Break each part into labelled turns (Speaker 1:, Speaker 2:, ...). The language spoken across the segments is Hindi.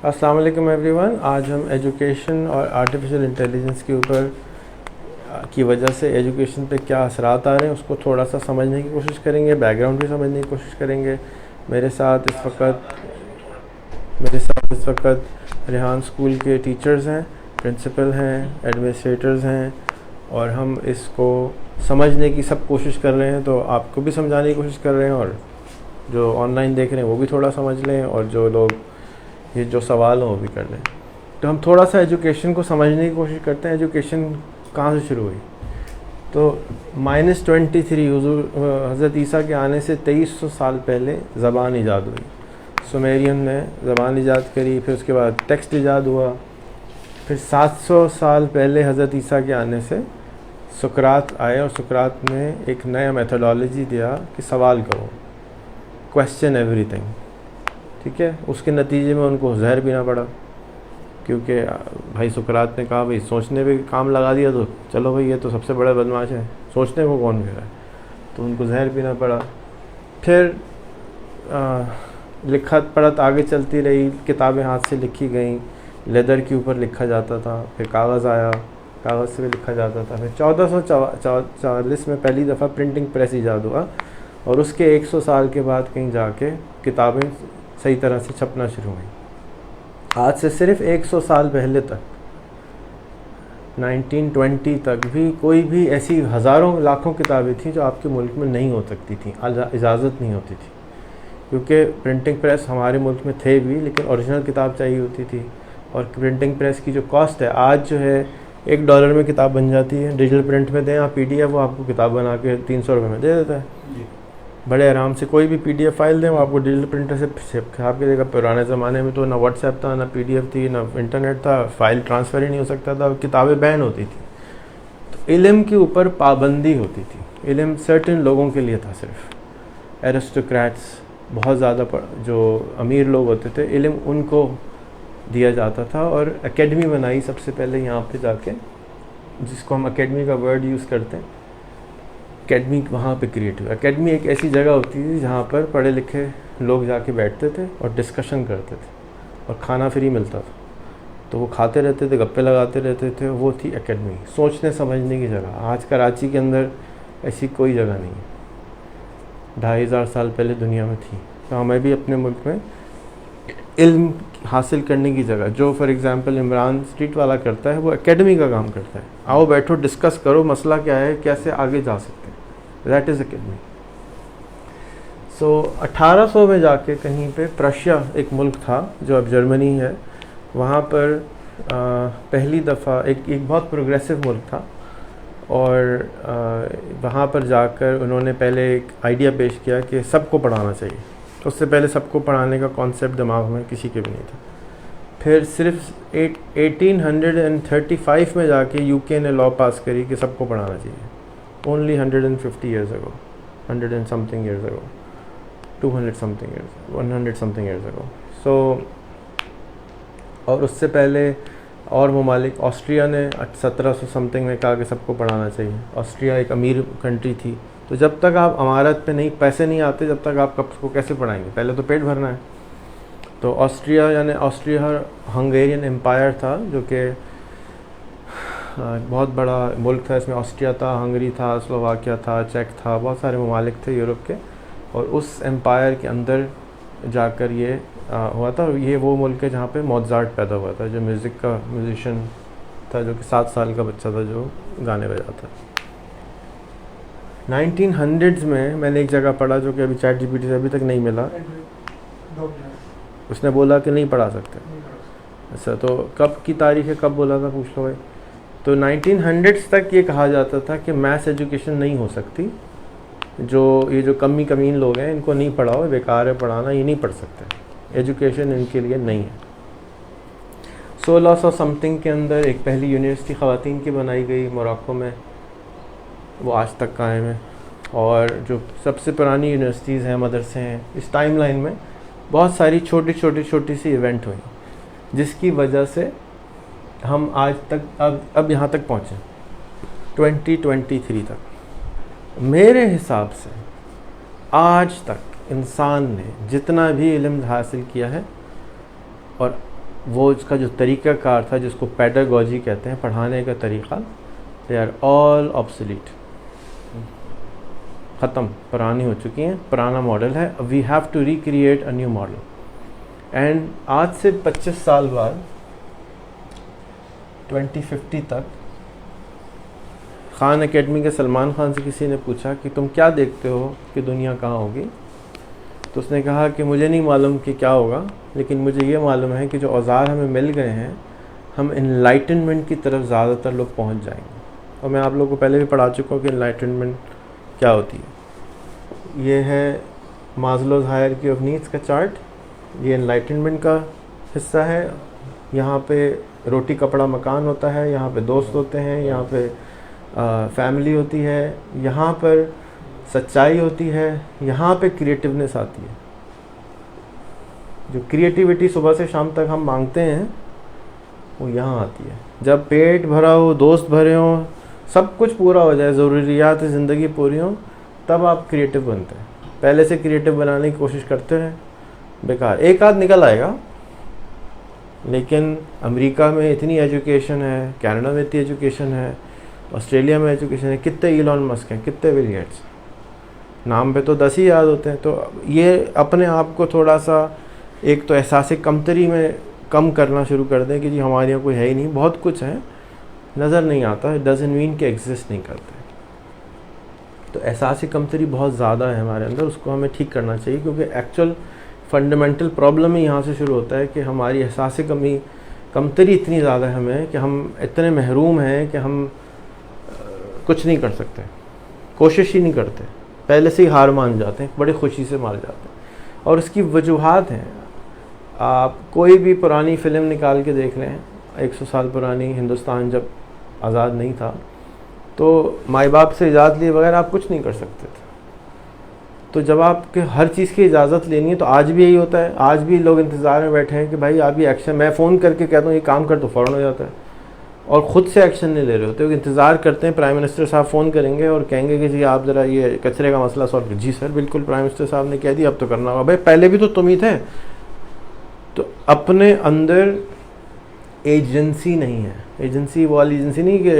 Speaker 1: अस्सलाम वालेकुम एवरीवन। आज हम एजुकेशन और आर्टिफिशियल इंटेलिजेंस के ऊपर की वजह से एजुकेशन पे क्या असरात आ रहे हैं उसको थोड़ा सा समझने की कोशिश करेंगे, बैकग्राउंड भी समझने की कोशिश करेंगे। मेरे साथ इस वक्त रेहान स्कूल के टीचर्स हैं, प्रिंसिपल हैं, एडमिनिस्ट्रेटर्स हैं और हम इसको समझने की सब कोशिश कर रहे हैं। तो आपको भी समझाने की कोशिश कर रहे हैं और जो ऑनलाइन देख रहे हैं वो भी थोड़ा समझ लें और जो लोग ये जो सवाल हो वो भी कर लें। तो हम थोड़ा सा एजुकेशन को समझने की कोशिश करते हैं। एजुकेशन कहाँ से शुरू हुई? तो -23 हुज़ूर हज़रत ईसा के आने से 2300 साल पहले ज़बान ईजाद हुई। सुमेरियन ने ज़बान ईजाद करी, फिर उसके बाद टेक्स्ट ईजाद हुआ, फिर 700 साल पहले हज़रत ईसा के आने से सुकरात आए और सुकरात ने एक नया मेथोडोलॉजी दिया कि सवाल करो, क्वेश्चन एवरीथिंग। ठीक है, उसके नतीजे में उनको जहर पीना पड़ा क्योंकि भाई सुकरात ने कहा भाई सोचने पे काम लगा दिया तो चलो भाई ये तो सबसे बड़ा बदमाश है, सोचने को कौन कह रहा है, तो उनको जहर पीना पड़ा। फिर लिखत पढ़त आगे चलती रही, किताबें हाथ से लिखी गई, लेदर के ऊपर लिखा जाता था, फिर कागज़ आया, कागज़ से भी लिखा जाता था। फिर 1440 में पहली दफ़ा प्रिंटिंग प्रेस ईजाद हुआ और उसके 100 साल के बाद कहीं जाके किताबें सही तरह से छपना शुरू हुई। आज से सिर्फ 100 साल पहले तक 1920 तक भी कोई भी ऐसी हज़ारों लाखों किताबें थी जो आपके मुल्क में नहीं हो सकती थी, इजाज़त नहीं होती थी क्योंकि प्रिंटिंग प्रेस हमारे मुल्क में थे भी लेकिन ओरिजिनल किताब चाहिए होती थी। और प्रिंटिंग प्रेस की जो कॉस्ट है आज जो है $1 में किताब बन जाती है। डिजिटल प्रिंट में दें आप PDF, वो आपको किताब बना के 300 रुपये में दे देता है बड़े आराम से। कोई भी PDF फाइल दें वो आपको डिजिटल प्रिंटर से छाप के देगा। पुराने ज़माने में तो ना व्हाट्सएप था, ना PDF थी, ना इंटरनेट था, फाइल ट्रांसफ़र ही नहीं हो सकता था, किताबें बैन होती थी। तो इल्म के ऊपर पाबंदी होती थी। इल्म सर्टेन लोगों के लिए था, सिर्फ एरिस्टोक्रेट्स, बहुत ज़्यादा जो अमीर लोग होते थे, इल्म उनको दिया जाता था। और एकेडमी बनाई सबसे पहले यहाँ पे जाके, जिसको हम एकेडमी का वर्ड यूज़ करते हैं, एकेडमी वहाँ पे क्रिएट हुआ। एकेडमी एक ऐसी जगह होती थी जहाँ पर पढ़े लिखे लोग जाके बैठते थे और डिस्कशन करते थे और खाना फ्री मिलता था, तो वो खाते रहते थे, गप्पे लगाते रहते थे। वो थी एकेडमी, सोचने समझने की जगह। आज कराची के अंदर ऐसी कोई जगह नहीं है, 2500 साल पहले दुनिया में थी। तो हमें भी अपने मुल्क में इल्म हासिल करने की जगह, जो फॉर एग्ज़ाम्पल इमरान स्ट्रीट वाला करता है, वो एकेडमी का काम करता है। आओ बैठो, डिस्कस करो, मसला क्या है, कैसे आगे जा सकते हैं, दैट इज़ एकेडमी। सो 1800 में जाके कहीं पे प्रशिया एक मुल्क था जो अब जर्मनी है, वहाँ पर पहली दफ़ा एक बहुत प्रोग्रेसिव मुल्क था और वहाँ पर जाकर उन्होंने पहले एक आइडिया पेश किया कि सबको पढ़ाना चाहिए। तो उससे पहले सबको पढ़ाने का कॉन्सेप्ट दिमाग में किसी के भी नहीं था। फिर सिर्फ 1835 में जाके UK ने लॉ पास करी कि सबको पढ़ाना चाहिए। Only 150 years ago, 100 and something years ago, 200 something years, 100 something years ago। सो और उससे पहले और ममालिक, ऑस्ट्रिया ने 1700 समथिंग में कहा कि सबको पढ़ाना चाहिए। ऑस्ट्रिया एक अमीर कंट्री थी, तो जब तक आप अमारत पे नहीं, पैसे नहीं आते, जब तक आप सबको कैसे पढ़ाएंगे, पहले तो पेट भरना है। तो ऑस्ट्रिया यानी ऑस्ट्रिया हंगेरियन एम्पायर था, जो कि बहुत बड़ा मुल्क था। इसमें ऑस्ट्रिया था, हंगरी था, स्लोवाकिया था, चेक था, बहुत सारे ममालिक थे यूरोप के। और उस एम्पायर के अंदर जाकर ये हुआ था। ये वो मुल्क है जहाँ पे मोज़ार्ट पैदा हुआ था, जो म्यूज़िक का म्यूजिशियन था, जो कि 7 साल का बच्चा था जो गाने बजाता। 1900s में मैंने एक जगह पढ़ा, जो कि अभी ChatGPT से अभी तक नहीं मिला, उसने बोला कि नहीं पढ़ा सकते। अच्छा, तो कब की तारीख है, कब बोला था, पूछ लो भाई। तो 1900s तक ये कहा जाता था कि मैथ्स एजुकेशन नहीं हो सकती, ये जो कमीन लोग हैं इनको नहीं पढ़ाओ, बेकार है पढ़ाना, ये नहीं पढ़ सकते, एजुकेशन इनके लिए नहीं है। 1600 समथिंग के अंदर एक पहली यूनिवर्सिटी ख़वातीन की बनाई गई मोरक्को में, वो आज तक कायम है। और जो सबसे पुरानी यूनिवर्सिटीज़ हैं, मदरसे हैं, इस टाइमलाइन में बहुत सारी छोटी सी इवेंट हुई, जिसकी वजह से हम आज तक अब यहाँ तक पहुँचे, 2023 तक। मेरे हिसाब से आज तक इंसान ने जितना भी इल्म हासिल किया है और वो उसका जो तरीक़ाकार था, जिसको पेडागॉजी कहते हैं, पढ़ाने का तरीक़ा, दे आर ऑल ऑब्सोलीट, ख़त्म, पुरानी हो चुकी हैं, पुराना मॉडल है. We have to recreate a new model. And आज से 25 साल बाद 2050 तक खान एकेडमी के सलमान खान से किसी ने पूछा कि तुम क्या देखते हो कि दुनिया कहाँ होगी, तो उसने कहा कि मुझे नहीं मालूम कि क्या होगा, लेकिन मुझे ये मालूम है कि जो औज़ार हमें मिल गए हैं, हम इनलाइटनमेंट की तरफ ज़्यादातर लोग पहुंच जाएंगे. और मैं आप लोगों को पहले भी पढ़ा चुका हूँ कि इनलाइटनमेंट क्या होती है. ये है मास्लोज़ हायरार्की ऑफ नीड्स का चार्ट. ये इनलाइटनमेंट का हिस्सा है. यहाँ पे रोटी कपड़ा मकान होता है, यहाँ पे दोस्त होते हैं, यहाँ पे फैमिली होती है, यहाँ पर सच्चाई होती है, यहाँ पे क्रिएटिवनेस आती है. जो क्रिएटिविटी सुबह से शाम तक हम मांगते हैं वो यहाँ आती है. जब पेट भरा हो, दोस्त भरे हों, सब कुछ पूरा हो जाए, ज़रूरियात ज़िंदगी पूरी हो, तब आप क्रिएटिव बनते हैं. पहले से क्रिएटिव बनाने की कोशिश करते हैं, बेकार. एक आध निकल आएगा, लेकिन अमेरिका में इतनी एजुकेशन है, कनाडा में इतनी एजुकेशन है, ऑस्ट्रेलिया में एजुकेशन है, कितने इलॉन मस्क हैं, कितने बिल गेट्स, नाम पे तो 10 ही याद होते हैं. तो ये अपने आप को थोड़ा सा एक तो एहसास कमतरी में कम करना शुरू कर दें कि जी हमारे यहाँ कोई है ही नहीं, बहुत कुछ है, नज़र नहीं आता, डजंट मीन कि एग्जिस्ट नहीं करते. तो एहसास कमतरी बहुत ज़्यादा है हमारे अंदर, उसको हमें ठीक करना चाहिए, क्योंकि एक्चुअल फंडामेंटल प्रॉब्लम ही यहाँ से शुरू होता है कि हमारी एहसास कमतरी इतनी ज़्यादा है हमें कि हम इतने महरूम हैं कि हम कुछ नहीं कर सकते, कोशिश ही नहीं करते, पहले से ही हार मान जाते हैं, बड़ी खुशी से मार जाते हैं. और उसकी वजूहात हैं. आप कोई भी पुरानी फ़िल्म निकाल के देख लें, 100 साल पुरानी, हिंदुस्तान जब आज़ाद नहीं था, तो माँ बाप से इजाज़त लिए बगैर आप कुछ नहीं कर सकते थे. तो जब आपके हर चीज़ की इजाज़त लेनी है, तो आज भी यही होता है. आज भी लोग इंतज़ार में बैठे हैं कि भाई आप ये एक्शन, मैं फ़ोन करके कहता हूँ ये काम कर, तो फ़ौरन हो जाता है, और ख़ुद से एक्शन नहीं ले रहे होते. वो इंतज़ार करते हैं प्राइम मिनिस्टर साहब फ़ोन करेंगे और कहेंगे कि जी आप ज़रा ये कचरे का मसला सॉल्व कर. जी सर बिल्कुल, प्राइम मिनिस्टर साहब ने कह दिया, अब तो करना होगा. भाई पहले भी तो तुम ही थे. तो अपने अंदर एजेंसी नहीं है. एजेंसी वो वाली एजेंसी नहीं कि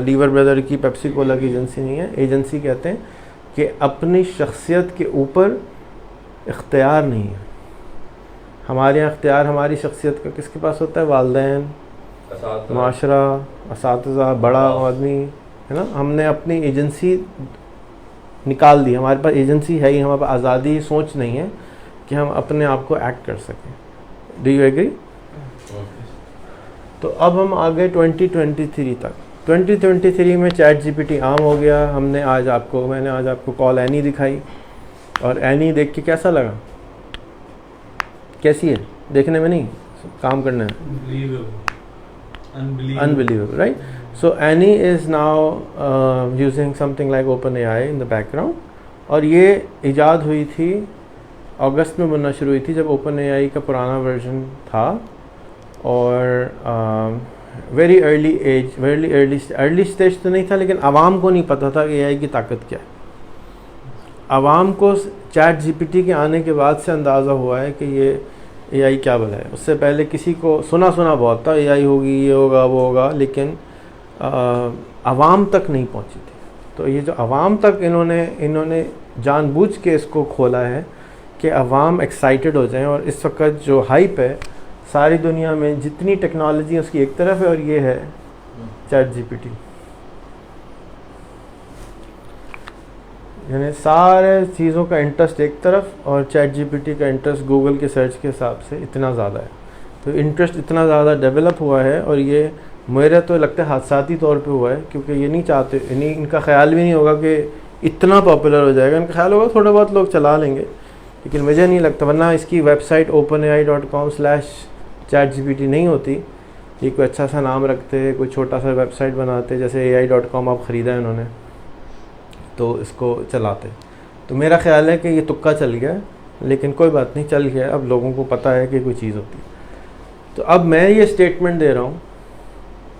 Speaker 1: लीवर ब्रदर की पेप्सी कोला की एजेंसी नहीं है. एजेंसी कहते हैं कि अपनी शख्सियत के ऊपर इख्तियार नहीं है. हमारे यहाँ इख्तियार हमारी शख्सियत का किसके पास होता है? वालिदैन, माशरा, असातिज़ा, बड़ा आदमी, है ना. हमने अपनी एजेंसी निकाल दी. हमारे पास एजेंसी है ही, हमारे पास आज़ादी, सोच नहीं है कि हम अपने आप को एक्ट कर सकें. Do you agree? तो अब हम आ गए 2023 तक. 2023 में चैट जीपीटी आम हो गया. मैंने आज आपको कॉल एनी दिखाई, और एनी देख के कैसा लगा? कैसी है? देखने में नहीं, काम करने में. Unbelievable, right? So Annie is now using something like OpenAI in the background. और ये इजाद हुई थी, अगस्त में बनना शुरू हुई थी, जब OpenAI का पुराना वर्जन था. और वेरी अर्ली स्टेज तो नहीं था, लेकिन आवाम को नहीं पता था कि AI की ताकत क्या है. आवाम को चैट जीपीटी के आने के बाद से अंदाज़ा हुआ है कि ये AI क्या भला है. उससे पहले किसी को सुना बहुत था, AI होगी, ये होगा, वो होगा, लेकिन आवाम तक नहीं पहुंची थी. तो ये जो आवाम तक इन्होंने जानबूझ के इसको खोला है कि आवाम एक्साइटेड हो जाएं. और इस वक्त जो हाइप है सारी दुनिया में, जितनी टेक्नोलॉजी है उसकी एक तरफ है, और ये है चैट जीपीटी. यानी सारे चीज़ों का इंटरेस्ट एक तरफ, और चैट जीपीटी का इंटरेस्ट गूगल के सर्च के हिसाब से इतना ज़्यादा है. तो इंटरेस्ट इतना ज़्यादा डेवलप हुआ है, और ये मेरा तो लगता है हादसाती तौर पे हुआ है, क्योंकि ये नहीं चाहते, इनका ख्याल भी नहीं होगा कि इतना पॉपुलर हो जाएगा. इनका ख्याल होगा थोड़े बहुत लोग चला लेंगे, लेकिन मुझे नहीं लगता. वरना इसकी वेबसाइट openai.com/chatgpt नहीं होती. ये कोई अच्छा सा नाम रखते, कोई छोटा सा वेबसाइट बनाते, जैसे ai.com अब ख़रीदा है इन्होंने, तो इसको चलाते. तो मेरा ख्याल है कि ये तुक्का चल गया, लेकिन कोई बात नहीं, चल गया. अब लोगों को पता है कि कोई चीज़ होती है. तो अब मैं ये स्टेटमेंट दे रहा हूँ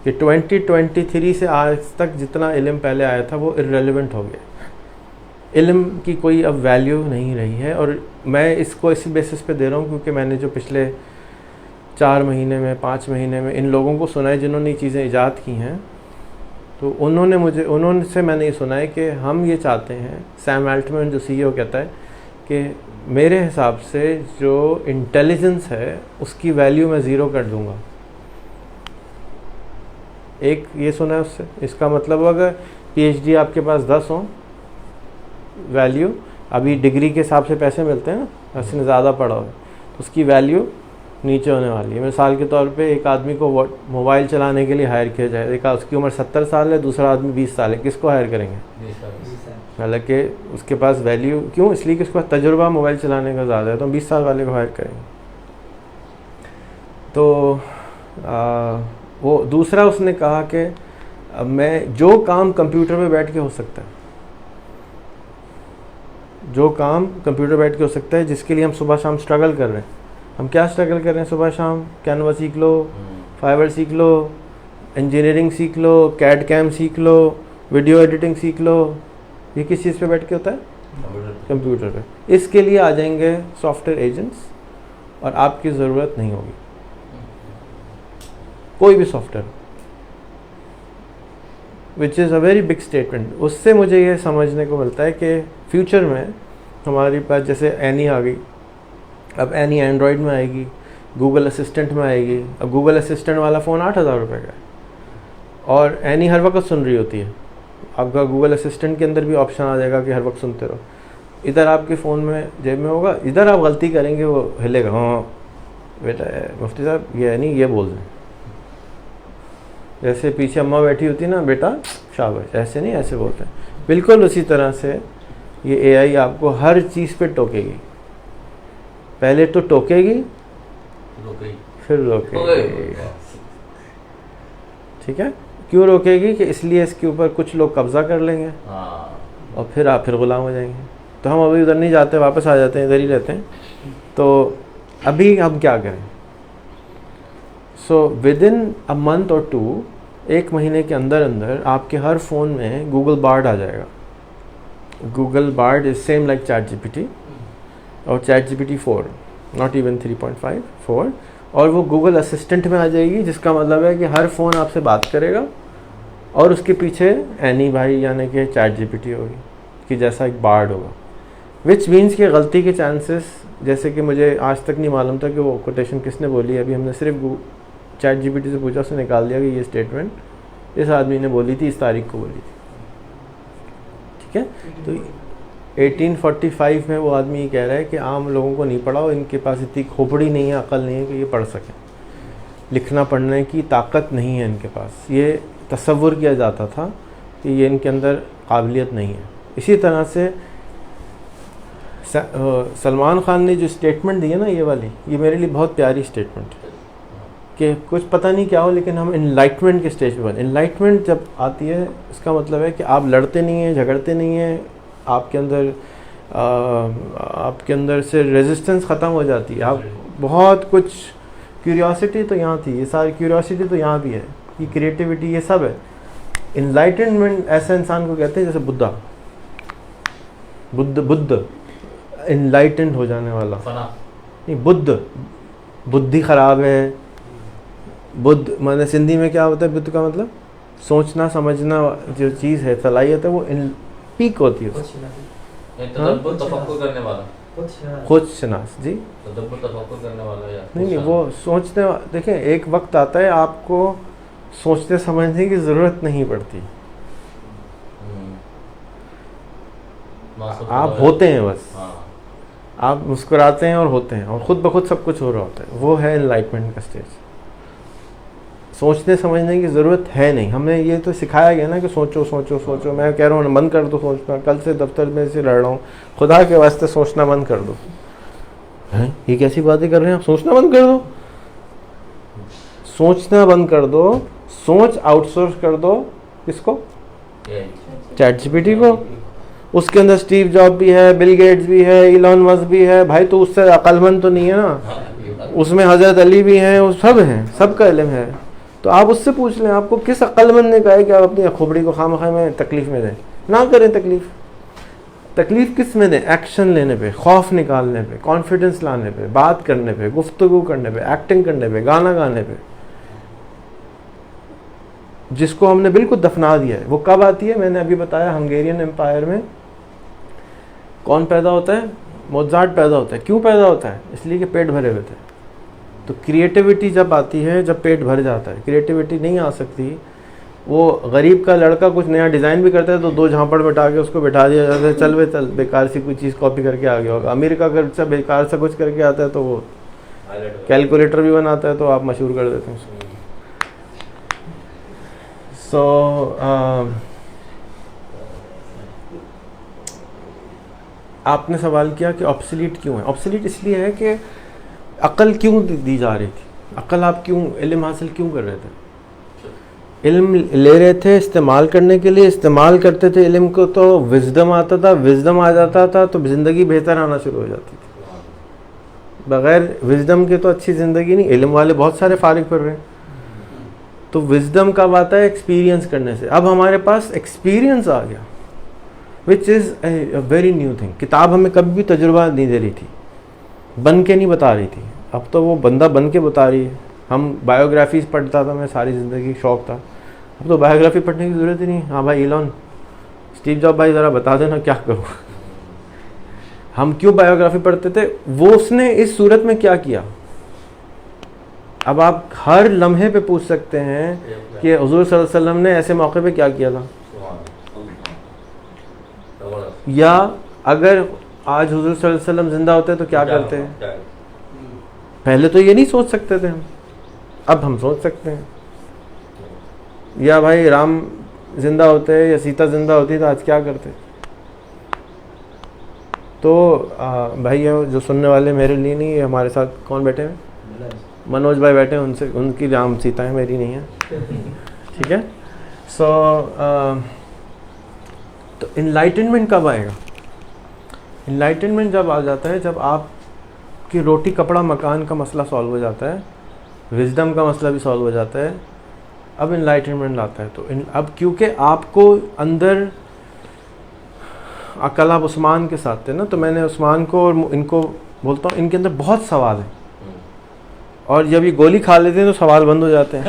Speaker 1: कि 2023 से आज तक जितना इल्म पहले आया था वो इर्रेलेवेंट हो गया. इल्म की कोई अब वैल्यू नहीं रही है। और मैं इसको इसी बेसिस पे दे रहा हूँ क्योंकि मैंने जो पिछले 4 महीने में 5 महीने में इन लोगों को सुना है जिन्होंने ये चीज़ें ईजाद की हैं, तो उन्होंने से मैंने ये सुना है कि हम ये चाहते हैं, सैम अल्टमैन जो CEO कहता है कि मेरे हिसाब से जो इंटेलिजेंस है उसकी वैल्यू मैं ज़ीरो कर दूंगा। एक ये सुना है उससे, इसका मतलब अगर PhD आपके पास 10 हो वैल्यू, अभी डिग्री के हिसाब से पैसे मिलते हैं ना, उसने ज़्यादा पढ़ा हो तो उसकी वैल्यू नीचे होने वाली है। मिसाल के तौर पे एक आदमी को मोबाइल चलाने के लिए हायर किया जाए, एक उसकी उम्र 70 साल है, दूसरा आदमी 20 साल है, किसको हायर करेंगे? हालांकि उसके पास वैल्यू क्यों, इसलिए कि उसके पास तजुर्बा मोबाइल चलाने का ज़्यादा है, तो हम 20 साल वाले को हायर करेंगे। तो वो दूसरा उसने कहा कि मैं जो काम कंप्यूटर पे बैठ के हो सकता है, जो काम कंप्यूटर बैठ के हो सकता है, जिसके लिए हम सुबह शाम स्ट्रगल कर रहे हैं। हम क्या स्ट्रगल कर रहे हैं सुबह शाम? कैनवा सीख लो, फाइवर सीख लो, इंजीनियरिंग सीख लो, कैड कैम सीख लो, वीडियो एडिटिंग सीख लो। ये किस चीज़ पे बैठ के होता है? कंप्यूटर पे। इसके लिए आ जाएंगे सॉफ्टवेयर एजेंट्स और आपकी ज़रूरत नहीं होगी कोई भी software, which is a very big statement. उससे मुझे ये समझने को मिलता है कि फ्यूचर में हमारे पास जैसे एनी आ गई, अब एनी एंड्रॉयड में आएगी, गूगल असिस्टेंट में आएगी। अब गूगल असिस्टेंट वाला फ़ोन 8,000 रुपये का है और एनी हर वक्त सुन रही होती है। आपका गूगल असिस्टेंट के अंदर भी ऑप्शन आ जाएगा कि हर वक्त सुनते रहो। इधर आपके फ़ोन में जेब में होगा, इधर आप गलती करेंगे वो हिलेगा, हाँ बेटा मुफ्ती साहब ये नहीं, ये बोल दें। जैसे पीछे अम्मा बैठी होती है ना, बेटा शाबाश, ऐसे नहीं ऐसे बोलते हैं। बिल्कुल उसी तरह से ये AI आपको हर चीज़ पे टोकेगी। पहले तो टोकेगी, फिर रोकेगी। ठीक है, क्यों रोकेगी? कि इसलिए इसके ऊपर कुछ लोग कब्जा कर लेंगे और फिर आप फिर गुलाम हो जाएंगे। तो हम अभी उधर नहीं जाते, वापस आ जाते हैं, इधर ही रहते हैं। तो अभी हम क्या करें? So with in a month और 2, 1 महीने के अंदर अंदर आपके हर फ़ोन में गूगल बार्ड आ जाएगा। Google Bard is same like ChatGPT और ChatGPT 4, नॉट इवन 3.5, 4। और वो गूगल असिस्टेंट में आ जाएगी, जिसका मतलब है कि हर फ़ोन आपसे बात करेगा और उसके पीछे एनी भाई यानी कि ChatGPT होगी कि जैसा एक बार्ड होगा। विच मीन्स कि गलती के चांसेस, जैसे कि मुझे आज तक नहीं मालूम था कि वो कोटेशन किसने बोली, अभी हमने सिर्फ ChatGPT से पूछा, उसने निकाल दिया कि ये स्टेटमेंट इस आदमी ने बोली थी, इस तारीख को बोली थी। ठीक है, तो 1845 में वो आदमी ये कह रहा है कि आम लोगों को नहीं पढ़ाओ, इनके पास इतनी खोपड़ी नहीं है, अकल नहीं है कि ये पढ़ सकें, लिखना पढ़ने की ताकत नहीं है इनके पास। ये तसव्वुर किया जाता था कि ये इनके अंदर काबिलियत नहीं है। इसी तरह से सलमान खान ने जो स्टेटमेंट दी है ना, ये वाली, ये मेरे लिए बहुत प्यारी स्टेटमेंट है कि कुछ पता नहीं क्या हो लेकिन हम इनलाइटमेंट के स्टेज पर। इनलाइटमेंट जब आती है, इसका मतलब है कि आप लड़ते नहीं हैं, झगड़ते नहीं हैं, आपके अंदर से रेजिस्टेंस ख़त्म हो जाती है। आप बहुत कुछ, क्यूरियोसिटी तो यहाँ थी, ये सारी क्यूरियोसिटी तो यहाँ भी है, ये क्रिएटिविटी, ये सब है। इनलाइटनमेंट ऐसे इंसान को कहते हैं जैसे बुद्ध इनलाइटेंड हो जाने वाला नहीं, बुद्धि ख़राब है। बुद्ध माने सिंधी में क्या होता है? बुद्ध का मतलब सोचना समझना जो चीज़ है, सलाहियत है, वो पीक होती है। खुद शनास जी, नहीं, वो सोचने, देखें एक वक्त आता है आपको सोचने समझने की ज़रूरत नहीं पड़ती, आप होते हैं बस। आप मुस्कुराते हैं और होते हैं और ख़ुद ब खुद सब कुछ हो रहा होता है। वो है एनलाइटमेंट का स्टेज। सोचने समझने की ज़रूरत है नहीं। हमें ये तो सिखाया गया ना कि सोचो सोचो सोचो। मैं कह रहा हूँ बंद कर दो सोचना, कल से दफ्तर में से लड़ रहा हूँ, खुदा के वास्ते सोचना बंद कर दो। हैं, ये कैसी बातें कर रहे हैं आप? सोचना बंद कर दो, सोचना बंद कर दो, सोच आउटसोर्स कर दो। किसको? ChatGPT को। उसके अंदर स्टीव जॉब भी है, बिल गेट्स भी है, इलॉन मस्क भी है। भाई तो उससे अक्लमंद तो नहीं है ना? उसमें हज़रत अली भी हैं, वो सब हैं, सबका इल्म है। तो आप उससे पूछ लें, आपको किस अक्लमंद ने कहा है कि आप अपनी खोपड़ी को खामखा में तकलीफ़ में दें? ना करें तकलीफ़। तकलीफ़ किस में दें? एक्शन लेने पे, खौफ निकालने पे, कॉन्फिडेंस लाने पे, बात करने पे, गुफ्तगू करने पे, एक्टिंग करने पे, गाना गाने पे। जिसको हमने बिल्कुल दफना दिया है, वो कब आती है? मैंने अभी बताया, हंगेरियन एम्पायर में कौन पैदा होता है? मोज़ार्ट पैदा होता है। क्यों पैदा होता है? इसलिए कि पेट भरे हुए थे। तो क्रिएटिविटी जब आती है, जब पेट भर जाता है। क्रिएटिविटी नहीं आ सकती। वो गरीब का लड़का कुछ नया डिज़ाइन भी करता है तो 2 झापड़ बैठा के उसको बैठा दिया जाता है, चल वे चल, बेकार सी कोई चीज़ कॉपी करके आ गया होगा। अमीर का अगर से बेकार सा कुछ करके आता है तो वो कैलकुलेटर भी बनाता है, तो आप मशहूर कर देते हैं उसको। आपने सवाल किया कि ऑब्सोलीट क्यों है। ऑब्सोलीट इसलिए है कि अक्ल क्यों दी जा रही थी? अक्ल आप क्यों, इल्म हासिल क्यों कर रहे थे? इल्म ले रहे थे इस्तेमाल करने के लिए, इस्तेमाल करते थे इल्म को तो विजडम आता था, विजडम आ जाता था तो ज़िंदगी बेहतर आना शुरू हो जाती थी। बग़ैर विजडम के तो अच्छी ज़िंदगी नहीं। इल्म वाले बहुत सारे फारिग फिर रहे हैं। तो विजडम कब आता है? एक्सपीरियंस करने से। अब हमारे पास एक्सपीरियंस आ गया, which is a very new thing. किताब हमें कभी भी तजुर्बा नहीं दे रही थी, बन के नहीं बता रही थी। अब तो वो बंदा बन के बता रही है। हम बायोग्राफीज पढ़ता था, मैं सारी ज़िंदगी शौक़ था। अब तो बायोग्राफी पढ़ने की ज़रूरत ही नहीं। हाँ भाई इलॉन, स्टीव जॉब भाई ज़रा बता देना क्या करूँ। हम क्यों बायोग्राफी पढ़ते थे? वो उसने इस सूरत में क्या किया। अब आप हर लम्हे पे पूछ सकते हैं कि हुज़ूर सल्लल्लाहु अलैहि वसल्लम ने ऐसे मौके पे क्या किया था, या अगर आज हुज़ूर सल्लल्लाहु अलैहि वसल्लम जिंदा होते तो क्या करते हैं। पहले तो ये नहीं सोच सकते थे हम, अब हम सोच सकते हैं। या भाई राम जिंदा होते या सीता जिंदा होती तो आज क्या करते। तो भाई जो सुनने वाले मेरे लिए नहीं, ये हमारे साथ कौन बैठे हैं? मनोज भाई बैठे हैं, उनसे उनकी राम सीता है, मेरी नहीं है। ठीक है। तो इनलाइटनमेंट कब आएगा? इनलाइटनमेंट जब आ जाता है, जब आपकी रोटी कपड़ा मकान का मसला सॉल्व हो जाता है, विजडम का मसला भी सॉल्व हो जाता है, अब इनलाइटनमेंट आता है। तो अब क्योंकि आपको अंदर अकल, आप उस्मान के साथ थे ना, तो मैंने उस्मान को और इनको बोलता हूँ, इनके अंदर बहुत सवाल हैं, और जब ये गोली खा लेते हैं तो सवाल बंद हो जाते हैं।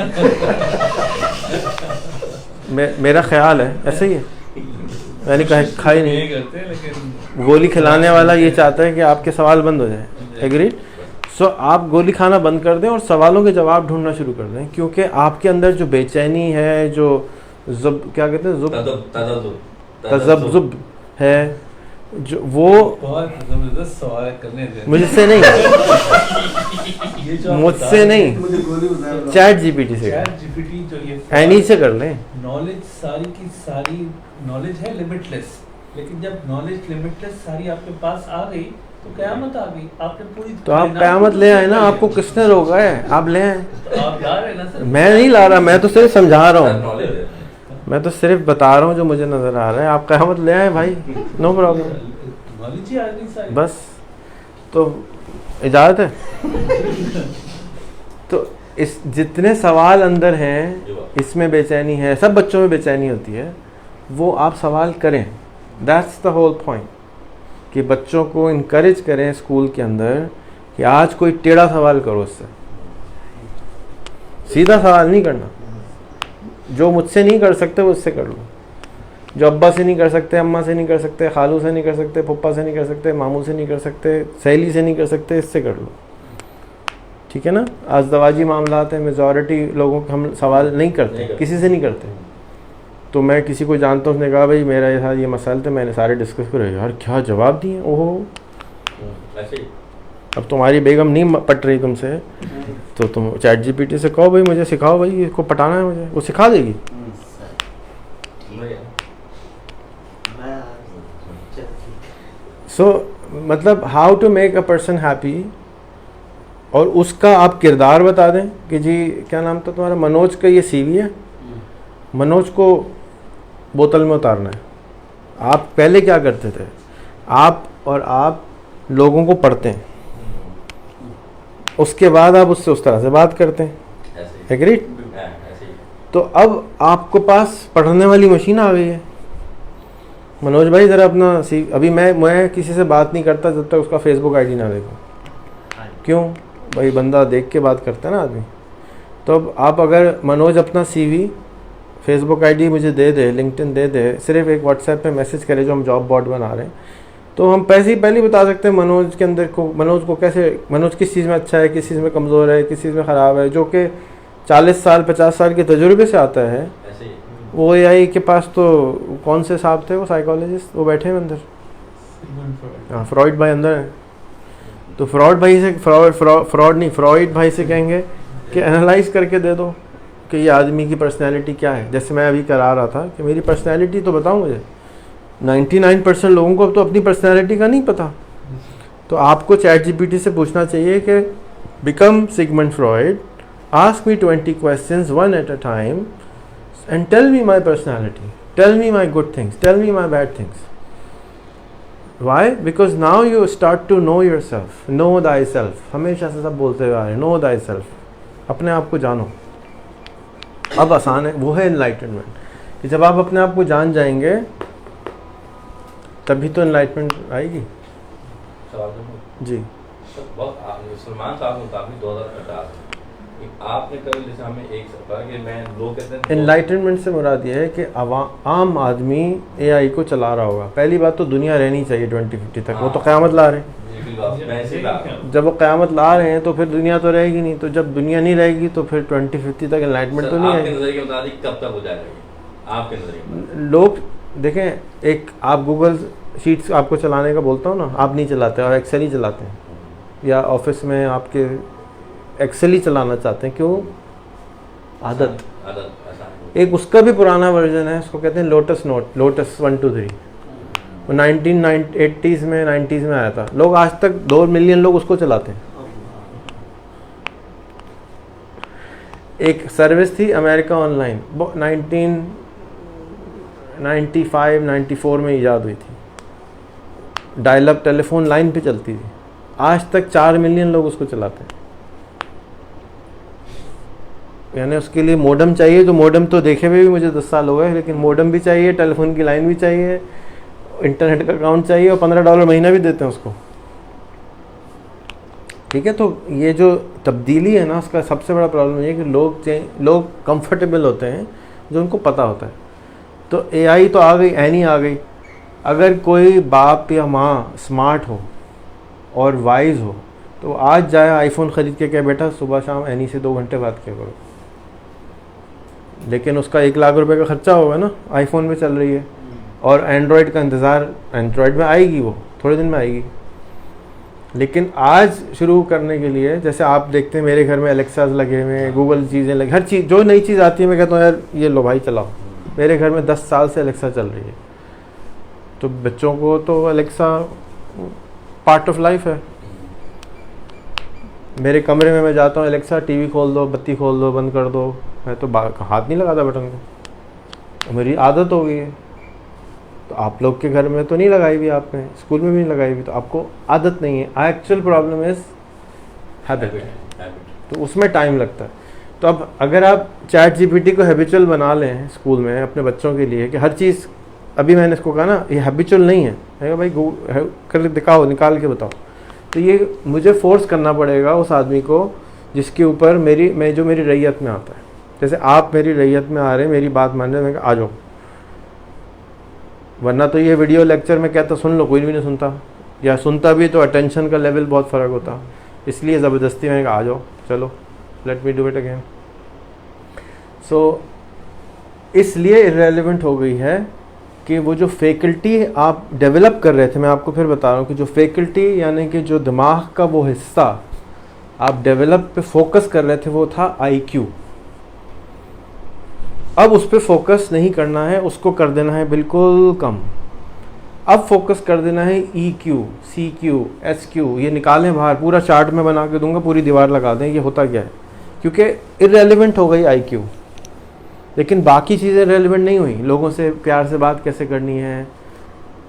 Speaker 1: मेरा ख्याल है ऐसे ही है। मैंने कहा खाई नहीं करते, लेकिन गोली खिलाने वाला ये चाहता है कि आपके सवाल बंद हो जाए। एग्रीड। सो आप गोली खाना बंद कर दें और सवालों के जवाब ढूंढना शुरू कर दें, क्योंकि आपके अंदर जो बेचैनी है, जो क्या कहते हैं, तज़ब्ज़ुब है, जो वो
Speaker 2: बहुत जबरदस्त सवाल करने दे।
Speaker 1: मुझसे नहीं मुझसे नहीं, चैट जीपीटी से,
Speaker 2: जो ये
Speaker 1: एनी से कर लें।
Speaker 2: नॉलेज सारी की सारी नॉलेज है लिमिटलेस, लेकिन जब नॉलेज लिमिटलेस सारी आपके पास आ गई तो क़यामत आ गई। आपने पूरी,
Speaker 1: तो आप क़यामत ले आए ना, आपको किसने रोका है? आप ले आए।
Speaker 2: तो आप ला रहे हैं ना सर।
Speaker 1: मैं नहीं ला रहा, मैं तो सिर्फ समझा रहा हूँ, मैं तो सिर्फ बता रहा हूँ जो मुझे नज़र आ रहा है। आप क़यामत ले आए भाई, नो प्रॉब्लम,
Speaker 2: नॉलेज ही आ गई सारी,
Speaker 1: बस। तो इजाज़त है। तो इस जितने सवाल अंदर हैं, इसमें बेचैनी है, सब बच्चों में बेचैनी होती है, वो आप सवाल करें। दैट्स द होल पॉइंट, कि बच्चों को इनकरेज करें स्कूल के अंदर कि आज कोई टेढ़ा सवाल करो, उससे सीधा सवाल नहीं करना। जो मुझसे नहीं कर सकते वो उससे कर लो। जो अब्बा से नहीं कर सकते, अम्मा से नहीं कर सकते, खालू से नहीं कर सकते, पप्पा से नहीं कर सकते, मामू से नहीं कर सकते, सहेली से नहीं कर सकते, इससे कर लो। ठीक है ना। अज़दवाजी मामलात है, मेजॉरिटी लोगों को हम सवाल नहीं करते, किसी से नहीं करते। तो मैं किसी को जानता हूँ, उसने कहा भाई मेरा ये मसाइल थे, मैंने सारे डिस्कस करे, यार क्या जवाब दिए। ओहो, अब तुम्हारी बेगम नहीं पट रही तुमसे, तो तुम चैट जीपीटी से कहो भाई मुझे सिखाओ, भाई इसको पटाना है मुझे, वो सिखा देगी। सो मतलब how to make a person happy, और उसका आप किरदार बता दें कि जी क्या नाम था तुम्हारा, मनोज का ये सीवी है, मनोज को बोतल में उतारना है। आप पहले क्या करते थे, आप लोगों को पढ़ते हैं, उसके बाद आप उससे उस तरह से बात करते हैं। एग्रीड। तो अब आपके पास पढ़ने वाली मशीन आ गई है, मनोज भाई ज़रा अपना अभी मैं किसी से बात नहीं करता जब तक उसका फेसबुक आईडी ना देखूं। क्यों भाई, बंदा देख के बात करता है ना आदमी। तो अब आप अगर मनोज अपना CV फेसबुक आईडी मुझे दे दे, लिंक्डइन दे दे, सिर्फ एक व्हाट्सएप पे मैसेज करे जो हम जॉब बोर्ड बना रहे हैं, तो हम पहले ही बता सकते हैं मनोज के अंदर को, मनोज को कैसे, मनोज किस चीज़ में अच्छा है, किस चीज़ में कमज़ोर है, किस चीज़ में ख़राब है, जो कि 40 साल 50 साल के तजुर्बे से आता है। वो AI के पास तो कौन से साहब थे वो साइकोलॉजिस्ट, वो बैठे हैं अंदर, हाँ फ्रॉइड भाई अंदर है। तो फ्रॉइड भाई से कहेंगे कि एनालाइज करके दे दो कि ये आदमी की पर्सनैलिटी क्या है। जैसे मैं अभी करा रहा था कि मेरी पर्सनैलिटी तो बताऊँ मुझे, 99% लोगों को तो अपनी पर्सनैलिटी का नहीं पता। तो आपको ChatGPT से पूछना चाहिए कि become Sigmund Freud, ask me 20 questions one at a time and tell me my personality, tell me my good things, tell me my bad things. Why? Because now you start to know yourself, know thyself. हमेशा से सब बोलते हुए आ रहे हैं नो दाई सेल्फ, अपने आप को जानो। अब आसान है, वो है एनलाइटनमेंट, कि जब आप अपने आप को जान जाएंगे तभी तो एनलाइटमेंट आएगी। जी
Speaker 3: सलमान साहब मुताबिक 2050 आपने कल जैसे हमें एक कहा कि मैं लोग कहते हैं
Speaker 1: एनलाइटनमेंट से मुराद ये है कि आम आदमी AI को चला रहा होगा। पहली बात तो दुनिया रहनी चाहिए 2050 तक, वो तो क़यामत ला रहे हैं। जब वो क़यामत ला रहे हैं तो फिर दुनिया तो रहेगी नहीं, तो जब दुनिया नहीं रहेगी तो फिर 2050 तक एनलाइटमेंट तो नहीं आएगी।
Speaker 3: कब तक हो जाएगा आपके नजरिए?
Speaker 1: लोग देखें, एक आप गूगल शीट्स आपको चलाने का बोलता हूँ ना, आप नहीं चलाते और एक्सेल ही चलाते हैं, या ऑफिस में आपके एक्सेल ही चलाना चाहते हैं। क्यों? आदत। एक उसका भी पुराना वर्जन है, उसको कहते हैं लोटस नोट, लोटस 1 2 3। वो 1980s में 90s में आया था। लोग आज तक 2 मिलियन लोग उसको चलाते हैं। एक सर्विस थी अमेरिका ऑनलाइन, 1995-94 में ईजाद हुई थी, डायल अप टेलीफोन लाइन पे चलती थी। आज तक 4 मिलियन लोग उसको चलाते हैं। यानी उसके लिए मोडम चाहिए, तो मोडम तो देखे हुए भी मुझे 10 साल हो गए, लेकिन मोडम भी चाहिए, टेलीफोन की लाइन भी चाहिए, इंटरनेट का अकाउंट चाहिए, और $15 महीना भी देते हैं उसको। ठीक है, तो ये जो तब्दीली है ना, उसका सबसे बड़ा प्रॉब्लम ये है कि लोग कंफर्टेबल होते हैं जो उनको पता होता है। तो AI तो आ गई, एनी आ गई। अगर कोई बाप या माँ स्मार्ट हो और वाइज हो तो आज जाए आईफोन ख़रीद के कहे बेटा सुबह शाम एनी से 2 घंटे बात किया करो, लेकिन उसका 1 लाख रुपए का खर्चा होगा ना, आईफोन में चल रही है, और एंड्रॉयड का इंतज़ार, एंड्रॉयड में आएगी, वो थोड़े दिन में आएगी। लेकिन आज शुरू करने के लिए, जैसे आप देखते हैं मेरे घर में एलेक्साज लगे हुए हैं, गूगल चीज़ें लगी, हर चीज़ जो नई चीज़ आती है मैं कहता हूँ यार ये लो भाई चलाओ। मेरे घर में 10 साल से एलेक्सा चल रही है, तो बच्चों को तो एलेक्सा पार्ट ऑफ लाइफ है। मेरे कमरे में मैं जाता हूँ, एलेक्सा टीवी खोल दो, बत्ती खोल दो, बंद कर दो, मैं तो हाथ नहीं लगाता बटन को, तो मेरी आदत हो गई है। तो आप लोग के घर में तो नहीं लगाई हुई, आपने स्कूल में भी नहीं लगाई हुई, तो आपको आदत नहीं है। एक्चुअल प्रॉब्लम इज हैबिट, तो उसमें टाइम लगता है। तो अब अगर आप ChatGPT को हैबिचुअल बना लें स्कूल में अपने बच्चों के लिए कि हर चीज़, अभी मैंने इसको कहा ना ये हैबिचुअल नहीं है, भाई कर दिखाओ, निकाल के बताओ, तो ये मुझे फोर्स करना पड़ेगा उस आदमी को जिसके ऊपर जो मेरी रैयत में आता है। जैसे आप मेरी रैयत में आ रहे हैं, मेरी बात मान रहे हैं, मैं आ जाओ, वरना तो ये वीडियो लेक्चर में कहता सुन लो, कोई भी नहीं सुनता, या सुनता भी तो अटेंशन का लेवल बहुत फ़र्क होता, इसलिए ज़बरदस्ती मैंने कहा आ जाओ, चलो let me do it again. So इसलिए इररेलेवेंट हो गई है कि वो जो फैकल्टी आप डेवलप कर रहे थे, मैं आपको फिर बता रहा हूँ कि जो फैकल्टी यानी कि जो दिमाग का वो हिस्सा आप डेवलप पे फोकस कर रहे थे वो था IQ। अब उस पर फोकस नहीं करना है, उसको कर देना है बिल्कुल कम। अब फोकस कर देना है EQ, CQ, SQ, ये निकालें बाहर, पूरा चार्ट में बना के दूंगा, पूरी दीवार लगा दें, ये होता क्या है, क्योंकि इररेलेवेंट हो गई IQ। लेकिन बाकी चीज़ें रेलेवेंट नहीं हुई, लोगों से प्यार से बात कैसे करनी है,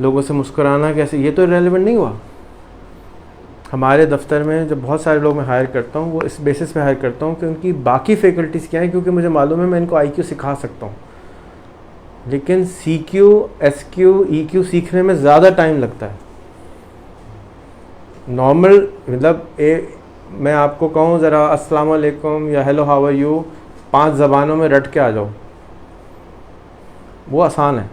Speaker 1: लोगों से मुस्कुराना कैसे, ये तो रेलेवेंट नहीं हुआ। हमारे दफ्तर में जब बहुत सारे लोग मैं हायर करता हूँ, वो इस बेसिस पे हायर करता हूँ कि उनकी बाकी फैकल्टीज़ क्या हैं, क्योंकि मुझे मालूम है मैं इनको IQ सिखा सकता हूँ। लेकिन CQ, SQ, EQ सीखने में ज़्यादा टाइम लगता है। नॉर्मल मतलब मैं आपको कहूँ ज़रा अस्सलाम वालेकुम या हेलो हाउ आर यू 5 ज़बानों में रट के आ जाओ, वो आसान है।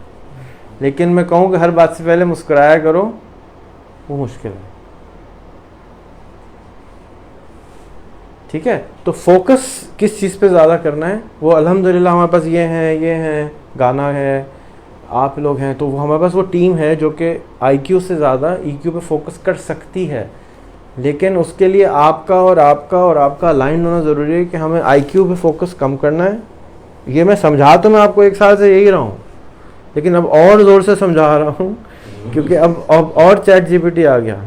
Speaker 1: लेकिन मैं कहूँ कि हर बात से पहले मुस्कुराया करो, वो मुश्किल है। ठीक है, तो फोकस किस चीज़ पे ज़्यादा करना है, वो अल्हम्दुलिल्लाह हमारे पास ये हैं, गाना है, आप लोग हैं, तो वो हमारे पास वो टीम है जो कि IQ से ज़्यादा EQ पे फोकस कर सकती है। लेकिन उसके लिए आपका अलाइन होना ज़रूरी है कि हमें IQ पे फोकस कम करना है। ये मैं समझा तो मैं आपको 1 साल से यही रहा हूँ, लेकिन अब और ज़ोर से समझा रहा हूँ क्योंकि अब और ChatGPT आ गया।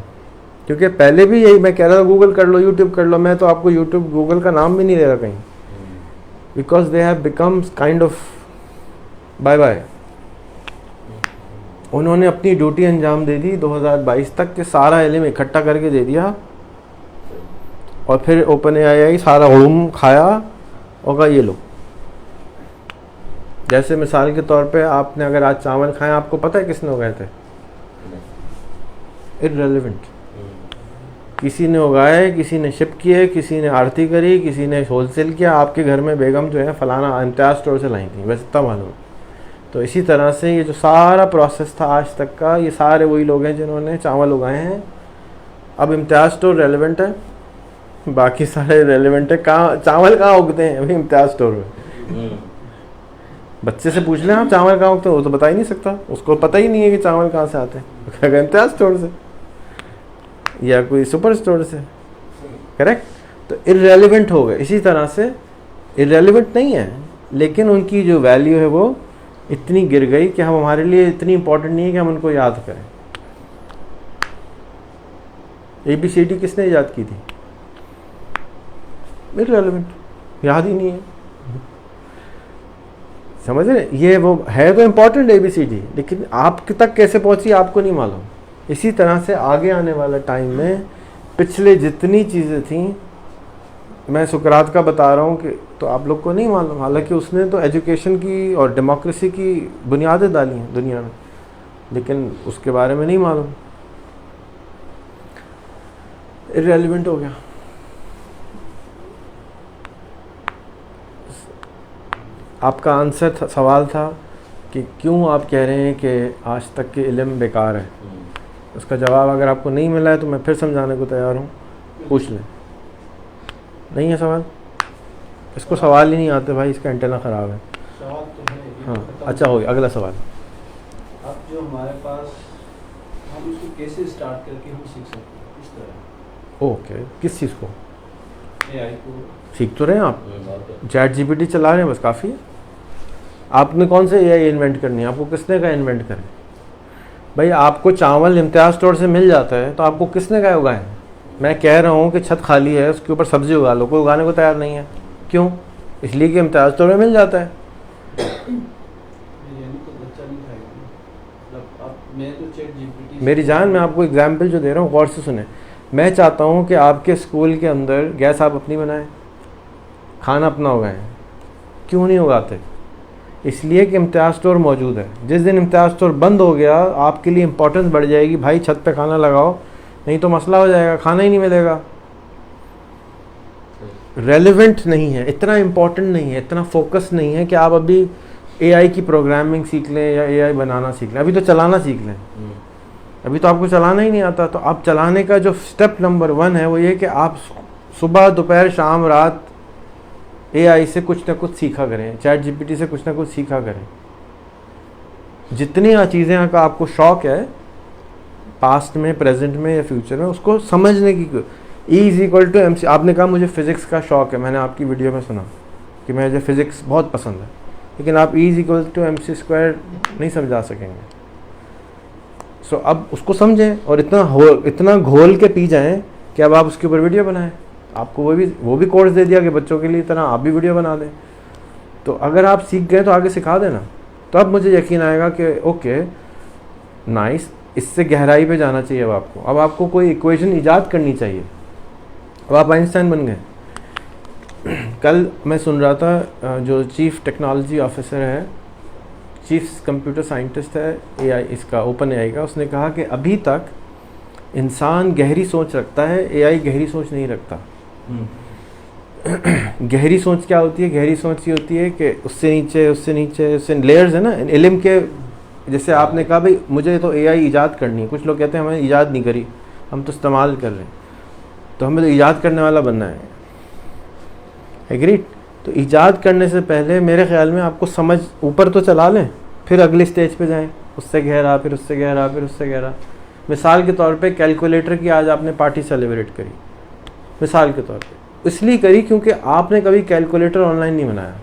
Speaker 1: क्योंकि पहले भी यही मैं कह रहा था, गूगल कर लो, यूट्यूब कर लो, मैं तो आपको यूट्यूब गूगल का नाम भी नहीं ले रहा कहीं, because they have become kind of bye bye. उन्होंने अपनी ड्यूटी अंजाम दे दी 2022 तक के सारा इल्म इकट्ठा करके दे दिया, और फिर OpenAI सारा हुड़ुम खाया और कहा ये लो। जैसे मिसाल के तौर पे आपने अगर आज चावल खाए, आपको पता है किसने उगाए थे? इररेलेवेंट। किसी ने उगाए, किसी ने शिप किए, किसी ने आरती करी, किसी ने होलसेल किया। आपके घर में बेगम जो है फलाना इम्तियाज़ स्टोर से लाई थी, वैसे इतना मालूम। तो इसी तरह से ये जो सारा प्रोसेस था आज तक का, ये सारे वही लोग हैं जिन्होंने चावल उगाए हैं। अब इम्तियाज़ स्टोर रेलेवेंट है, बाकी सारे रेलेवेंट है। कहाँ चावल कहाँ उगते हैं? अभी इम्तियाज़ स्टोर में। बच्चे से पूछ लें आप चावल कहाँ उगते हैं, वो तो बता ही नहीं सकता, उसको पता ही नहीं है कि चावल कहाँ से आते हैं। इम्तियाज़ स्टोर से या कोई सुपर स्टोर से, करेक्ट। तो इररेलेवेंट हो गए। इसी तरह से इररेलेवेंट नहीं है, लेकिन उनकी जो वैल्यू है वो इतनी गिर गई कि हम हमारे लिए इतनी इंपॉर्टेंट नहीं है कि हम उनको याद करें। ABCD किसने याद की थी? इररेलेवेंट, याद ही नहीं है। समझ रहे? ये वो है तो इम्पॉर्टेंट ABCD, लेकिन आप तक कैसे पहुंची आपको नहीं मालूम। इसी तरह से आगे आने वाला टाइम में पिछले जितनी चीज़ें थी, मैं सुकरात का बता रहा हूँ कि तो आप लोग को नहीं मालूम, हालांकि उसने तो एजुकेशन की और डेमोक्रेसी की बुनियादें डाली हैं दुनिया में, लेकिन उसके बारे में नहीं मालूम। इररेलेवेंट हो गया। आपका आंसर सवाल था कि क्यों आप कह रहे हैं कि आज तक के इल्म बेकार है। उसका जवाब अगर आपको नहीं मिला है तो मैं फिर समझाने को तैयार हूँ, पूछ लें। नहीं है सवाल? इसको सवाल ही नहीं आते भाई, इसका एंटेना ख़राब है।
Speaker 4: सवाल तो है।
Speaker 1: हाँ, अच्छा हो गया। अगला सवाल।
Speaker 4: अब जो हमारे पास, हम उसको कैसे स्टार्ट करके हम सीख सकते हैं, किस तरह?
Speaker 1: ओके, किस चीज़ को?
Speaker 4: AI को
Speaker 1: सीख तो रहे हैं आप, ChatGPT चला रहे हैं, बस काफ़ी है। आपने कौन से AI इन्वेंट करनी है? आपको किसने कहा इन्वेंट करें? भाई आपको चावल इम्तियाज़ स्टोर से मिल जाता है, तो आपको किसने कहा उगाएं? मैं कह रहा हूँ कि छत खाली है, उसके ऊपर सब्ज़ी उगा लो, कोई उगाने को तैयार नहीं है। क्यों? इसलिए कि इम्तियाज़ स्टोर में मिल जाता है।
Speaker 4: बिरयानी तो बच्चा नहीं खाएगा ना। मतलब अब मैं तो ChatGPT
Speaker 1: मेरी जान, मैं आपको एग्जाम्पल जो दे रहा हूँ गौर से सुने। मैं चाहता हूँ कि आपके स्कूल के अंदर गैस आप अपनी बनाएं, खाना अपना उगाएं। क्यों नहीं उगाते? इसलिए कि इम्तियाज़ स्टोर मौजूद है। जिस दिन इम्तियाज़ स्टोर बंद हो गया, आपके लिए इम्पोर्टेंस बढ़ जाएगी। भाई छत पे खाना लगाओ, नहीं तो मसला हो जाएगा, खाना ही नहीं मिलेगा। रेलेवेंट नहीं है, इतना इम्पोर्टेंट नहीं है, इतना फोकस नहीं है कि आप अभी AI की प्रोग्रामिंग सीख लें या AI बनाना सीख लें। अभी तो चलाना सीख लें। अभी तो आपको चलाना ही नहीं आता। तो आप चलाने का जो स्टेप नंबर 1 है वो ये कि आप सुबह दोपहर शाम रात AI से कुछ ना कुछ सीखा करें, ChatGPT से कुछ ना कुछ सीखा करें। जितनी चीज़ें का आपको शौक़ है, पास्ट में, प्रेजेंट में या फ्यूचर में, उसको समझने की। E=MC। आपने कहा मुझे फ़िज़िक्स का शौक़ है, मैंने आपकी वीडियो में सुना कि मुझे फ़िज़िक्स बहुत पसंद है, लेकिन आप E=MC² नहीं समझा सकेंगे। सो अब उसको समझें और इतना घोल के पी जाएं कि अब आप उसके ऊपर वीडियो बनाएं। आपको वो भी कोर्स दे दिया कि बच्चों के लिए तरह आप भी वीडियो बना दें। तो अगर आप सीख गए तो आगे सिखा देना, तो अब मुझे यकीन आएगा कि ओके नाइस, इससे गहराई पे जाना चाहिए। अब आपको कोई इक्वेशन ईजाद करनी चाहिए। अब आप आइंस्टाइन बन गए। कल मैं सुन रहा था जो चीफ टेक्नोलॉजी ऑफिसर है चीफ कंप्यूटर साइंटिस्ट है एआई इसका, ओपन एआई का, उसने कहा कि अभी तक इंसान गहरी सोच रखता है, एआई गहरी सोच नहीं रखता। गहरी सोच क्या होती है? गहरी सोच ये होती है कि उससे नीचे उससे नीचे उससे लेयर्स है ना इल्म के। जैसे आपने कहा भाई मुझे तो एआई ईजाद करनी है, कुछ लोग कहते हैं हमें ईजाद नहीं करी, हम तो इस्तेमाल कर रहे हैं, तो हमें तो ईजाद करने वाला बनना है। एग्रीड? तो ईजाद करने से पहले मेरे ख्याल में आपको समझ ऊपर तो चला लें, फिर अगली स्टेज पे जाएं, उससे गहरा, फिर उससे गहरा, फिर उससे गहरा। मिसाल के तौर पे कैलकुलेटर की आज आपने पार्टी सेलिब्रेट करी, मिसाल के तौर पे इसलिए करी क्योंकि आपने कभी कैलकुलेटर ऑनलाइन नहीं बनाया।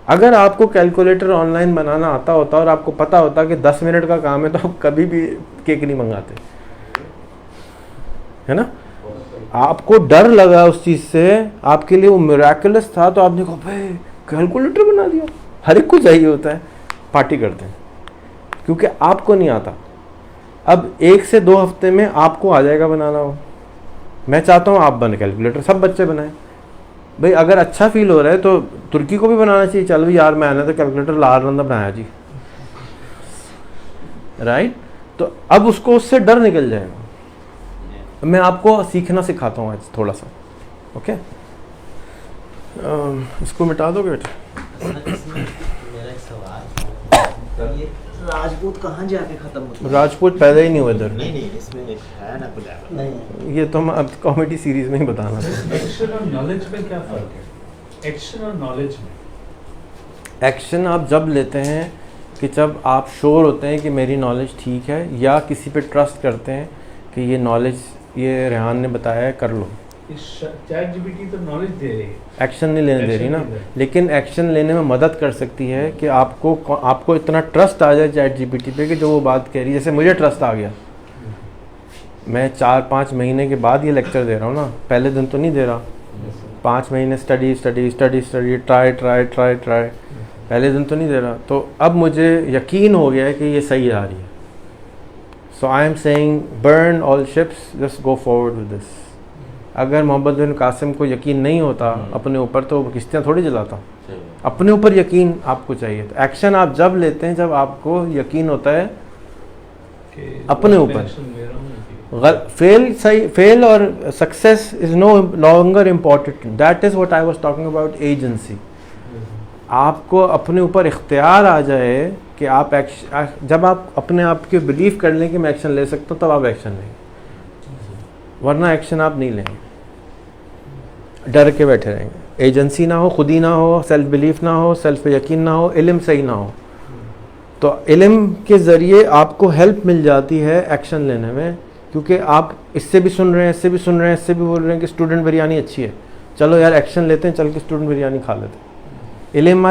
Speaker 1: अगर आपको कैलकुलेटर ऑनलाइन बनाना आता होता और आपको पता होता कि 10 मिनट का काम है तो आप कभी भी केक नहीं मंगाते, है ना? आपको डर लगा उस चीज़ से, आपके लिए वो मिरेकलस था, तो आपने कहा भाई कैलकुलेटर बना दिया। हर एक को चाहिए होता है, पार्टी करते हैं क्योंकि आपको नहीं आता। अब 1 से 2 हफ्ते में आपको आ जाएगा बनाना हो। मैं चाहता हूँ आप बने कैलकुलेटर, सब बच्चे बनाएं भाई। अगर अच्छा फील हो रहा है तो तुर्की को भी बनाना चाहिए। चल भाई यार मैंने तो कैलकुलेटर लाल रंदा बनाया जी, राइट? तो अब उसको उससे डर निकल जाएगा। मैं आपको सीखना सिखाता हूँ आज थोड़ा सा, ओके? इसको मिटा दोगे बेटा?
Speaker 5: मेरा एक सवाल, ये राजपूत कहाँ जाके खत्म होता है?
Speaker 1: राजपूत पैदा ही नहीं हुए इधर।
Speaker 5: नहीं इसमें एक है ना कुछ नहीं,
Speaker 1: ये तो हम अब कॉमेडी सीरीज में ही बताना।
Speaker 2: एक्शन और नॉलेज में क्या फर्क है? एक्शन और नॉलेज में,
Speaker 1: एक्शन आप जब लेते हैं कि जब आप श्योर होते हैं कि मेरी नॉलेज ठीक है, या किसी पे ट्रस्ट करते हैं कि ये नॉलेज ये रेहान ने बताया है, कर लो।
Speaker 2: चैट जीपीटी तो नॉलेज दे रही है,
Speaker 1: एक्शन नहीं लेने दे रही ना,
Speaker 2: नहीं दे रही।
Speaker 1: लेकिन एक्शन लेने में मदद कर सकती है कि आपको इतना ट्रस्ट आ जाए चैट जीपीटी पे कि जो वो बात कह रही है, जैसे मुझे ट्रस्ट आ गया। मैं 4-5 महीने के बाद ये लेक्चर दे रहा हूँ ना, पहले दिन तो नहीं दे रहा। 5 महीने स्टडी, ट्राई, पहले दिन तो नहीं दे रहा। तो अब मुझे यकीन हो गया है कि ये सही आ रही है। So I am saying burn all ships, just go forward with this. अगर मोहम्मद बिन कासिम को यकीन नहीं होता अपने ऊपर तो वो किश्तियाँ थोड़ी जलाता। अपने ऊपर यकीन आपको चाहिए। तो एक्शन आप जब लेते हैं जब आपको यकीन होता है अपने ऊपर। फेल और success is no longer important. That is what I was talking about agency. आपको अपने ऊपर इख्तियार आ जाए कि आप जब आप अपने आप के बिलीव कर लें कि मैं एक्शन ले सकता हूँ, तब आप एक्शन लेंगे, वरना एक्शन आप नहीं लेंगे, डर के बैठे रहेंगे। एजेंसी ना हो, खुदी ना हो, सेल्फ बिलीफ ना हो, सेल्फ यकीन ना हो, इल्म सही ना हो, तो इल्म के ज़रिए आपको हेल्प मिल जाती है एक्शन लेने में। क्योंकि आप इससे भी सुन रहे हैं, इससे भी सुन रहे हैं, इससे भी बोल रहे हैं कि स्टूडेंट बिरयानी अच्छी है, चलो यार एक्शन लेते हैं, चल के स्टूडेंट बिरयानी खा लेते हैं। इल्म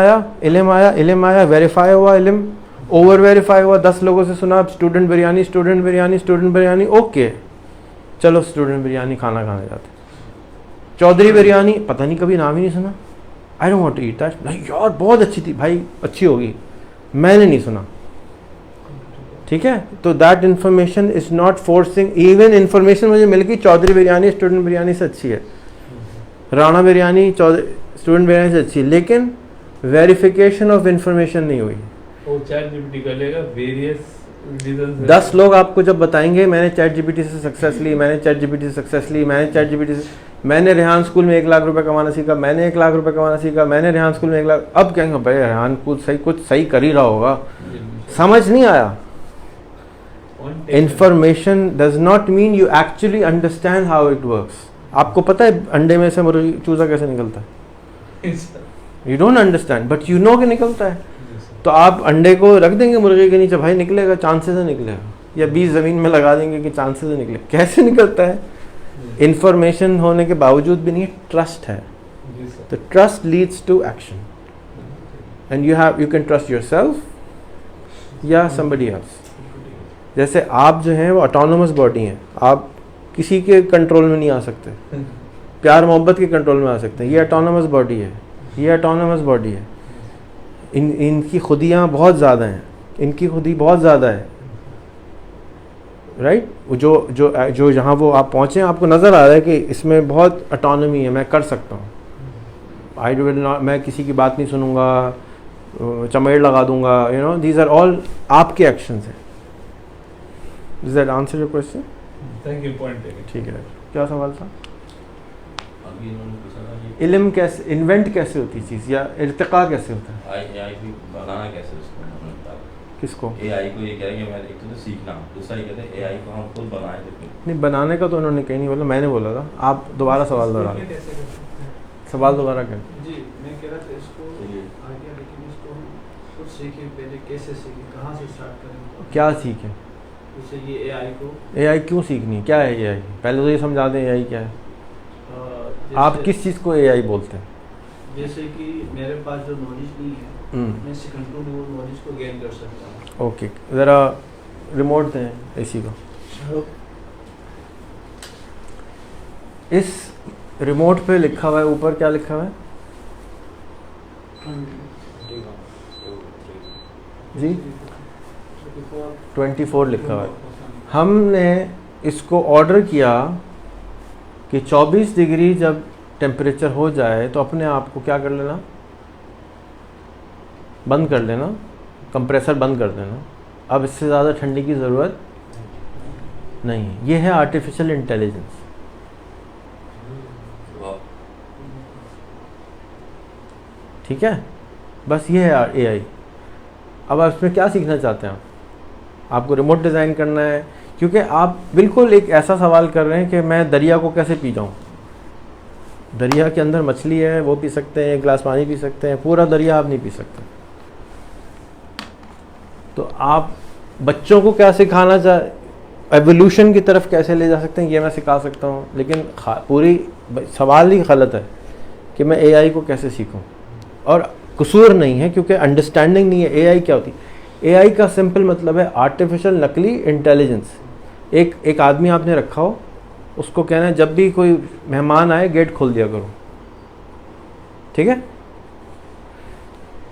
Speaker 1: आया, वेरीफाई हुआ, इल्म ओवर वेरीफाई हुआ, 10 लोगों से सुना स्टूडेंट बिरयानी, ओके चलो स्टूडेंट बिरयानी खाना खाने जाते। चौधरी बिरयानी पता नहीं, कभी नाम ही नहीं सुना, I don't want to eat that. नहीं यार बहुत अच्छी थी भाई, अच्छी होगी, मैंने नहीं सुना। ठीक है, तो that information is not forcing. Even information मुझे मिल गई चौधरी बिरयानी स्टूडेंट बिरयानी से अच्छी है, राणा बिरयानी स्टूडेंट बिरयानी से अच्छी है, लेकिन वेरिफिकेशन ऑफ इन्फॉर्मेशन नहीं हुई।
Speaker 2: वो चैट जीपीटी कर लेगा वेरियस
Speaker 1: 10 लोग आपको जब बताएंगे मैंने चैट जीपीटी से सक्सेस ली, मैंने रेहान स्कूल में 1 लाख रुपए कमाना सीखा, मैंने 1 लाख रुपए कमाना सीखा, मैंने रेहान स्कूल में 1 लाख। अब कहेंगे भाई रेहान कुछ सही कर ही रहा होगा, समझ नहीं आया। Information does not mean you actually understand how it works. आपको पता है अंडे में से मुर्गी चूजा कैसे निकलता है? You don't understand but you know कि निकलता है। तो आप अंडे को रख देंगे मुर्गे के नीचे, भाई निकलेगा, चांसेस से निकलेगा, या बीज ज़मीन में लगा देंगे कि चांसेस से निकले, कैसे निकलता है? इन्फॉर्मेशन होने के बावजूद भी नहीं, ट्रस्ट है। तो trust leads to action and you can trust yourself या समबडी एल्स। जैसे आप जो हैं वो ऑटोनोमस बॉडी हैं, आप किसी के कंट्रोल में नहीं आ सकते, प्यार मोहब्बत के कंट्रोल में आ सकते हैं। ये ऑटोनोमस बॉडी है, ये ऑटोनोमस बॉडी है। इनकी खुदियाँ बहुत ज़्यादा हैं, इनकी खुदी बहुत ज़्यादा है, राइट? जो जहाँ वो आप पहुँचे आपको नज़र आ रहा है कि इसमें बहुत ऑटोनॉमी है, मैं कर सकता हूँ, आई विल नॉट, मैं किसी की बात नहीं सुनूंगा, चमेड़ लगा दूंगा, you know, these are all आपके एक्शंस हैं। Does that answer your question?
Speaker 2: Thank you, point taken.
Speaker 1: ठीक है, क्या सवाल था?
Speaker 3: अभी इन्होंने पूछा था ये
Speaker 1: इल्म कैसे इन्वेंट कैसे होती चीज़, या इर्तिका कैसे होता है?
Speaker 3: AI भी बनाना कैसे उसको उन्होंने बताया।
Speaker 1: किसको?
Speaker 3: AI को ये कह रहे हैं कि मैं एक तो सीखना, दूसरा ये कहते हैं AI को हम खुद बनाएं तो फिर
Speaker 1: नहीं, बनाने का तो उन्होंने कहीं नहीं बोला, मैंने बोला था। आप दोबारा सवाल दोहरा लें,
Speaker 4: कैसे कर सकते हैं?
Speaker 1: सवाल दोबारा करें।
Speaker 4: जी, मैं कह रहा था इसको
Speaker 3: चलिए।
Speaker 4: आ गया, लेकिन इसको हम खुद सीखें, पहले कैसे सीखें, कहाँ से स्टार्ट करें?
Speaker 1: क्या सीखें?
Speaker 4: जैसे ये AI को
Speaker 1: AI क्यों सीखनी है? क्या है AI? पहले तो ये समझा दें AI क्या है। आप
Speaker 4: जैसे-
Speaker 1: किस चीज़ को AI बोलते हैं?
Speaker 4: जैसे कि मेरे पास जो नॉलेज नहीं है, मैं सेकंड टू नॉलेज को गेन कर सकता हूँ।
Speaker 1: ओके, ज़रा रिमोट दें AC को। इस रिमोट पे लिखा हुआ है, ऊपर क्या लिखा हुआ है जी? 24 लिखा हुआ है। हमने इसको ऑर्डर किया कि 24 डिग्री जब टेम्परेचर हो जाए तो अपने आप को क्या कर लेना, बंद कर लेना, कंप्रेसर बंद कर देना। अब इससे ज़्यादा ठंडी की ज़रूरत नहीं है। ये है आर्टिफिशियल इंटेलिजेंस।
Speaker 3: वाह,
Speaker 1: ठीक है, बस ये है AI। अब आप इसमें क्या सीखना चाहते हैं? आपको रिमोट डिज़ाइन करना है, क्योंकि आप बिल्कुल एक ऐसा सवाल कर रहे हैं कि मैं दरिया को कैसे पी जाऊँ। दरिया के अंदर मछली है, वो पी सकते हैं, एक गिलास पानी पी सकते हैं, पूरा दरिया आप नहीं पी सकते। तो आप बच्चों को क्या सिखाना एवोल्यूशन की तरफ कैसे ले जा सकते हैं, ये मैं सिखा सकता हूँ, लेकिन पूरी सवाल ही गलत है कि मैं AI को कैसे सीखूं। और कसूर नहीं है, क्योंकि अंडरस्टैंडिंग नहीं है। AI क्या होती है? AI का सिंपल मतलब है आर्टिफिशियल नकली इंटेलिजेंस। एक आदमी आपने रखा हो, उसको कहना है जब भी कोई मेहमान आए गेट खोल दिया करो, ठीक है?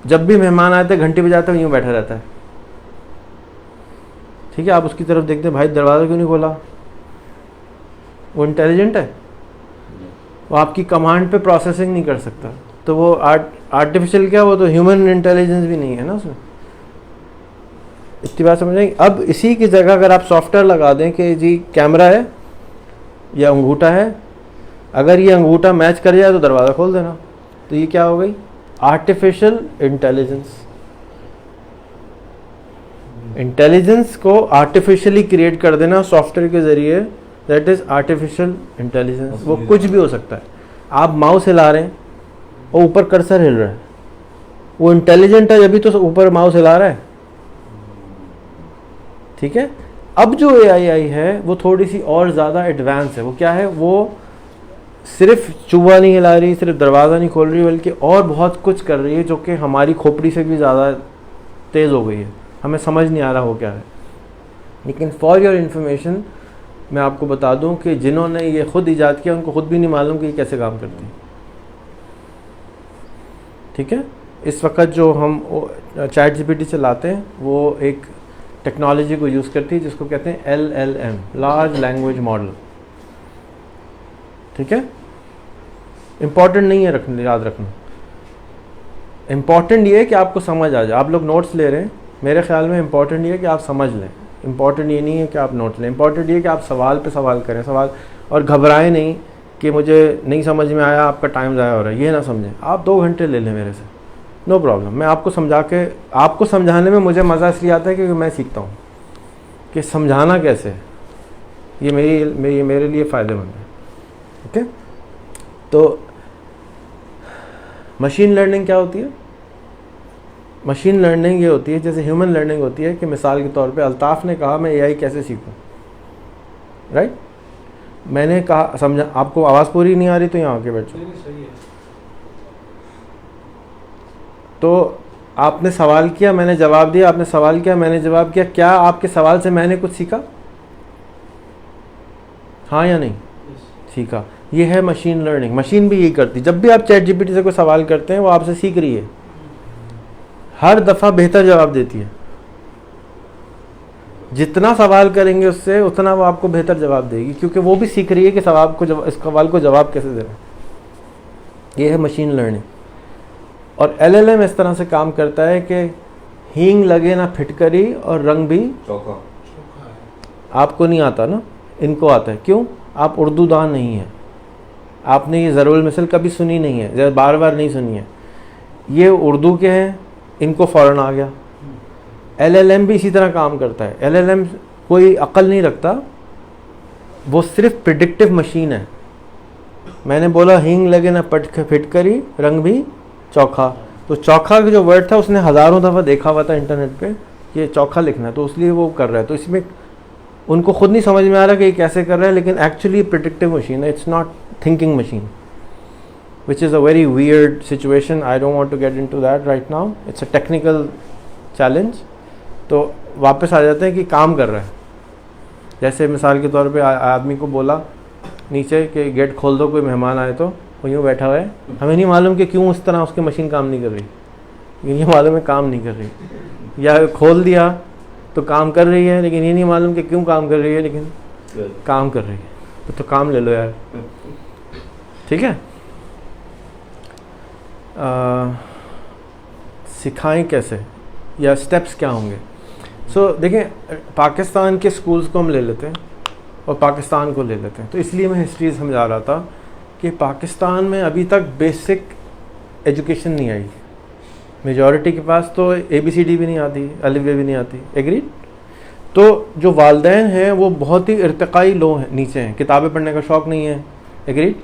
Speaker 1: जब भी मेहमान आते घंटी बजाते यूँ बैठा रहता है, ठीक है? आप उसकी तरफ देखते हैं, भाई दरवाज़ा क्यों नहीं खोला? वो इंटेलिजेंट है? वो आपकी कमांड पे प्रोसेसिंग नहीं कर सकता, तो वो आर्टिफिशियल क्या, वो तो ह्यूमन इंटेलिजेंस भी नहीं है ना उसमें। इतनी बात समझ आएगी? अब इसी की जगह अगर आप सॉफ्टवेयर लगा दें कि जी कैमरा है या अंगूठा है, अगर ये अंगूठा मैच कर जाए तो दरवाज़ा खोल देना, तो ये क्या हो गई? Artificial intelligence. इंटेलिजेंस को आर्टिफिशियली क्रिएट कर देना सॉफ्टवेयर के ज़रिए, दैट इज़ आर्टिफिशियल इंटेलिजेंस। वो कुछ भी हो सकता है। आप माउस हिला रहे हैं और ऊपर कर्सर हिल रहा है, वो इंटेलिजेंट है, जब भी तो ऊपर माउस हिला रहा है, ठीक है? अब जो AI आई है वो थोड़ी सी और ज़्यादा एडवांस है। वो क्या है? वो सिर्फ चूहा नहीं हिला रही, सिर्फ दरवाज़ा नहीं खोल रही, बल्कि और बहुत कुछ कर रही है जो कि हमारी खोपड़ी से भी ज़्यादा तेज़ हो गई है। हमें समझ नहीं आ रहा हो क्या है। लेकिन फॉर योर इन्फॉर्मेशन मैं आपको बता दूं कि जिन्होंने ये खुद ईजाद किया उनको खुद भी नहीं मालूम कि ये कैसे काम करती है, ठीक है? इस वक्त जो हम ChatGPT चलाते हैं वो एक टेक्नोलॉजी को यूज़ करती है जिसको कहते हैं LLM, लार्ज लैंग्वेज मॉडल, ठीक है? इम्पॉर्टेंट नहीं है रखना, याद रखना। इम्पॉर्टेंट ये है कि आपको समझ आ जाए। आप लोग नोट्स ले रहे हैं, मेरे ख्याल में इम्पॉर्टेंट ये है कि आप समझ लें। इम्पॉर्टेंट ये नहीं है कि आप नोट्स लें, इम्पॉर्टेंट ये है कि आप सवाल पे सवाल करें, सवाल, और घबराएं नहीं कि मुझे नहीं समझ में आया, आपका टाइम ज़ाया हो रहा है, ये ना समझें। आप 2 घंटे ले लें मेरे से, नो प्रॉब्लम। मैं आपको समझा के, आपको समझाने में मुझे मज़ा इसलिए आता है क्योंकि मैं सीखता हूँ कि समझाना कैसे है। ये मेरे लिए फ़ायदेमंद है, ओके? तो मशीन लर्निंग क्या होती है? मशीन लर्निंग ये होती है जैसे ह्यूमन लर्निंग होती है कि मिसाल के तौर पे अल्ताफ़ ने कहा मैं AI कैसे सीखूं, राइट? मैंने कहा, समझा? आपको आवाज़ पूरी नहीं आ रही तो यहाँ आके बैठो।
Speaker 4: सही है।
Speaker 1: तो आपने सवाल किया, मैंने जवाब दिया, आपने सवाल किया, मैंने जवाब किया। क्या आपके सवाल से मैंने कुछ सीखा? हाँ या नहीं? सीखा। ये है मशीन लर्निंग। मशीन भी यही करती है। जब भी आप ChatGPT से कोई सवाल करते हैं वो आपसे सीख रही है, हर दफ़ा बेहतर जवाब देती है। जितना सवाल करेंगे उससे उतना वो आपको बेहतर जवाब देगी, क्योंकि वो भी सीख रही है कि इस सवाल को जवाब कैसे देना। ये है मशीन लर्निंग। और LLM इस तरह से काम करता है कि हींग लगे ना फिटकरी और रंग भी
Speaker 3: चौका।
Speaker 1: आपको नहीं आता ना, इनको आता है। क्यों? आप उर्दू दान नहीं है, आपने ये ज़रूल मिसल कभी सुनी नहीं है, बार बार नहीं सुनी है। ये उर्दू के हैं, इनको फ़ौरन आ गया। LLM भी इसी तरह काम करता है। LLM कोई अक्ल नहीं रखता, वो सिर्फ प्रिडिक्टिव मशीन है। मैंने बोला हींग लगे ना फिटकरी रंग भी चौखा, तो चौखा का जो वर्ड था उसने हज़ारों दफ़ा देखा हुआ था इंटरनेट पे, ये चौखा लिखना है, तो इसलिए वो कर रहा है। तो इसमें उनको खुद नहीं समझ में आ रहा कि ये कैसे कर रहा है, लेकिन एक्चुअली प्रिडिक्टिव मशीन है, it's not thinking machine, which is a very weird situation. I don't want to get into that right now. It's a technical challenge. तो वापस आ जाते हैं कि काम कर रहा है। जैसे मिसाल के तौर पे आदमी को बोला नीचे कि गेट खोल दो, कोई मेहमान आए, तो वो यूँ बैठा हुआ है, हमें नहीं मालूम कि क्यों उस तरह उसकी मशीन काम नहीं कर रही, लेकिन ये मालूम है काम नहीं कर रही। या खोल दिया तो काम कर रही है, लेकिन ये नहीं मालूम कि क्यों काम कर रही है, लेकिन काम कर रही है। तो काम ले लो यार, ठीक है। सिखाएं कैसे, या स्टेप्स क्या होंगे। देखें, पाकिस्तान के स्कूल्स को हम ले लेते हैं और पाकिस्तान को ले लेते हैं। तो इसलिए मैं हिस्ट्री समझा रहा था कि पाकिस्तान में अभी तक बेसिक एजुकेशन नहीं आई। मेजॉरिटी के पास तो ABCD भी नहीं आती, अलिफ बे भी नहीं आती। एग्रीड? तो जो वालिदैन हैं वो बहुत ही इर्तिकाई लो हैं, नीचे हैं, किताबें पढ़ने का शौक़ नहीं है। एग्रीड?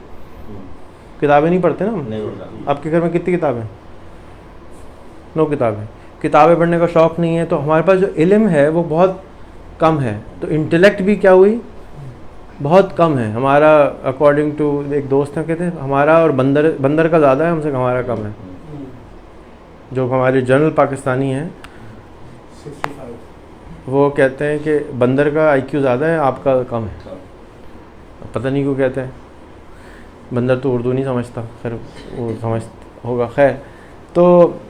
Speaker 1: किताबें नहीं पढ़ते ना हम।
Speaker 3: नहीं पढ़ता।
Speaker 1: आपके घर में कितनी किताबें? 9 किताबें। किताबें पढ़ने का शौक़ नहीं है, तो हमारे पास जो इल्म है वो बहुत कम है। तो इंटेलेक्ट भी क्या हुई, बहुत कम है हमारा। अकॉर्डिंग टू एक दोस्त हैं, कहते हैं हमारा और बंदर का ज़्यादा है हमसे, हमारा कम है। जो हमारे जनरल पाकिस्तानी हैं
Speaker 4: 65।
Speaker 1: वो कहते हैं कि बंदर का IQ ज़्यादा है, आपका कम है। पता नहीं क्यों कहते हैं, बंदर तो उर्दू नहीं समझता, खैर वो समझ होगा। खैर, तो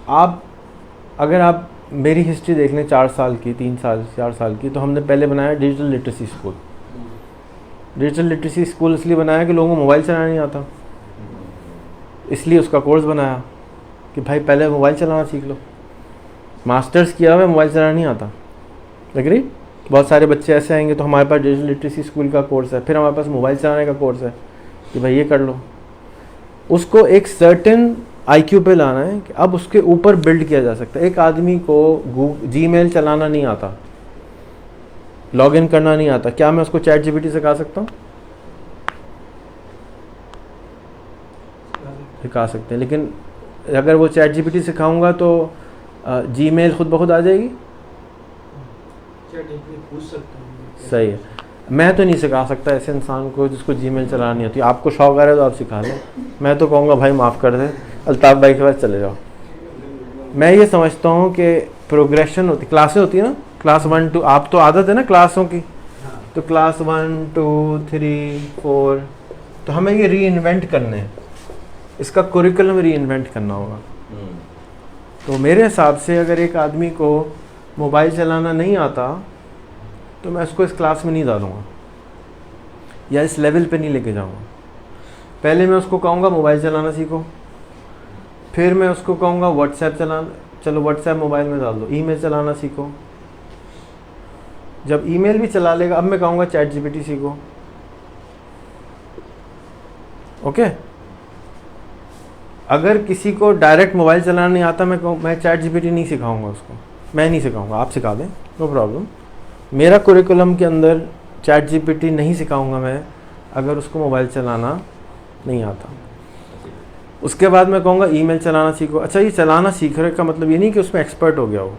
Speaker 1: आप अगर आप मेरी हिस्ट्री देख लें 4 साल की, 3 साल 4 साल की, तो हमने पहले बनाया digital literacy school. Digital literacy school इसलिए बनाया कि लोगों को मोबाइल चलाना नहीं आता, इसलिए उसका कोर्स बनाया कि भाई पहले मोबाइल चलाना सीख लो। मास्टर्स किया हुआ मोबाइल चलाना नहीं आता। एग्री? बहुत सारे बच्चे ऐसे आएंगे, तो हमारे पास डिजिटल लिटरेसी स्कूल का कोर्स है, फिर हमारे पास मोबाइल चलाने का कोर्स है कि भाई ये कर लो। उसको एक सर्टेन IQ पे लाना है कि अब उसके ऊपर बिल्ड किया जा सकता है। एक आदमी को Gmail चलाना नहीं आता, लॉगिन करना नहीं आता, क्या मैं उसको ChatGPT सिखा सकता हूँ? सिखा सकते हैं, लेकिन अगर वो ChatGPT सिखाऊंगा तो Gmail खुद ब खुद आ जाएगी।
Speaker 4: पूछ सकता हूँ।
Speaker 1: सही है, मैं तो नहीं सिखा सकता ऐसे इंसान को जिसको Gmail चलाना नहीं होती। आपको शौक आ रहा है तो आप सिखा लें, मैं तो कहूँगा भाई माफ़ कर दें, अल्ताफ़ भाई के पास चले जाओ। मैं ये समझता हूँ कि प्रोग्रेशन होती, क्लासें होती है ना, क्लास 1 2, आप तो आदत है ना क्लासों की, तो क्लास 1 2 3 4, तो हमें ये री इन्वेंट करने हैं, इसका कुरिकुलम री इन्वेंट करना होगा। तो मेरे हिसाब से अगर एक आदमी को मोबाइल चलाना नहीं आता तो मैं उसको इस क्लास में नहीं डालूँगा या इस लेवल पे नहीं लेके जाऊँगा। पहले मैं उसको कहूँगा मोबाइल चलाना सीखो, फिर मैं उसको कहूँगा व्हाट्सएप चलाना, चलो व्हाट्सएप मोबाइल में डाल दो, ईमेल चलाना सीखो। जब ईमेल भी चला लेगा, अब मैं कहूँगा ChatGPT सीखो। ओके? अगर किसी को डायरेक्ट मोबाइल चलाना नहीं आता, मैं ChatGPT नहीं सिखाऊंगा उसको, मैं नहीं सिखाऊंगा, आप सिखा दें, नो प्रॉब्लम। मेरा कुरिकुलम के अंदर ChatGPT नहीं सिखाऊंगा मैं अगर उसको मोबाइल चलाना नहीं आता। उसके बाद मैं कहूँगा ईमेल चलाना सीखो। अच्छा, ये चलाना सीखने का मतलब ये नहीं कि उसमें एक्सपर्ट हो गया हो,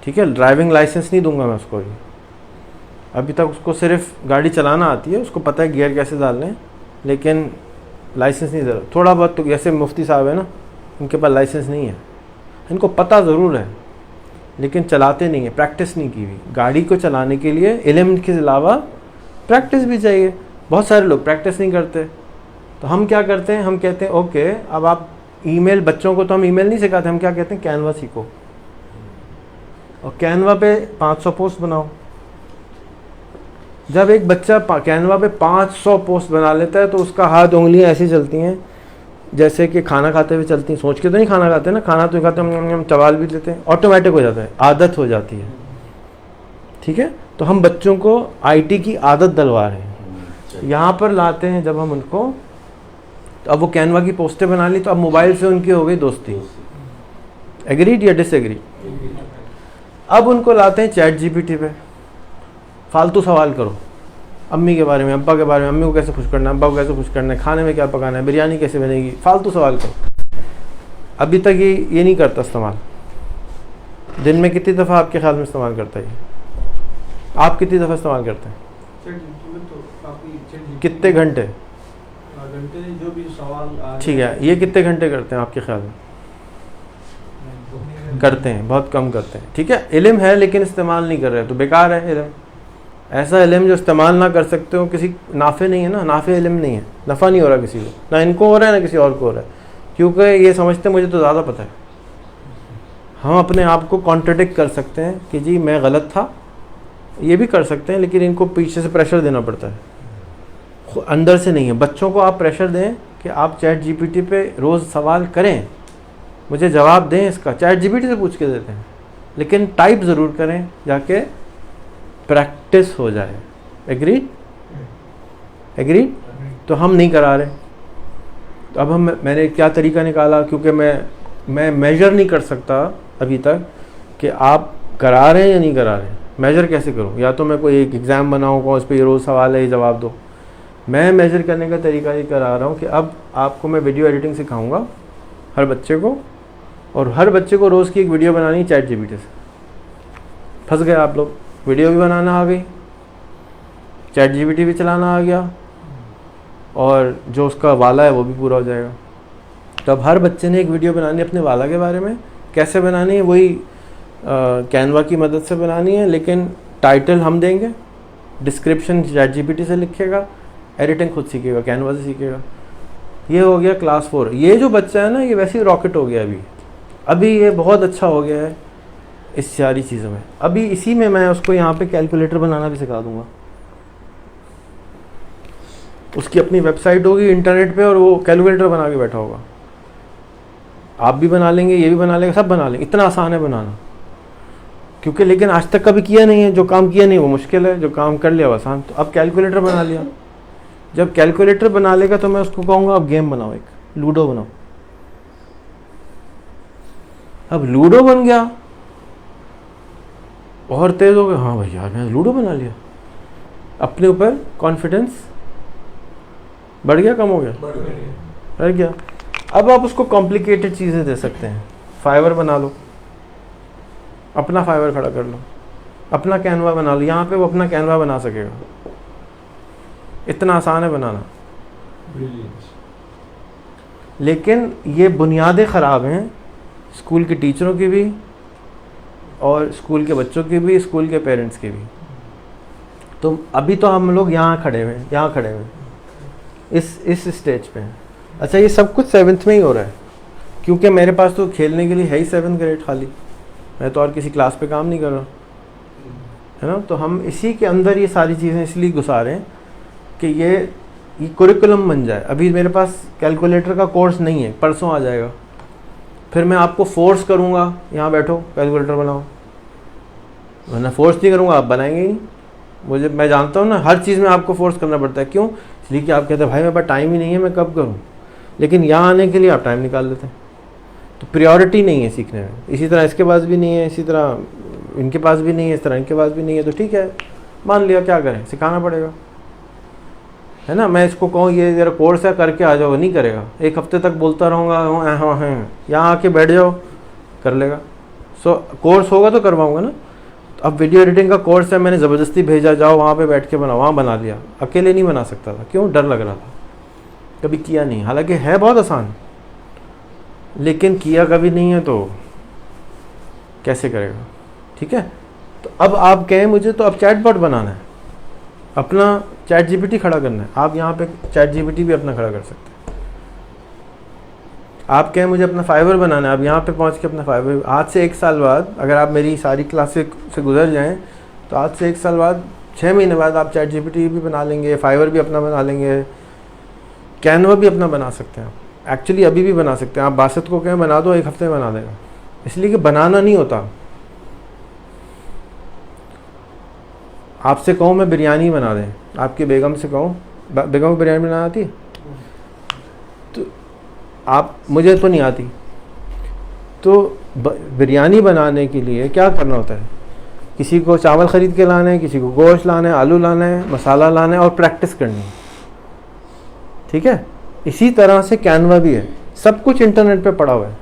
Speaker 1: ठीक है? ड्राइविंग लाइसेंस नहीं दूंगा मैं उसको, अभी तक उसको सिर्फ गाड़ी चलाना आती है, उसको पता है गियर कैसे डालने, लेकिन लाइसेंस नहीं दे रहा। थोड़ा बहुत तो जैसे मुफ्ती साहब है ना, इनके पास लाइसेंस नहीं है, इनको पता ज़रूर है लेकिन चलाते नहीं है, प्रैक्टिस नहीं की हुई। गाड़ी को चलाने के लिए इल्म के अलावा प्रैक्टिस भी चाहिए। बहुत सारे लोग प्रैक्टिस नहीं करते, तो हम क्या करते हैं, हम कहते हैं ओके अब आप ईमेल, बच्चों को तो हम ईमेल नहीं सिखाते, हम क्या कहते हैं कैनवा सीखो, और कैनवा पे 500 पोस्ट बनाओ। जब एक बच्चा कैनवा पे 500 पोस्ट बना लेता है तो उसका हाथ उंगलियां ऐसी चलती हैं जैसे कि खाना खाते हुए चलती हैं। सोच के तो नहीं खाना खाते ना, खाना तो खाते हम चबाल भी लेते हैं, ऑटोमेटिक हो जाता है, आदत हो जाती है। ठीक है, तो हम बच्चों को आईटी की आदत डलवा रहे हैं। यहाँ पर लाते हैं जब हम उनको, तो अब वो कैनवा की पोस्टें बना ली तो अब मोबाइल से उनकी हो गई दोस्ती। एग्रीड या डिसएग्री? अब उनको लाते हैं चैट जीपीटी पे, फालतू सवाल करो अम्मी के बारे में, अब्बा के बारे में, अम्मी को कैसे खुश करना है, अब्बा को कैसे खुश करना है, खाने में क्या पकाना है, बिरयानी कैसे बनेगी, फालतू सवाल करो। अभी तक ये नहीं करता इस्तेमाल। दिन में कितनी दफ़ा आपके ख्याल में इस्तेमाल करता है? आप कितनी दफ़ा इस्तेमाल करते हैं? कितने घंटे?
Speaker 4: जो भी सवाल।
Speaker 1: ठीक है, ये कितने घंटे करते हैं आपके ख्याल में? करते हैं, बहुत कम करते हैं। ठीक है, इल्म है लेकिन इस्तेमाल नहीं कर रहे तो बेकार है इल्म। ऐसा इल्म जो इस्तेमाल ना कर सकते हो, किसी नाफे नहीं है ना, नाफे इल्म नहीं है, नफ़ा नहीं हो रहा किसी को, ना इनको हो रहा है ना किसी और को हो रहा है, क्योंकि ये समझते हैं मुझे तो ज़्यादा पता है। हम अपने आप को कॉन्ट्रडिक्ट कर सकते हैं कि जी मैं गलत था, ये भी कर सकते हैं, लेकिन इनको पीछे से प्रेशर देना पड़ता है, अंदर से नहीं है। बच्चों को आप प्रेशर दें कि आप चैट जीपीटी पे रोज़ सवाल करें, मुझे जवाब दें इसका, चैट जीपीटी से पूछ के देते हैं, लेकिन टाइप ज़रूर करें, जाके प्रैक्टिस हो जाए। एग्रीड? एग्रीड? तो हम नहीं करा रहे। तो अब मैंने क्या तरीका निकाला, क्योंकि मैं मेजर नहीं कर सकता अभी तक कि आप करा रहे हैं या नहीं करा रहे हैं। मेजर कैसे करूं? या तो मैं कोई एक एग्ज़ाम बनाऊँ उस पर ये रोज़ सवाल है ये जवाब दो। मैं मेजर करने का तरीका ये करा रहा हूँ कि अब आपको मैं वीडियो एडिटिंग सिखाऊंगा हर बच्चे को, और हर बच्चे को रोज़ की एक वीडियो बनानी है चैट जीपीटी से। फंस गए आप लोग, वीडियो भी बनाना आ गई, चैट जीपीटी भी चलाना आ गया, और जो उसका वाला है वो भी पूरा हो जाएगा। तो अब हर बच्चे ने एक वीडियो बनानी है अपने वाला के बारे में। कैसे बनानी है? वही कैनवा की मदद से बनानी है, लेकिन टाइटल हम देंगे, डिस्क्रिप्शन चैट जीपीटी से लिखेगा, एडिटिंग खुद सीखेगा, कैनवा से सीखेगा। ये हो गया क्लास 4। ये जो बच्चा है ना, ये वैसे ही रॉकेट हो गया अभी ये बहुत अच्छा हो गया है इस सारी चीज़ों में। अभी इसी में मैं उसको यहाँ पे कैलकुलेटर बनाना भी सिखा दूंगा। उसकी अपनी वेबसाइट होगी इंटरनेट पे, और वो कैलकुलेटर बना के बैठा होगा। आप भी बना लेंगे, ये भी बना लेंगे, सब बना लेंगे। इतना आसान है बनाना, क्योंकि लेकिन आज तक कभी किया नहीं है। जो काम किया नहीं वो मुश्किल है, जो काम कर लिया वो आसान। तो अब कैलकुलेटर बना लिया। जब कैलकुलेटर बना लेगा तो मैं उसको कहूँगा अब गेम बनाओ, एक लूडो बनाओ। अब लूडो बन गया और तेज हो गया, हाँ भाई यार मैं लूडो बना लिया। अपने ऊपर कॉन्फिडेंस बढ़ गया, कम हो गया? बढ़ गया। अब आप उसको कॉम्प्लिकेटेड चीज़ें दे सकते हैं। फाइवर बना लो, अपना फाइवर खड़ा कर लो, अपना कैनवा बना लो। यहाँ पे वो अपना कैनवा बना सकेगा। इतना आसान है बनाना। लेकिन ये बुनियादें ख़राब हैं, स्कूल के टीचरों की भी, और स्कूल के बच्चों की भी, स्कूल के पेरेंट्स की भी। तो अभी तो हम लोग यहाँ खड़े हुए हैं, इस स्टेज पे हैं। अच्छा, ये सब कुछ 7th में ही हो रहा है, क्योंकि मेरे पास तो खेलने के लिए है ही 7th ग्रेड खाली। मैं तो और किसी क्लास पे काम नहीं कर रहा, है ना। तो हम इसी के अंदर ये सारी चीज़ें इसलिए घुसा रहे हैं कि ये कुरिकुलम बन जाए। अभी मेरे पास कैलकुलेटर का कोर्स नहीं है, परसों आ जाएगा। फिर मैं आपको फोर्स करूँगा यहाँ बैठो कैलकुलेटर बनाओ, वरना फोर्स नहीं करूँगा आप बनाएंगे ही नहीं। मैं जानता हूँ ना, हर चीज़ में आपको फोर्स करना पड़ता है। क्यों? इसलिए कि आप कहते हैं भाई मेरे पास टाइम ही नहीं है, मैं कब करूँ। लेकिन यहाँ आने के लिए आप टाइम निकाल लेते हैं। तो प्रायोरिटी नहीं है सीखने में। इसी तरह इसके पास भी नहीं है, इसी तरह इनके पास भी नहीं है, इस तरह इनके पास भी नहीं है। तो ठीक है, मान लिया, क्या करें, सिखाना पड़ेगा, है ना। मैं इसको कहूँ ये जरा कोर्स है करके आ जाओ, नहीं करेगा। एक हफ्ते तक बोलता रहूँगा हाँ हाँ, यहाँ आके बैठ जाओ, कर लेगा। कोर्स होगा तो करवाऊँगा ना। तो अब वीडियो एडिटिंग का कोर्स है, मैंने ज़बरदस्ती भेजा, जाओ वहाँ पे बैठ के बनाओ, वहाँ बना लिया। अकेले नहीं बना सकता था, क्यों? डर लग रहा था, कभी किया नहीं। हालांकि है बहुत आसान, लेकिन किया कभी नहीं है तो कैसे करेगा। ठीक है, तो अब आप कहें मुझे तो अब चैटबॉट बनाना है, अपना चैट जीपीटी खड़ा करना है। आप यहाँ पे चैट जीपीटी भी अपना खड़ा कर सकते हैं। आप कहें मुझे अपना फाइवर बनाना है, आप यहाँ पे पहुँच के अपना फाइवर। आज से 1 साल बाद अगर आप मेरी सारी क्लासेस से गुजर जाएं, तो आज से 1 साल बाद 6 महीने बाद आप चैट जीपीटी भी बना लेंगे, फाइवर भी अपना बना लेंगे, कैनवा भी अपना बना सकते हैं। एक्चुअली अभी भी बना सकते हैं। आप बासित को कहें बना दो, 1 हफ्ते में बना देगा, इसलिए कि बनाना नहीं होता। आपसे कहूँ मैं बिरयानी बना दें, आपकी बेगम से कहूँ, बेगम को बिरयानी बनाना आती है? तो आप, मुझे तो नहीं आती। तो बिरयानी बनाने के लिए क्या करना होता है? किसी को चावल ख़रीद के लाना है, किसी को गोश्त लाना है, आलू लाना है, मसाला लाना है और प्रैक्टिस करनी है। ठीक है, इसी तरह से कैनवा भी है, सब कुछ इंटरनेट पे पड़ा हुआ है।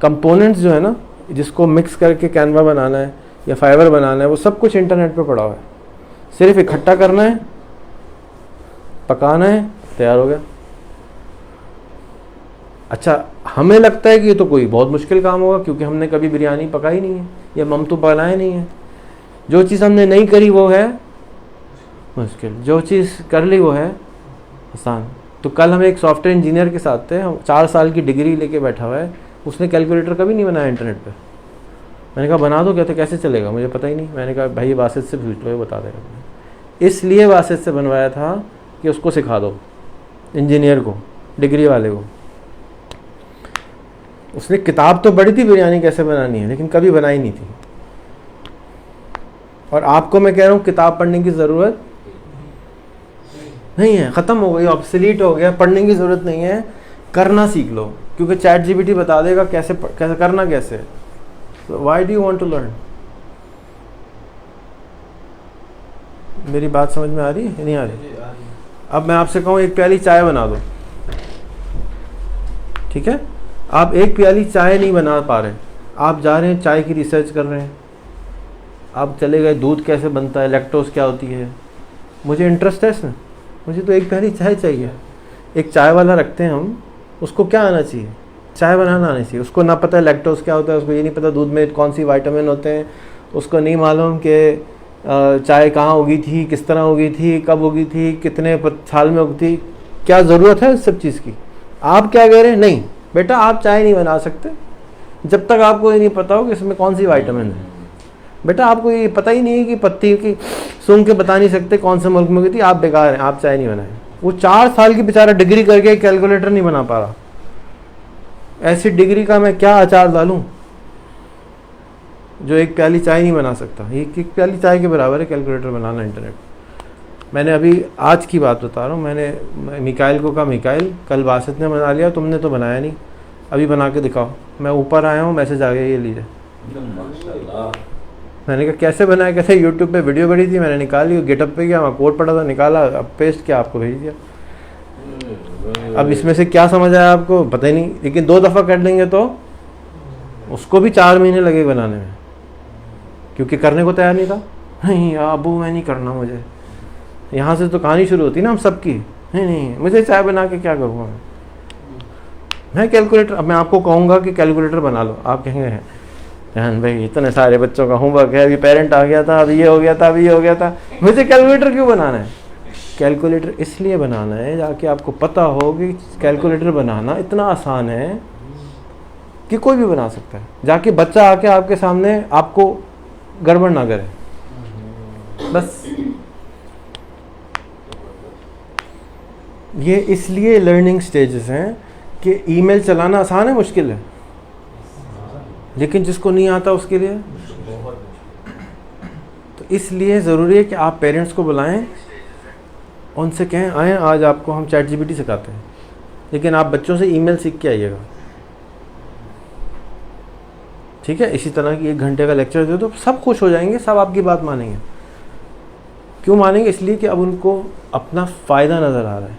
Speaker 1: कंपोनेंट्स जो है ना, जिसको मिक्स करके कैनवा बनाना है या फाइवर बनाना है, वो सब कुछ इंटरनेट पे पड़ा हुआ है। सिर्फ इकट्ठा करना है, पकाना है, तैयार हो गया। अच्छा, हमें लगता है कि ये तो कोई बहुत मुश्किल काम होगा क्योंकि हमने कभी बिरयानी पकाई नहीं है या मम तो बनाए नहीं है। जो चीज़ हमने नहीं करी वो है मुश्किल, जो चीज़ कर ली वो है आसान। तो कल हम एक सॉफ्टवेयर इंजीनियर के साथ थे, हम 4 साल की डिग्री लेके बैठा हुआ है, उसने कैलकुलेटर कभी नहीं बनाया इंटरनेट पे। मैंने कहा बना दो, कहते कैसे चलेगा, मुझे पता ही नहीं। मैंने कहा भाई वासित से पूछ लो, ये बता देगा। इसलिए वासित से बनवाया था कि उसको सिखा दो, इंजीनियर को, डिग्री वाले को। उसने किताब तो पढ़ी थी बिरयानी कैसे बनानी है, लेकिन कभी बनाई नहीं थी। और आपको मैं कह रहा हूँ किताब पढ़ने की ज़रूरत नहीं है, ख़त्म हो गई, ऑब्सोलीट हो गया, पढ़ने की ज़रूरत नहीं है, करना सीख लो, क्योंकि चैट जीपीटी बता देगा कैसे करना कैसे। तो why do you want to learn? मेरी बात समझ में आ रही है नहीं आ रही? अब मैं आपसे कहूँ 1 प्याली चाय बना दो, ठीक है? आप 1 प्याली चाय नहीं बना पा रहे, आप जा रहे हैं चाय की रिसर्च कर रहे हैं, आप चले गए दूध कैसे बनता है, लैक्टोज क्या होती है, मुझे इंटरेस्ट है इसमें, मुझे तो 1 प्याली चाय चाहिए। एक चाय वाला रखते हैं हम, उसको क्या आना चाहिए? चाय बनाना आना चाहिए। उसको ना पता है लैक्टोज क्या होता है, उसको ये नहीं पता दूध में कौन सी विटामिन होते हैं, उसको नहीं मालूम कि चाय कहाँ उगी थी, किस तरह उगी थी, कब उगी थी, कितने साल में उगती, क्या ज़रूरत है उस सब चीज़ की। आप क्या कह रहे हैं? नहीं बेटा, आप चाय नहीं बना सकते जब तक आपको ये नहीं पता हो कि इसमें कौन सी विटामिन है। बेटा, आपको ये पता ही नहीं है कि पत्ती की सूंघ के बता नहीं सकते कौन से मुल्क में गई थी, आप बेकार हैं, आप चाय नहीं बनाए। वो 4 साल की बेचारा डिग्री करके कैलकुलेटर नहीं बना पा रहा। ऐसी डिग्री का मैं क्या अचार डालूं जो 1 प्याली चाय नहीं बना सकता? 1 प्याली चाय के बराबर है कैलकुलेटर बनाना इंटरनेट। मैंने अभी आज की बात बता रहा हूँ, मैंने मिकाइल को कहा, मिकाइल कल बासित ने बना लिया, तुमने तो बनाया नहीं, अभी बना के दिखाओ। मैं ऊपर आया हूँ, मैसेज आ गया, ये लीजिए। मैंने कहा कैसे बनाया? कहते यूट्यूब पे वीडियो बड़ी थी, मैंने निकाली, गेटअप पे गया, वहाँ कोड पड़ा था, निकाला, अब पेस्ट किया, आपको भेज दिया। अब इसमें से क्या समझ आया आपको? पता ही नहीं, लेकिन 2 दफ़ा कर लेंगे तो उसको भी 4 महीने लगे बनाने में, क्योंकि करने को तैयार नहीं था। नहीं अबू मैं नहीं करना, मुझे यहाँ से तो कहानी शुरू होती ना हम सबकी। नहीं मुझे चाय बना के क्या करूँगा मैं कैलकुलेटर। अब मैं आपको कहूँगा कि कैलकुलेटर बना लो, आप कहेंगे हैं भाई इतने सारे बच्चों का होमवर्क है, अभी पेरेंट आ गया था, अभी ये हो गया था, अभी ये हो गया था, मुझे कैलकुलेटर क्यों बनाना है? कैलकुलेटर इसलिए बनाना है जाके आपको पता हो कि कैलकुलेटर बनाना इतना आसान है कि कोई भी बना सकता है। जाके बच्चा आके आपके सामने आपको गड़बड़ ना करे, बस। ये इसलिए लर्निंग स्टेजेस हैं कि ईमेल चलाना आसान है, मुश्किल है, लेकिन जिसको नहीं आता उसके लिए। तो इसलिए ज़रूरी है कि आप पेरेंट्स को बुलाएं, उनसे कहें आएँ आज आपको हम चैट जीपीटी सिखाते हैं, लेकिन आप बच्चों से ईमेल सीख के आइएगा, ठीक है? इसी तरह की 1 घंटे का लेक्चर दे दो, सब खुश हो जाएंगे, सब आपकी बात मानेंगे। क्यों मानेंगे? इसलिए कि अब उनको अपना फ़ायदा नज़र आ रहा है।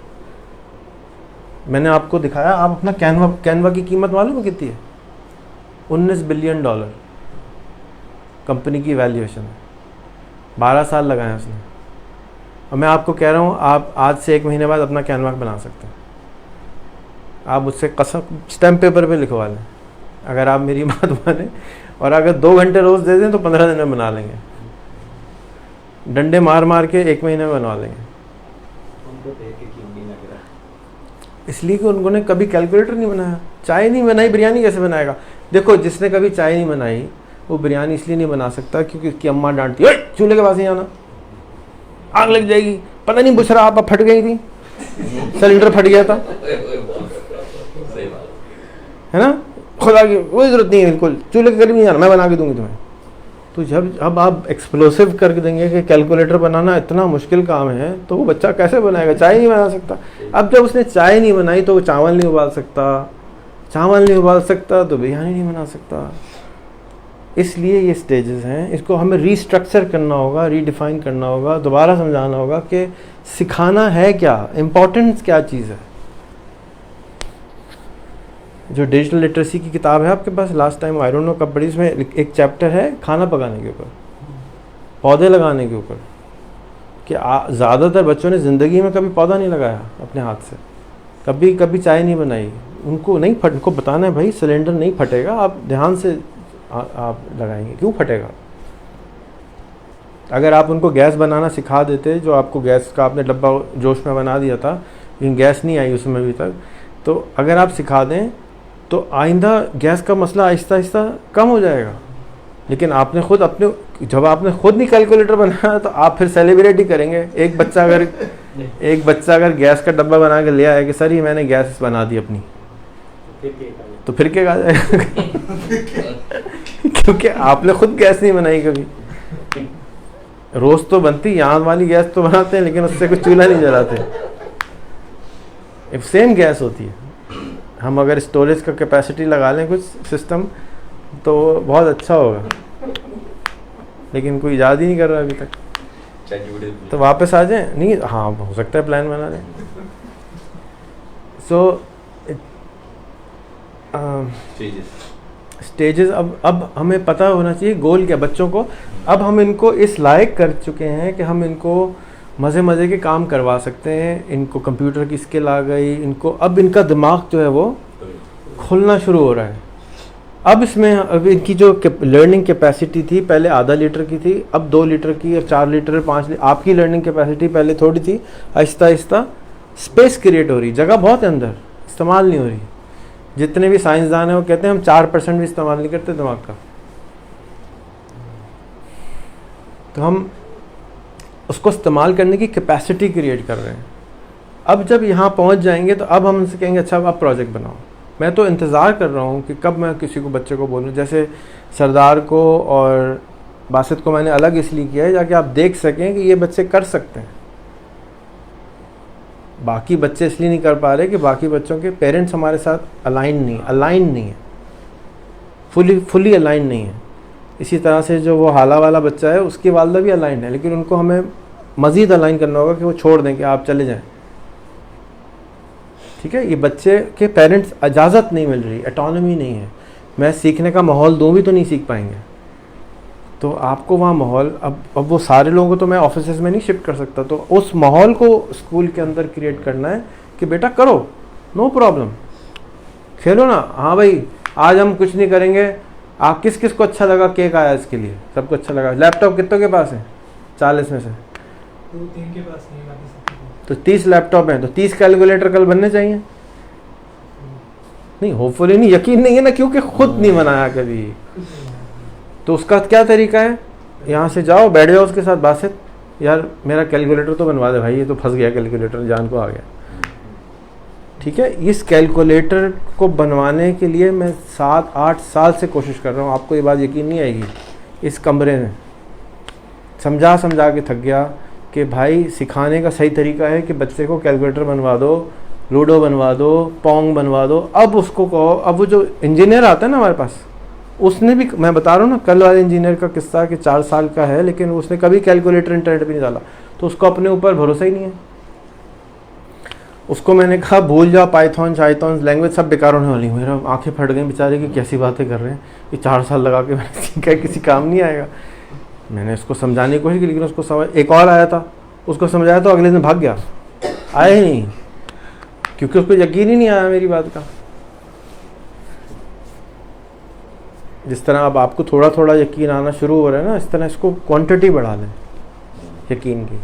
Speaker 1: मैंने आपको दिखाया, आप अपना कैनवा की कीमत मालूम है कितनी है? $19 बिलियन कंपनी की वैल्यूएशन है। 12 साल लगाए उसने। और मैं आपको कह रहा हूँ, आप आज से 1 महीने बाद अपना कैनवा बना सकते हैं। आप उससे कसम स्टैम्प पेपर पे लिखवा लें, अगर आप मेरी बात माने, और अगर 2 घंटे रोज़ दे दें तो 15 दिन में बना लेंगे, डंडे मार मार के 1 महीने में बनवा लेंगे। इसलिए कि उन्होंने कभी कैलकुलेटर नहीं बनाया, चाय नहीं बनाई, बिरयानी कैसे बनाएगा? देखो, जिसने कभी चाय नहीं बनाई वो बिरयानी इसलिए नहीं बना सकता क्योंकि उसकी अम्मा डांटती है चूल्हे के पास नहीं आना। आग लग जाएगी, पता नहीं बुशरा आप फट गई थी, सिलेंडर फट गया था,
Speaker 3: सही बात
Speaker 1: है ना, खुदा की कोई ज़रूरत नहीं है, बिल्कुल चूल्हे के करीब नहीं जाना, मैं बना के दूंगी तुम्हें। तो जब अब आप एक्सप्लोसिव कर देंगे कि कैलकुलेटर बनाना इतना मुश्किल काम है, तो वो बच्चा कैसे बनाएगा? चाय नहीं बना सकता। अब जब उसने चाय नहीं बनाई तो वो चावल नहीं उबाल सकता, चावल नहीं उबाल सकता तो बिरयानी नहीं बना सकता। इसलिए ये स्टेजेस हैं, इसको हमें रीस्ट्रक्चर करना होगा, रीडिफाइन करना होगा, दोबारा समझाना होगा कि सिखाना है क्या, इम्पोर्टेंस क्या चीज़ है। जो डिजिटल लिटरेसी की किताब है आपके पास, last time I don't know कब पढ़ी, इसमें एक चैप्टर है खाना पकाने के ऊपर, पौधे लगाने के ऊपर, कि ज़्यादातर बच्चों ने ज़िंदगी में कभी पौधा नहीं लगाया अपने हाथ से, कभी चाय नहीं बनाई। उनको नहीं उनको बताना है भाई सिलेंडर नहीं फटेगा, आप ध्यान से आप लगाएंगे, क्यों फटेगा? अगर आप उनको गैस बनाना सिखा देते, जो आपको गैस का आपने डब्बा जोश में बना दिया था लेकिन गैस नहीं आई उसमें अभी तक, तो अगर आप सिखा दें तो आइंदा गैस का मसला आहिस्ता आहिस्ता कम हो जाएगा। लेकिन आपने खुद जब आपने खुद नहीं कैलकुलेटर बनाया तो आप फिर सेलिब्रेट ही करेंगे। एक बच्चा अगर गैस का डब्बा बना के ले आया कि सर ये मैंने गैस बना दी अपनी, तो फिर क्या जाएगा क्योंकि आपने खुद गैस नहीं बनाई कभी। रोज तो बनती, यहाँ वाली गैस तो बनाते हैं लेकिन उससे कुछ चूल्हा नहीं जलाते, सेम गैस होती है। हम अगर स्टोरेज का कैपेसिटी लगा लें कुछ सिस्टम तो बहुत अच्छा होगा, लेकिन कोई याद ही नहीं कर रहा अभी तक। तो वापस आ जाएं, नहीं हाँ हो सकता है प्लान बना लें। सो स्टेजेस अब हमें पता होना चाहिए गोल क्या बच्चों को। अब हम इनको इस लायक कर चुके हैं कि हम इनको मज़े के काम करवा सकते हैं, इनको कंप्यूटर की स्किल आ गई, इनको अब इनका दिमाग जो है वो खुलना शुरू हो रहा है। अब इसमें अब इनकी जो लर्निंग कैपेसिटी थी पहले आधा लीटर की थी, अब 2 लीटर की, अब 4 लीटर 5 लीटर। आपकी लर्निंग कैपेसिटी पहले थोड़ी थी, आहिस्ता आहिस्ता स्पेस क्रिएट हो रही, जगह बहुत है अंदर, इस्तेमाल नहीं हो रही। जितने भी साइंसदान हैं वो कहते हैं हम 4% भी इस्तेमाल नहीं करते दिमाग का। तो हम उसको इस्तेमाल करने की कैपेसिटी क्रिएट कर रहे हैं। अब जब यहाँ पहुँच जाएंगे तो अब हम उनसे कहेंगे अच्छा अब प्रोजेक्ट बनाओ। मैं तो इंतज़ार कर रहा हूँ कि कब मैं किसी को बच्चे को बोलूँ। जैसे सरदार को और बासित को मैंने अलग इसलिए किया है ताकि आप देख सकें कि ये बच्चे कर सकते हैं। बाकी बच्चे इसलिए नहीं कर पा रहे कि बाकी बच्चों के पेरेंट्स हमारे साथ अलाइन नहीं है, फुली अलाइन नहीं है। इसी तरह से जो वो हाला वाला बच्चा है उसकी वालदा भी अलाइन है, लेकिन उनको हमें मज़ीद अलाइन करना होगा कि वो छोड़ दें कि आप चले जाएं। ठीक है, ये बच्चे के पेरेंट्स इजाज़त नहीं मिल रही, एटोनमी नहीं है। मैं सीखने का माहौल दूँ भी तो नहीं सीख पाएंगे। तो आपको वहाँ माहौल अब वो सारे लोगों को तो मैं ऑफिसेज में नहीं शिफ्ट कर सकता, तो उस माहौल को स्कूल के अंदर क्रिएट करना है कि बेटा करो, नो प्रॉब्लम, खेलो ना। हाँ भाई आज हम कुछ नहीं करेंगे। आप किस को अच्छा लगा केक आया इसके लिए, सबको अच्छा लगा। लैपटॉप कितनों के पास है? 40 में से
Speaker 6: 2-3 के पास नहीं, बाकी सबके पास।
Speaker 1: तो 30 लैपटॉप हैं, तो 30 कैलकुलेटर कल बनने चाहिए। नहीं, होपफुली नहीं, यकीन नहीं है ना, क्योंकि खुद नहीं बनाया कभी। तो उसका क्या तरीका है? यहाँ से जाओ, बैठ जाओ उसके साथ, बासित यार मेरा कैलकुलेटर तो बनवा दे भाई, ये तो फंस गया कैलकुलेटर, जान को आ गया। ठीक है, इस कैलकुलेटर को बनवाने के लिए मैं 7-8 साल से कोशिश कर रहा हूँ। आपको ये बात यकीन नहीं आएगी। इस कमरे में समझा के थक गया कि भाई सिखाने का सही तरीका है कि बच्चे को कैलकुलेटर बनवा दो, लूडो बनवा दो, पोंग बनवा दो। अब उसको कहो, अब वो जो इंजीनियर आता है ना हमारे पास, उसने भी, मैं बता रहा हूँ ना कल वाले इंजीनियर का किस्सा कि 4 साल का है लेकिन उसने कभी कैलकुलेटर इंटरनेट पे नहीं डाला, तो उसको अपने ऊपर भरोसा ही नहीं है। उसको मैंने कहा भूल जाओ, पाइथन शाइथन लैंग्वेज सब बेकार होने वाली। मेरा आंखें फट गई बेचारे की, कैसी बातें कर रहे हैं ये, 4 साल लगा के मैंने सीखा, किसी काम नहीं आएगा। मैंने उसको समझाने की कोशिश की लेकिन उसको समझ, एक और आया था उसको समझाया तो अगले दिन भाग गया, आया ही नहीं, क्योंकि उसको यकीन ही नहीं आया मेरी बात का। जिस तरह अब आपको थोड़ा थोड़ा यकीन आना शुरू हो रहा है ना, इस तरह इसको क्वांटिटी बढ़ा लें यकीन की।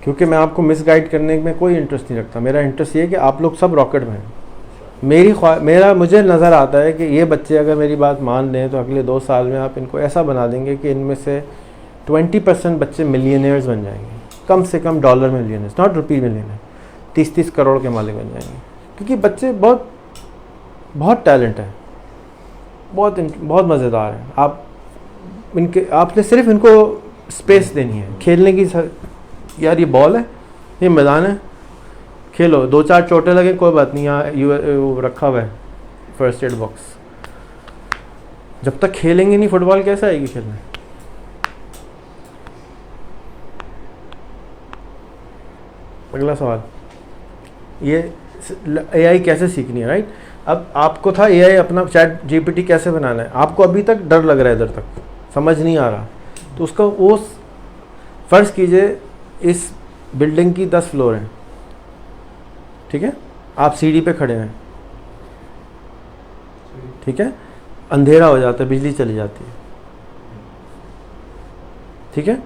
Speaker 1: क्योंकि मैं आपको मिसगाइड करने में कोई इंटरेस्ट नहीं रखता। मेरा इंटरेस्ट ये है कि आप लोग सब रॉकेट में हैं। मुझे नज़र आता है कि ये बच्चे अगर मेरी बात मान लें तो अगले 2 साल में आप इनको ऐसा बना देंगे कि इनमें से 20% बच्चे मिलियनियर्स बन जाएंगे, कम से कम dollar millionaires, not rupee millionaire, 30-30 crore के मालिक बन जाएंगे, क्योंकि बच्चे बहुत टैलेंट है, बहुत मज़ेदार है। आपने सिर्फ इनको स्पेस देनी है खेलने की। यार ये बॉल है, ये मैदान है, खेलो, 2-4 चोटें लगे कोई बात नहीं, यहाँ वो रखा हुआ है फर्स्ट एड बॉक्स। जब तक खेलेंगे नहीं फुटबॉल कैसे आएगी खेलने? अगला सवाल, ये एआई कैसे सीखनी है, राइट? अब आपको था एआई अपना चैट जीपीटी कैसे बनाना है, आपको अभी तक डर लग रहा है, इधर तक समझ नहीं आ रहा, तो उसका वो फ़र्ज़ कीजिए इस बिल्डिंग की 10 फ्लोर हैं, ठीक है, आप सीढ़ी पे खड़े हैं, ठीक है, अंधेरा हो जाता है, बिजली चली जाती है, ठीक है,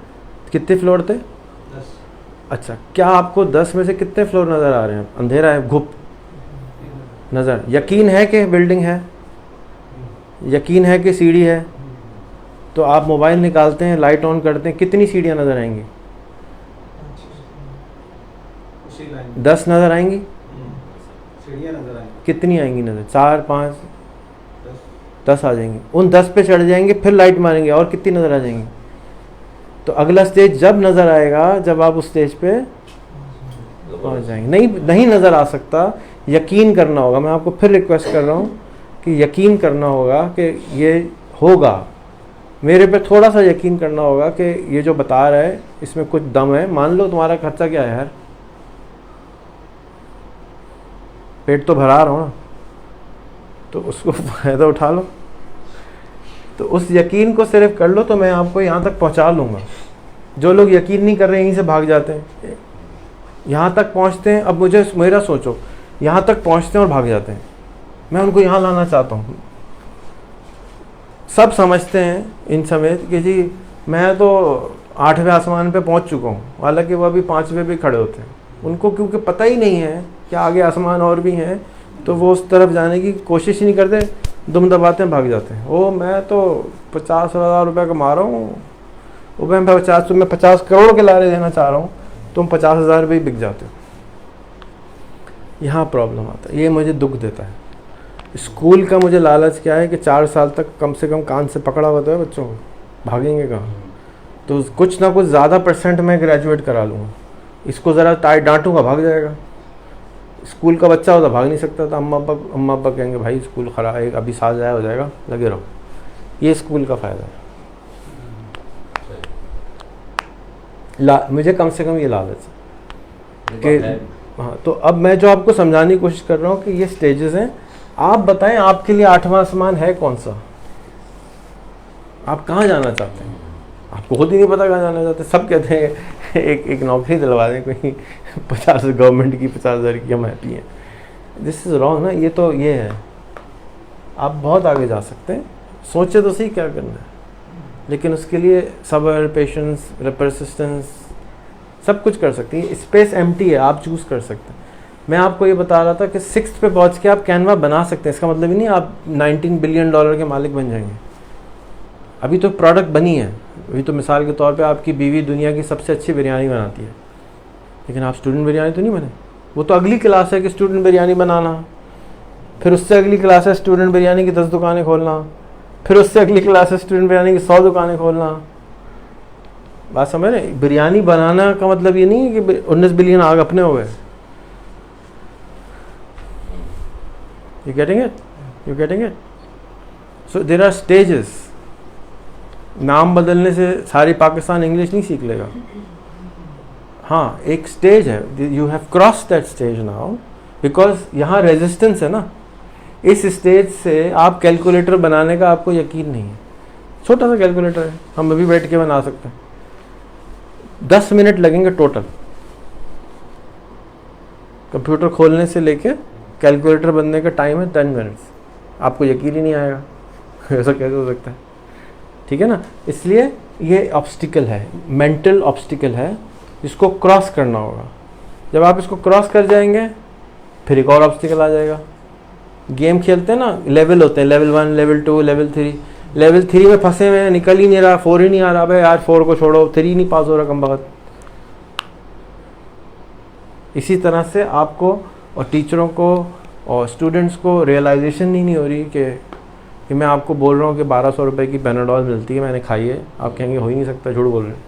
Speaker 1: कितने फ्लोर थे?
Speaker 4: 10।
Speaker 1: अच्छा, क्या आपको 10 में से कितने फ्लोर नज़र आ रहे हैं? अंधेरा है, घुप नज़र, यकीन है कि बिल्डिंग है, यकीन है कि सीढ़ी है, तो आप मोबाइल निकालते हैं, लाइट ऑन करते हैं, कितनी सीढ़ियाँ नज़र आएंगी?
Speaker 4: उसी लाइन
Speaker 1: 10 नज़र आएंगी?
Speaker 4: सीढ़ियाँ नजर आएंगी।
Speaker 1: कितनी आएंगी नज़र? 4, 5,
Speaker 4: 10।
Speaker 1: 10 आ जाएंगी। उन 10 पे चढ़ जाएंगे, फिर लाइट मारेंगे, और कितनी नज़र आ जाएंगी? तो अगला स्टेज जब नज़र आएगा जब आप उस स्टेज पे पहुंच जाएंगे। नहीं नज़र आ सकता, यकीन करना होगा। मैं आपको फिर रिक्वेस्ट कर रहा हूँ कि यकीन करना होगा कि ये होगा, मेरे पे थोड़ा सा यकीन करना होगा कि ये जो बता रहा है इसमें कुछ दम है। मान लो तुम्हारा खर्चा क्या है यार, पेट तो भरा रहा हो ना, तो उसको फ़ायदा उठा लो। तो उस यकीन को सिर्फ कर लो तो मैं आपको यहाँ तक पहुँचा लूँगा। जो लोग यकीन नहीं कर रहे यहीं से भाग जाते हैं, यहाँ तक पहुँचते हैं। अब मेरा सोचो, यहाँ तक पहुँचते हैं और भाग जाते हैं। मैं उनको यहाँ लाना चाहता हूँ। सब समझते हैं इन समेत कि जी मैं तो 8वें आसमान पे पहुँच चुका हूँ, हालांकि वो अभी 5वें भी खड़े होते हैं। उनको क्योंकि पता ही नहीं है कि आगे आसमान और भी हैं, तो वो उस तरफ जाने की कोशिश ही नहीं करते, दुम दबाते हैं, भाग जाते हैं। वो मैं तो 50,000 रुपये कमा रहा हूँ, वो मैं 50 करोड़ के लारे देना चाह रहा हूँ, तुम 50,000 रुपये बिक जाते हो। यहाँ प्रॉब्लम आता है, ये मुझे दुख देता है। स्कूल का मुझे लालच क्या है कि 4 साल तक कम से कम कान से पकड़ा होता है बच्चों को, भागेंगे कहाँ? तो कुछ ना कुछ ज़्यादा % मैं ग्रेजुएट करा लूँगा, इसको ज़रा डांटूंगा, भाग जाएगा। स्कूल का बच्चा होता भाग नहीं सकता था, अम्मा अब्बा कहेंगे भाई स्कूल खराब है, अभी साल ज़ाया हो जाएगा, लगे रहो। ये स्कूल का फ़ायदा है। मुझे कम से कम ये लालच है कि हाँ। तो अब मैं जो आपको समझाने की कोशिश कर रहा हूँ कि ये स्टेजेस हैं। आप बताएं आपके लिए 8वां आसमान है कौन सा? आप कहाँ जाना चाहते हैं? आपको खुद ही नहीं पता कहाँ जाना चाहते। सब कहते हैं एक नौकरी दिलवा दें कोई 50 गवर्नमेंट की 50,000 की, हम हैप्पी हैं। दिस इज़ रॉन्ग ना। ये है, आप बहुत आगे जा सकते हैं। सोचे तो सही क्या करना है, लेकिन उसके लिए सब्र, पेशेंस, परसिस्टेंस सब कुछ कर सकती है। स्पेस एम्प्टी है, आप चूज़ कर सकते हैं। मैं आपको ये बता रहा था कि 6th पे पहुंच के आप कैनवा बना सकते हैं। इसका मतलब ही नहीं आप $19 बिलियन के मालिक बन जाएंगे। अभी तो प्रोडक्ट बनी है। अभी तो मिसाल के तौर पे आपकी बीवी दुनिया की सबसे अच्छी बिरयानी बनाती है, लेकिन आप स्टूडेंट बिरयानी तो नहीं बने। वो तो अगली क्लास है कि स्टूडेंट बिरयानी बनाना, फिर उससे अगली क्लास है स्टूडेंट बिरयानी की 10 दुकानें खोलना, फिर उससे अगली क्लास है स्टूडेंट बिरयानी की 100 दुकानें खोलना। बात समझ रहे? बिरयानी बनाना का मतलब ये नहीं है कि 19 बिलियन आग अपने हो गए। You getting it? You getting it? So there are stages. नाम बदलने से सारी पाकिस्तान इंग्लिश नहीं सीख लेगा। हाँ, एक स्टेज है। You have cross that stage now, because यहाँ रेजिस्टेंस है ना। इस स्टेज से आप कैलकुलेटर बनाने का आपको यकीन नहीं है। छोटा सा कैलकुलेटर है, हम अभी बैठ के बना सकते हैं। 10 मिनट लगेंगे टोटल, कंप्यूटर खोलने से लेके कैलकुलेटर बनने का टाइम है 10 मिनट्स। आपको यकीन ही नहीं आएगा ऐसा कैसे हो सकता है? ठीक है ना। इसलिए ये ऑब्स्टिकल है, मेंटल ऑब्स्टिकल है, इसको क्रॉस करना होगा। जब आप इसको क्रॉस कर जाएंगे फिर एक और ऑब्स्टिकल आ जाएगा। गेम खेलते हैं ना, लेवल होते हैं, लेवल 1, लेवल 2, लेवल 3। लेवल 3 में फंसे हुए हैं, निकल ही नहीं रहा, 4 ही नहीं आ रहा, भाई यार 4 को छोड़ो, 3 नहीं पास हो रहा कम वक्त। इसी तरह से आपको और टीचरों को और स्टूडेंट्स को रियलाइजेशन ही नहीं हो रही कि मैं आपको बोल रहा हूँ कि 1200 रुपये की पैनाडॉल मिलती है, मैंने खाई है, आप कहेंगे हो ही नहीं सकता, झूठ बोल रहे हैं।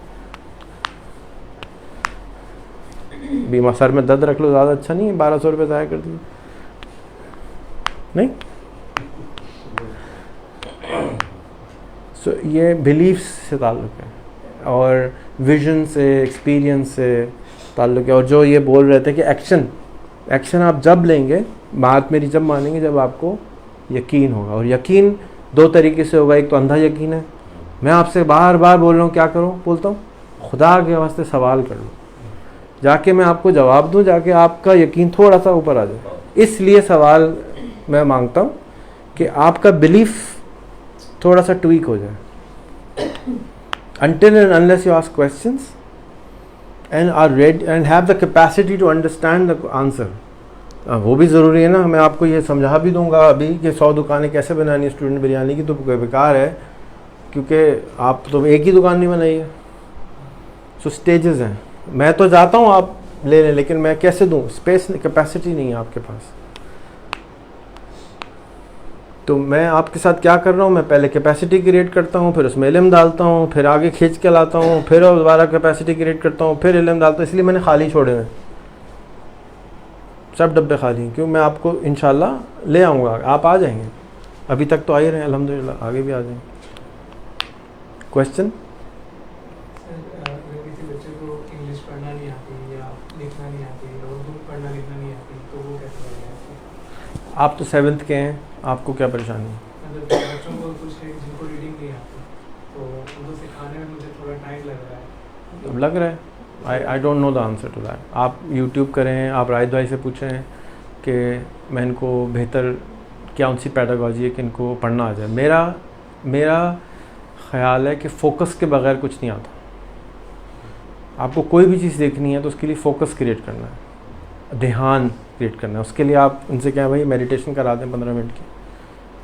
Speaker 1: बीमा सर में दर्द रख लो, ज़्यादा अच्छा नहीं है 1200 रुपये ज़ाया कर दिए, नहीं। सो ये बिलीफ्स से ताल्लुक़ है और विजन से, एक्सपीरियंस से ताल्लुक़ है। और जो ये बोल रहे थे कि एक्शन आप जब लेंगे, बात मेरी जब मानेंगे जब आपको यकीन होगा। और यकीन 2 तरीके से होगा, एक तो अंधा यकीन है, मैं आपसे बार बार बोल रहा हूँ, क्या करूँ, बोलता हूँ खुदा के वास्ते सवाल कर लो, जाके मैं आपको जवाब दूँ, जाके आपका यकीन थोड़ा सा ऊपर आ जाए। इसलिए सवाल मैं मांगता हूँ कि आपका बिलीफ थोड़ा सा ट्वीक हो जाए। Until and unless you ask questions and are ready and have the capacity to understand the answer, वो भी ज़रूरी है ना। मैं आपको ये समझा भी दूंगा अभी कि 100 दुकानें कैसे बनानी है स्टूडेंट बिरयानी की, तो बेकार है, क्योंकि आप तो एक ही दुकान नहीं बनाई है। सो स्टेजेस हैं, मैं तो जाता हूँ आप ले लें, लेकिन मैं कैसे दूँ, स्पेस कैपेसिटी नहीं है आपके पास। तो मैं आपके साथ क्या कर रहा हूँ, मैं पहले कैपेसिटी क्रिएट करता हूँ, फिर उसमें इल्म डालता हूँ, फिर आगे खींच के लाता हूँ, फिर दोबारा कैपेसिटी क्रिएट करता हूँ, फिर इल्म डालता हूँ। इसलिए मैंने खाली छोड़े हैं, सब डब्बे खाली हैं, क्यों मैं आपको इंशाल्लाह ले आऊँगा, आप आ जाएंगे। अभी तक तो आ ही रहे हैं अल्हम्दुलिल्लाह, आगे भी आ जाएंगे। क्वेश्चन?
Speaker 6: अगर किसी बच्चे को इंग्लिश पढ़ना नहीं आती या लिखना नहीं आती या उर्दू पढ़ना लिखना नहीं आती तो वो कैसे पढ़ेगा?
Speaker 1: आप तो 7th के हैं, आपको क्या परेशानी है?
Speaker 6: मतलब बच्चों को कुछ है जिनको रीडिंग नहीं आती, तो उनको सिखाने में मुझे थोड़ा टाइम लग रहा है।
Speaker 1: लग रहा है, I don't know the answer to that. आप यूट्यूब करें, आप राहिद भाई से पूछें कि मैं इनको बेहतर क्या उनसी पैडागॉजी है कि इनको पढ़ना आ जाए। मेरा ख़्याल है कि फ़ोकस के बगैर कुछ नहीं आता। आपको कोई भी चीज़ देखनी है तो उसके लिए फ़ोकस क्रिएट करना है, ध्यान क्रिएट करना है। उसके लिए आप उनसे क्या भाई मेडिटेशन करा दें 15 मिनट की,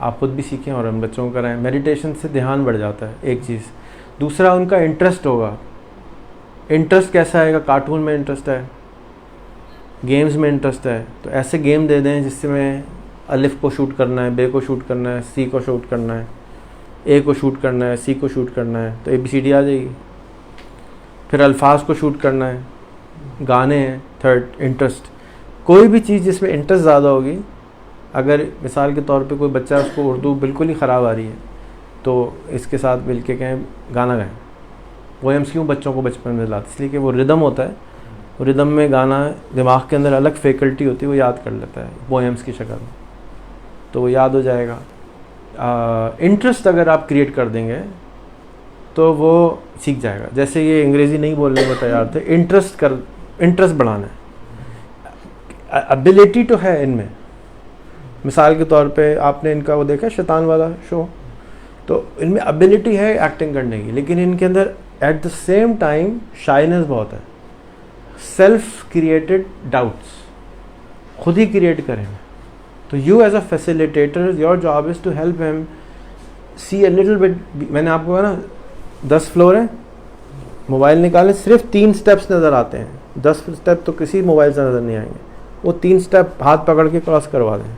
Speaker 1: आप खुद भी सीखें और हम बच्चों को कराएं। मेडिटेशन से ध्यान बढ़ जाता है, एक चीज़। दूसरा, उनका इंटरेस्ट होगा। इंटरेस्ट कैसा आएगा? कार्टून में इंटरेस्ट है, गेम्स में इंटरेस्ट है, तो ऐसे गेम दे दें जिसमें अलिफ को शूट करना है, बे को शूट करना है, सी को शूट करना है, ए को शूट करना है, सी को शूट करना है, तो ABCD आ जाएगी। फिर अल्फाज को शूट करना है, गाने हैं। Third, interest. कोई भी चीज़ जिसमें इंटरेस्ट ज़्यादा होगी, अगर मिसाल के तौर पे कोई बच्चा उसको उर्दू बिल्कुल ही ख़राब आ रही है तो इसके साथ मिल के कहें गाना गाएं। पोएम्स क्यों बच्चों को बचपन में लाते? इसलिए कि वो रिदम होता है, वो रिदम में गाना दिमाग के अंदर अलग फैकल्टी होती है, वो याद कर लेता है पोएम्स की शक्ल में, तो वो याद हो जाएगा। इंटरेस्ट अगर आप क्रिएट कर देंगे तो वो सीख जाएगा। जैसे ये अंग्रेज़ी नहीं बोलने को तैयार थे, इंटरेस्ट बढ़ाना है। एबिलिटी तो है इनमें। मिसाल के तौर पे आपने इनका वो देखा शैतान वाला शो, तो इनमें एबिलिटी है एक्टिंग करने की, लेकिन इनके अंदर eight the same time shyness बहुत है। सेल्फ क्रिएटेड डाउट्स खुद ही क्रिएट करें। तो you as a facilitator, your job is to help him see a little bit. मैंने आपको है ना 10 फ्लोर है, मोबाइल निकालें, सिर्फ 3 स्टेप्स नज़र आते हैं। 10 स्टेप तो किसी मोबाइल से नज़र नहीं आएंगे। वो 3 स्टेप हाथ पकड़ के क्रॉस करवा दें,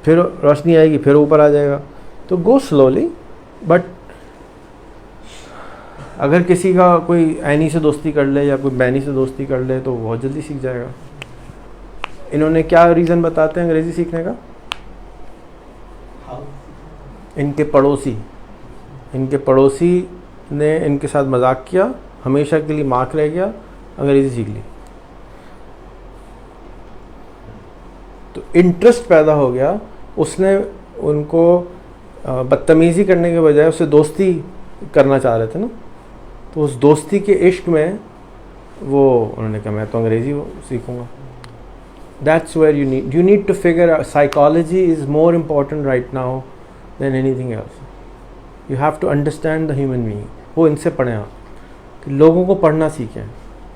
Speaker 1: फिर रोशनी आएगी, फिर ऊपर आ जाएगा। तो गो स्लोली, बट अगर किसी का कोई ऐनी से दोस्ती कर ले या कोई बैनी से दोस्ती कर ले तो बहुत जल्दी सीख जाएगा। इन्होंने क्या रीज़न बताते हैं अंग्रेज़ी सीखने का? इनके पड़ोसी ने इनके साथ मजाक किया, हमेशा के लिए मार्क रह गया, अंग्रेज़ी सीख ली। तो इंटरेस्ट पैदा हो गया, उसने उनको बदतमीज़ी करने के बजाय उससे दोस्ती करना चाह रहे थे ना, तो उस दोस्ती के इश्क में वो उन्होंने कहा मैं तो अंग्रेज़ी सीखूंगा। That's where you need to figure psychology is more important right now then anything else. You have to understand the human being. वो इनसे पढ़ें आप, कि लोगों को पढ़ना सीखें,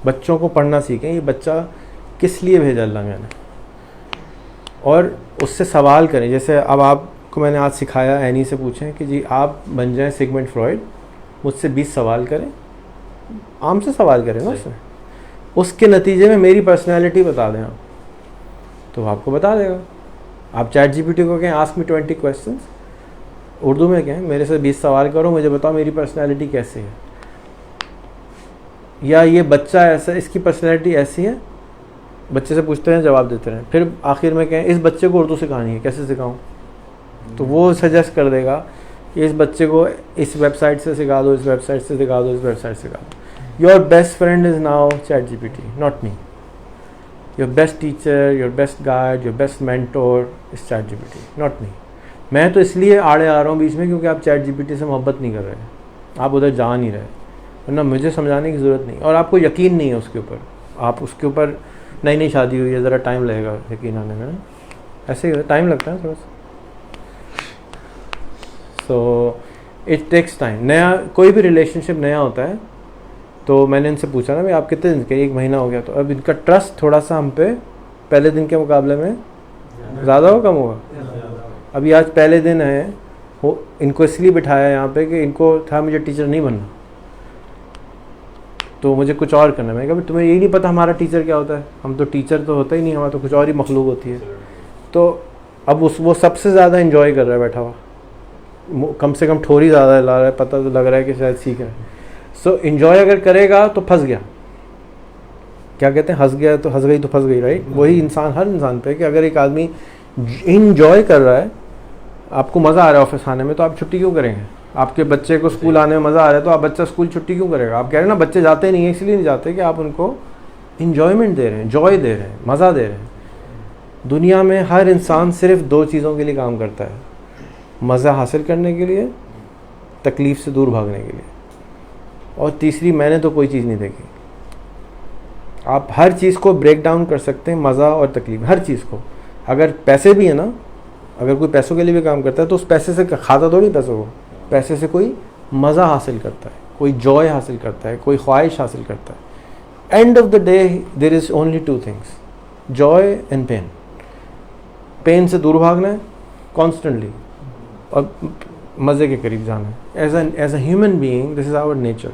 Speaker 1: बच्चों को पढ़ना सीखें। ये बच्चा किस लिए भेजा अल्लाह ने, और उससे सवाल करें। जैसे अब आप को मैंने आज सिखाया, एनी से पूछें कि जी आप बन जाएं सिगमंड फ्रॉइड, मुझसे 20 सवाल करें, आम से सवाल करें ना उसमें, उसके नतीजे में मेरी पर्सनैलिटी बता दें आप, तो आपको बता देगा। आप चैट जीपीटी को कहें आस्क मी 20 क्वेश्चंस, उर्दू में कहें मेरे से 20 सवाल करो, मुझे बताओ मेरी पर्सनैलिटी कैसी है, या ये बच्चा ऐसा, इसकी पर्सनैलिटी ऐसी है, बच्चे से पूछते हैं जवाब देते रहें, फिर आखिर में कहें इस बच्चे को उर्दू सिखानी है, कैसे सिखाऊं, तो वो सजेस्ट कर देगा कि इस बच्चे को इस वेबसाइट से सिखा दो, इस वेबसाइट से सिखा दो, इस वेबसाइट से सिखा दो। Your best friend is now chat GPT, not me. Your best teacher, your best guide, your best mentor is chat GPT, not me. मैं तो इसलिए आड़े आ रहा हूँ बीच में क्योंकि आप चैट जीपीटी से मोहब्बत नहीं कर रहे, आप उधर जा नहीं रहे, वरना मुझे समझाने की ज़रूरत नहीं, और आपको यकीन नहीं है उसके ऊपर, आप उसके ऊपर नई नई शादी हुई है, ज़रा टाइम लगेगा यकीन आने में, ऐसे ही टाइम लगता है थोड़ा सा। So it takes time. नया कोई भी रिलेशनशिप नया होता है, तो मैंने इनसे पूछा ना भाई आप कितने दिन के, 1 महीना हो गया, तो अब इनका ट्रस्ट थोड़ा सा हम पे पहले दिन के मुकाबले में ज़्यादा हो कम होगा। अभी आज पहले दिन है, वो इनको इसलिए बिठाया यहाँ पे कि इनको था मुझे टीचर नहीं बनना, तो मुझे कुछ और करना है। मैंने कहा तुम्हें यही नहीं पता हमारा टीचर क्या होता है, हम तो टीचर तो होता ही नहीं, हमारा तो कुछ और ही मखलूक होती है। तो अब वो सबसे ज़्यादा इन्जॉय कर रहा है बैठा हुआ, कम से कम ठोरी ज़्यादा ला रहा है, पता तो लग रहा है कि शायद सीख रहा है। सो इन्जॉय अगर करेगा तो फंस गया, क्या कहते हैं, हंस गया तो हंस गई तो फंस गई, राइट। वही इंसान, हर इंसान पे कि अगर एक आदमी इन्जॉय कर रहा है, आपको मज़ा आ रहा है ऑफिस आने में, तो आप छुट्टी क्यों करेंगे। आपके बच्चे को स्कूल आने में मज़ा आ रहा है, तो आप बच्चा स्कूल छुट्टी क्यों करेगा। आप कह रहे हैं ना बच्चे जाते नहीं हैं, इसलिए नहीं जाते कि आप उनको इन्जॉयमेंट दे रहे हैं, जॉय दे रहे हैं, मज़ा दे रहे हैं। दुनिया में हर इंसान सिर्फ 2 चीज़ों के लिए काम करता है, मज़ा हासिल करने के लिए, तकलीफ़ से दूर भागने के लिए, और तीसरी मैंने तो कोई चीज़ नहीं देखी। आप हर चीज़ को ब्रेक डाउन कर सकते हैं, मज़ा और तकलीफ़, हर चीज़ को। अगर पैसे भी है ना, अगर कोई पैसों के लिए भी काम करता है तो उस पैसे से खाता थोड़ी पैसों को, पैसे से कोई मज़ा हासिल करता है, कोई जॉय हासिल करता है, कोई ख्वाहिश हासिल करता है। End of the day there is only 2 things, joy and pain. Pain से दूर भागना है कॉन्स्टेंटली, और मज़े के करीब जाना है। As a human being this is our nature.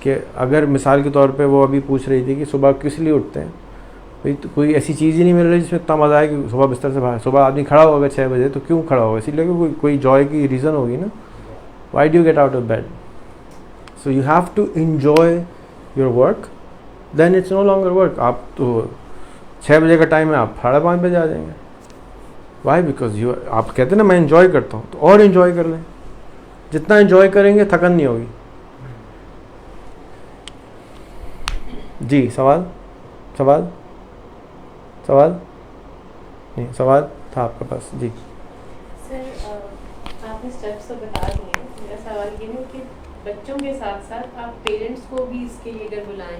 Speaker 1: कि अगर मिसाल के तौर पे वो अभी पूछ रही थी कि सुबह किस लिए उठते हैं, भाई तो कोई ऐसी चीज़ ही नहीं मिल रही जिसमें इतना मज़ा आए कि सुबह बिस्तर से बाहर, सुबह आदमी खड़ा होगा 6 बजे, तो क्यों खड़ा होगा, इसीलिए कि कोई जॉय की रीज़न होगी ना। Why do you get out of bed? So you have to enjoy your work, then it's no longer work. आप तो 6 बजे का टाइम है, आप 5:30 बजे आ जाएंगे। वाई? बिकॉज आप कहते हैं ना मैं इन्जॉय करता हूँ, तो और इन्जॉय कर लें। जितना इन्जॉय करेंगे थकन नहीं होगी। जी सवाल नहीं, सवाल था आपके पास जी।
Speaker 7: सर आपने स्टेप्स तो बता दिए, मेरा सवाल ये है कि बच्चों के साथ साथ आप पेरेंट्स को भी इसके लिए अगर बुलाएं,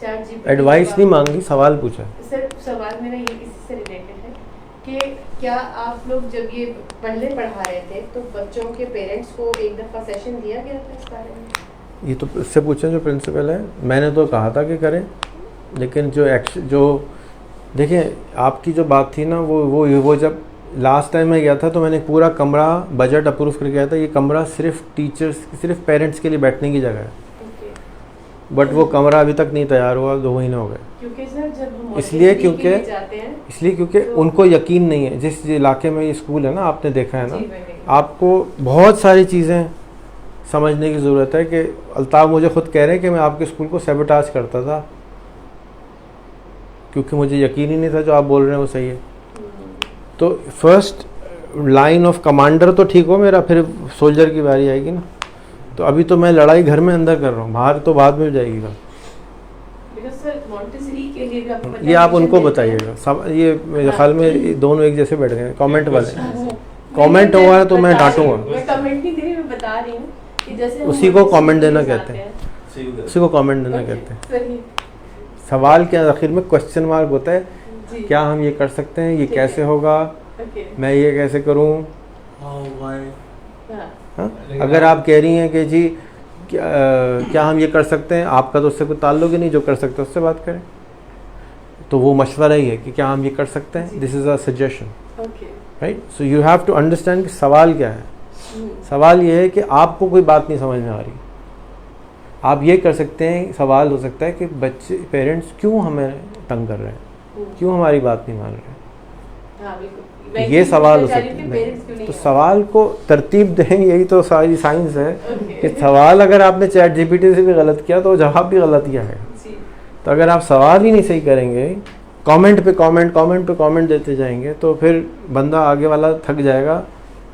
Speaker 7: चैट जीपीटी
Speaker 1: एडवाइस नहीं मांगी, सवाल पूछा।
Speaker 7: सर सवाल मेरा ये इसी से रिलेटेड है कि क्या आप लोग जब ये पढ़ा रहे थे तो बच्चों के पेरेंट्स को एक दफ़ा सेशन दिया गया था इस बारे में? ये
Speaker 1: तो इससे पूछें जो प्रिंसिपल है। मैंने तो कहा था कि करें, लेकिन जो देखिए आपकी जो बात थी ना, वो जब लास्ट टाइम मैं गया था तो मैंने पूरा कमरा बजट अप्रूव करके गया था। ये कमरा सिर्फ टीचर्स, सिर्फ पेरेंट्स के लिए बैठने की जगह है, बट वो कमरा अभी तक नहीं तैयार हुआ, 2 महीने हो गए।
Speaker 7: क्योंकि सर जब हम
Speaker 1: इसलिए क्योंकि
Speaker 7: तो
Speaker 1: उनको यकीन नहीं है। जिस इलाके में ये स्कूल है ना, आपने देखा है ना, आपको बहुत सारी चीज़ें समझने की ज़रूरत है। कि अल्ताफ़ मुझे ख़ुद कह रहे हैं कि मैं आपके स्कूल को सैबोटाज करता था, क्योंकि मुझे यकीन ही नहीं था जो आप बोल रहे हैं वो सही है। तो फर्स्ट लाइन ऑफ कमांडर तो ठीक हो मेरा, फिर सोल्जर की बारी आएगी ना। तो अभी तो मैं लड़ाई घर में अंदर कर रहा हूँ, बाहर तो बाद में जाएगी। ये आप उनको बताइएगा। सब ये मेरे ख्याल में दोनों एक जैसे बैठ गए। कमेंट वाले कमेंट हुआ है तो मैं डांटूंगा।
Speaker 7: मैं कमेंट नहीं दे रही, मैं बता रही हूँ कि जैसे
Speaker 1: उसी को कमेंट देना कहते हैं, उसी को कमेंट देना कहते हैं। सवाल के आखिर में क्वेश्चन मार्क होता है, क्या हम ये कर सकते हैं, ये कैसे होगा, मैं ये कैसे करूँ। अगर आप कह रही हैं कि जी क्या हम ये कर सकते हैं, आपका तो उससे कोई ताल्लुक ही नहीं, जो कर सकते हैं उससे बात करें। तो वो मशवरा ही है कि क्या हम ये कर सकते हैं, this is a suggestion. Right. So you have to understand कि सवाल क्या है. सवाल ये है कि आपको कोई बात नहीं समझ में आ रही. आप ये कर सकते हैं, सवाल हो सकता है कि बच्चे पेरेंट्स क्यों हमें तंग कर रहे हैं, क्यों हमारी बात नहीं मान रहे. ये सवाल हो सकते हैं. तो सवाल को तरतीब दें, यही तो सारी साइंस है कि सवाल अगर आपने चैट जीपीटी से भी गलत किया तो जवाब भी गलत ही आएगा. तो अगर आप सवाल ही नहीं सही करेंगे, कमेंट पे कमेंट देते जाएंगे, तो फिर बंदा आगे वाला थक जाएगा,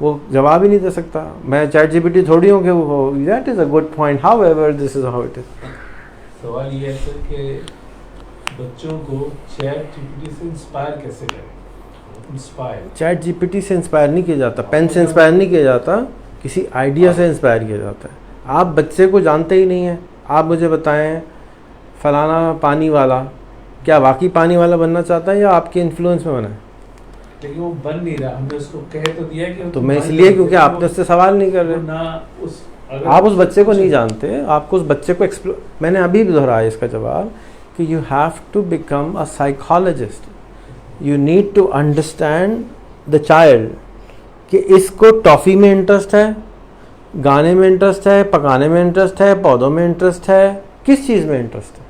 Speaker 1: वो जवाब ही नहीं दे सकता. मैं चैट जीपीटी थोड़ी हूँ कि वो that is a good point, however this is how it is.
Speaker 6: सवाल ये है सर कि बच्चों को चैट जीपीटी से इंस्पायर कैसे करें.
Speaker 1: चैट जीपीटी से इंस्पायर नहीं किया जाता, पेन से इंस्पायर नहीं किया जाता, किसी आइडिया से इंस्पायर किया जाता है. आप बच्चे को जानते ही नहीं हैं. आप मुझे बताएं फलाना पानी वाला क्या वाकई पानी वाला बनना चाहता है या आपके इन्फ्लुएंस में बना है.
Speaker 6: लेकिन वो बन नहीं रहा. हमने उसको कह तो दिया कि
Speaker 1: तो मैं इसलिए क्योंकि आपने उससे सवाल नहीं कर रहे. आप उस बच्चे को नहीं जानते. आपको उस बच्चे को मैंने अभी भी दोहराया इसका जवाब कि you have to become a psychologist. You need to understand the child कि इसको टॉफ़ी में इंटरेस्ट है, गाने में इंटरेस्ट है, पकाने में इंटरेस्ट है, पौधों में इंटरेस्ट है, किस चीज़ में इंटरेस्ट है.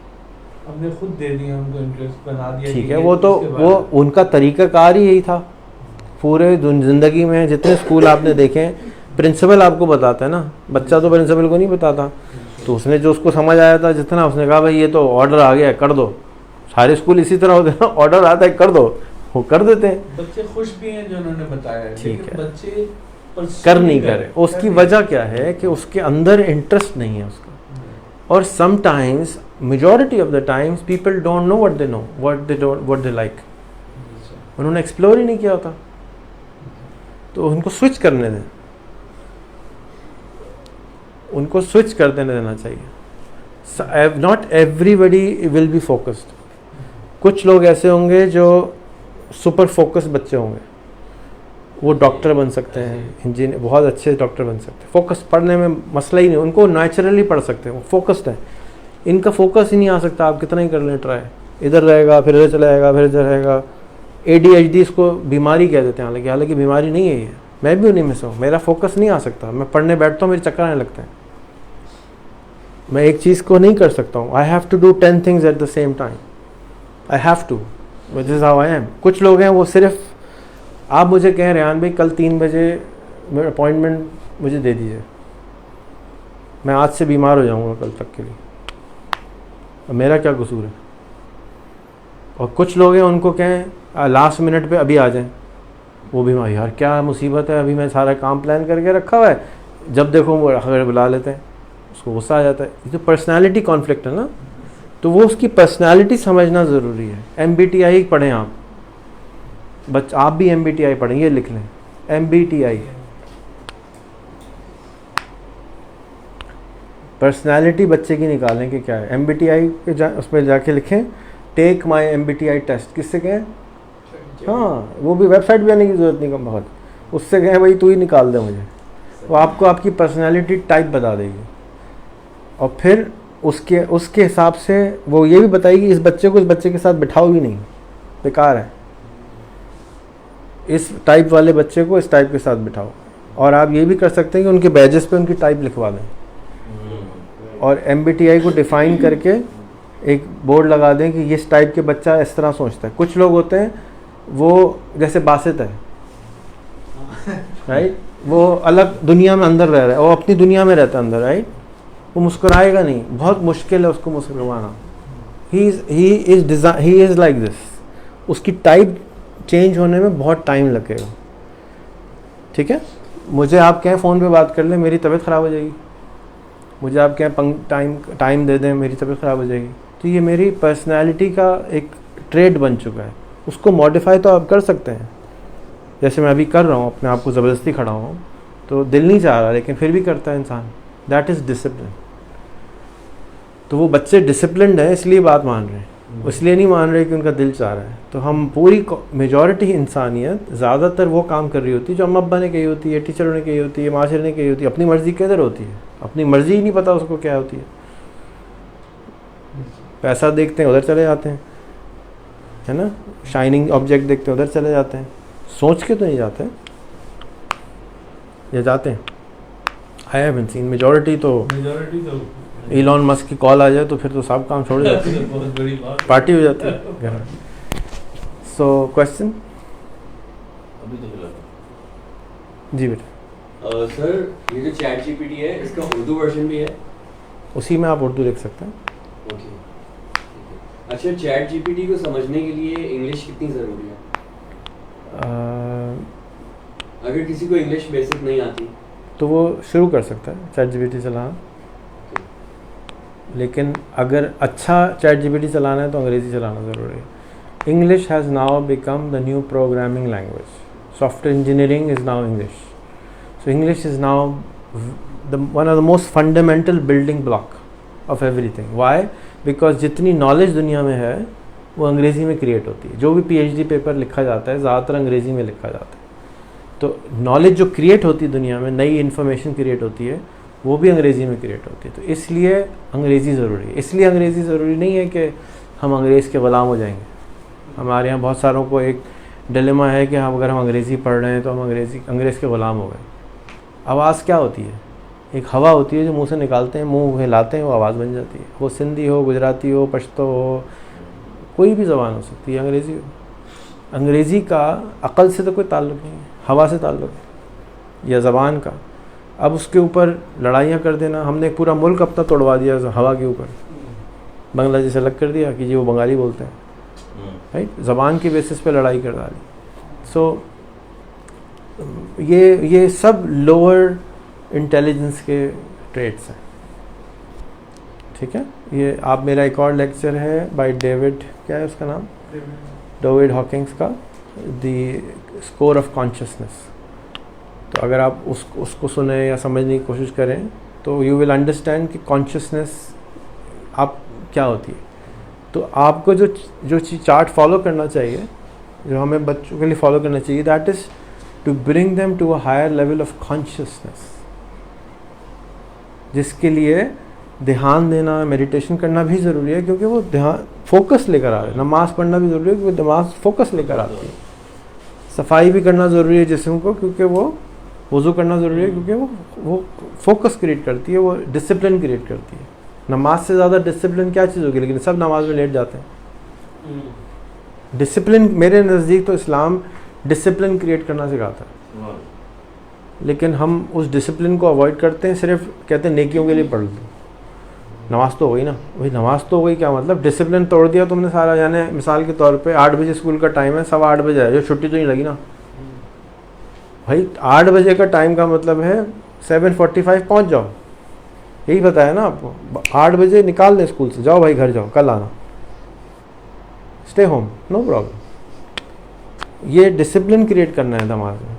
Speaker 6: हमने खुद दे दिया, हमको इंटरेस्ट बना दिया.
Speaker 1: ठीक है, वो उनका तरीक़ाकार ही यही था. पूरे ज़िंदगी में जितने स्कूल आपने देखे, प्रिंसिपल आपको बताता है ना, बच्चा तो प्रिंसिपल को नहीं बताता. तो उसने जो उसको समझ आया था जितना, उसने कहा भाई ये तो ऑर्डर आ गया कर दो. सारे स्कूल इसी तरह होते हैं, ऑर्डर आता है कर दो, वो कर देते हैं.
Speaker 6: बच्चे खुश भी हैं जो उन्होंने बताया,
Speaker 1: ठीक है,
Speaker 6: बच्चे
Speaker 1: कर नहीं करे. उसकी वजह क्या है कि उसके अंदर इंटरेस्ट नहीं है उसका. और sometimes, majority of the times, people don't know what they like. उन्होंने एक्सप्लोर ही नहीं किया होता. तो उनको स्विच करने दें, उनको स्विच कर देना चाहिए. Not everybody will be focused. कुछ लोग ऐसे होंगे जो सुपर फोकस बच्चे होंगे, वो डॉक्टर बन सकते हैं, इंजीनियर, बहुत अच्छे डॉक्टर बन सकते हैं. फोकस पढ़ने में मसला ही नहीं, उनको नेचुरली पढ़ सकते हैं, वो फोकस्ड है. इनका फोकस ही नहीं आ सकता, आप कितना ही कर लें ट्राई, इधर रहेगा फिर इधर चला जाएगा फिर इधर रहेगा. ADHD इसको बीमारी कह देते हैं, हालांकि बीमारी नहीं है ये. मैं भी उन्हीं में से हूँ. मेरा फोकस नहीं आ सकता, मैं पढ़ने बैठता हूँ मेरे चक्कर आने लगते हैं. मैं एक चीज़ को नहीं कर सकता हूँ. I have to do 10 things at the same time. I have to, this is how I am. कुछ लोग हैं वो सिर्फ, आप मुझे कहें रेहान भाई कल 3 बजे मेरा अपॉइंटमेंट मुझे दे दीजिए, मैं आज से बीमार हो जाऊँगा कल तक के लिए, अब मेरा क्या कसूर है. और कुछ लोग हैं उनको कहें लास्ट मिनट पे अभी आ जाएं, वो भी यार क्या मुसीबत है, अभी मैं सारा काम प्लान करके रखा हुआ है, जब देखो वो अगर बुला लेते हैं, उसको गुस्सा आ जाता है. ये तो पर्सनालिटी कॉन्फ्लिक्ट है ना. तो वो उसकी पर्सनालिटी समझना ज़रूरी है. MBTI पढ़ें आप, आप भी MBTI पढ़ें, ये लिख लें MBTI, पर्सनालिटी बच्चे की निकालें कि क्या है. MBTI के उसमें जाके लिखें टेक माई MBTI टेस्ट. किससे कहें? हाँ, वो भी वेबसाइट भी आने की ज़रूरत नहीं कम बहुत. उससे कहें भाई तू ही निकाल दे मुझे, वो आपको आपकी पर्सनालिटी टाइप बता देगी. और फिर उसके हिसाब से वो ये भी बताएगी इस बच्चे को इस बच्चे के साथ बिठाओ भी नहीं, बेकार है. इस टाइप वाले बच्चे को इस टाइप के साथ बिठाओ. और आप ये भी कर सकते हैं कि उनके बैजेस पे उनकी टाइप लिखवा दें और MBTI को डिफ़ाइन करके एक बोर्ड लगा दें कि इस टाइप के बच्चा इस तरह सोचता है. कुछ लोग होते हैं वो जैसे बासित है, राइट, वो अलग दुनिया में अंदर रह रहा है, वो अपनी दुनिया में रहता है अंदर, राइट. वो मुस्कुराएगा नहीं, बहुत मुश्किल है उसको मुस्कुराना. He is like this. उसकी टाइप चेंज होने में बहुत टाइम लगेगा. ठीक है, मुझे आप कहें फ़ोन पे बात कर लें, मेरी तबीयत ख़राब हो जाएगी. मुझे आप कहें टाइम दे दें, मेरी तबीयत ख़राब हो जाएगी. तो ये मेरी पर्सनैलिटी का एक ट्रेड बन चुका है. उसको मॉडिफाई तो आप कर सकते हैं, जैसे मैं अभी कर रहा हूँ, अपने आप को ज़बरदस्ती खड़ा हूँ, तो दिल नहीं चाह रहा लेकिन फिर भी करता है इंसान. That is discipline. तो वो बच्चे डिसिप्लिन्ड हैं इसलिए बात मान रहे हैं, इसलिए नहीं मान रहे कि उनका दिल चाह रहा है. तो हम पूरी मेजॉरिटी इंसानियत ज़्यादातर वो काम कर रही होती है जो अम्मा अब्बा ने कही होती है, टीचरों ने कही होती है, माशरे ने कही होती है. अपनी मर्ज़ी किधर होती है? अपनी मर्ज़ी ही नहीं पता उसको क्या होती है. पैसा देखते हैं उधर चले जाते हैं, है ना, शाइनिंग ऑब्जेक्ट देखते हैं उधर चले जाते हैं. सोच के तो नहीं जाते या जाते हैं? I haven't seen. मेजॉरिटी तो इलॉन मस्क की कॉल आ जाए तो फिर तो सब काम छोड़ जाते हैं,
Speaker 2: बहुत बड़ी बात।
Speaker 1: पार्टी हो जाती है घर में। So question?
Speaker 3: अभी तो फिलहाल
Speaker 1: जी बेटा।
Speaker 8: सर ये जो चैट जीपीटी है इसका उर्दू वर्जन भी है?
Speaker 1: उसी में आप उर्दू लिख सकते हैं।
Speaker 8: ओके। अच्छा, चैट जीपीटी को समझने के लिए इंग्लिश कितनी ज़रूरी है? अगर किसी को इंग्लिश बेसिक नहीं आती
Speaker 1: तो वो शुरू कर सकता है चैट जीपीटी चलाना, लेकिन अगर अच्छा चैट जीपीटी चलाना है तो अंग्रेज़ी चलाना ज़रूरी है। English has now become the new programming language. Software engineering is now English. So English is now one of the most fundamental building block of everything. Why? Because जितनी knowledge दुनिया में है वो अंग्रेज़ी में क्रिएट होती है। जो भी PhD पेपर लिखा जाता है ज़्यादातर अंग्रेज़ी में लिखा जाता है। तो नॉलेज जो क्रिएट होती है दुनिया में, नई इन्फॉर्मेशन क्रिएट होती है, वो भी अंग्रेज़ी में क्रिएट होती है। तो इसलिए अंग्रेज़ी ज़रूरी है। इसलिए अंग्रेज़ी ज़रूरी नहीं है कि हम अंग्रेज़ के ग़ुलाम हो जाएंगे। हमारे यहाँ बहुत सारों को एक डिलेमा है कि हम अगर हम अंग्रेज़ी पढ़ रहे हैं तो हम अंग्रेज़ के ग़ुलाम हो गए। आवाज़ क्या होती है? एक हवा होती है जो मुंह से निकालते हैं, मुंह हिलाते हैं, वो आवाज़ बन जाती है। वो सिंधी हो, गुजराती हो, पश्तो हो, कोई भी ज़बान हो सकती है, अंग्रेज़ी हो। अंग्रेज़ी का अक़ल से तो कोई ताल्लुक़ नहीं है, हवा से ताल्लुक़ है या ज़बान का। अब उसके ऊपर लड़ाइयाँ कर देना, हमने पूरा मुल्क अपना तोड़वा दिया हवा के ऊपर। बांग्लादेश से अलग कर दिया कि जी वो बंगाली बोलते हैं, राइट? ज़बान की बेसिस पे लड़ाई कर डाली। सो ये सब लोअर इंटेलिजेंस के ट्रेट्स हैं, ठीक है? ये आप मेरा एक और लेक्चर है बाय डेविड, क्या है उसका नाम, डेविड हॉकिंग्स का, द स्कोर ऑफ कॉन्शियसनेस। तो अगर आप उसको सुने या समझने की कोशिश करें तो यू विल अंडरस्टैंड कि कॉन्शियसनेस आप क्या होती है। तो आपको जो चार्ट फॉलो करना चाहिए, जो हमें बच्चों के लिए फॉलो करना चाहिए, that is to bring them to a higher level of consciousness, जिसके लिए ध्यान देना, मेडिटेशन करना भी ज़रूरी है, क्योंकि वो ध्यान फोकस लेकर आ रहे हैं। नमाज़ पढ़ना भी ज़रूरी है क्योंकि नमाज फोकस लेकर आती है। सफाई भी करना ज़रूरी है जिस्म को, क्योंकि वो वज़ू करना ज़रूरी है क्योंकि वो फोकस क्रिएट करती है, वो डिसिप्लिन क्रिएट करती है। नमाज से ज़्यादा डिसिप्लिन क्या चीज़ होगी? लेकिन सब नमाज में लेट जाते हैं। डिसिप्लिन, मेरे नज़दीक तो इस्लाम डिसिप्लिन क्रिएट करना सिखाता है, लेकिन हम उस डिसिप्लिन को अवॉइड करते हैं। सिर्फ कहते हैं नेकियों के लिए पढ़ लो, नमाज तो हो गई ना। वही नमाज तो हो गई, क्या मतलब? डिसिप्लिन तोड़ दिया तुमने सारा। यानी मिसाल के तौर पे 8 बजे स्कूल का टाइम है, 8:15 बजे है, जो छुट्टी तो नहीं लगी ना भाई। 8 बजे का टाइम का मतलब है 7:45 पहुँच जाओ, यही बताया ना आपको। 8 बजे निकाल दें स्कूल से, जाओ भाई घर जाओ, कल आना, स्टे होम, नो प्रॉब्लम। ये डिसिप्लिन क्रिएट करना है नमाज में।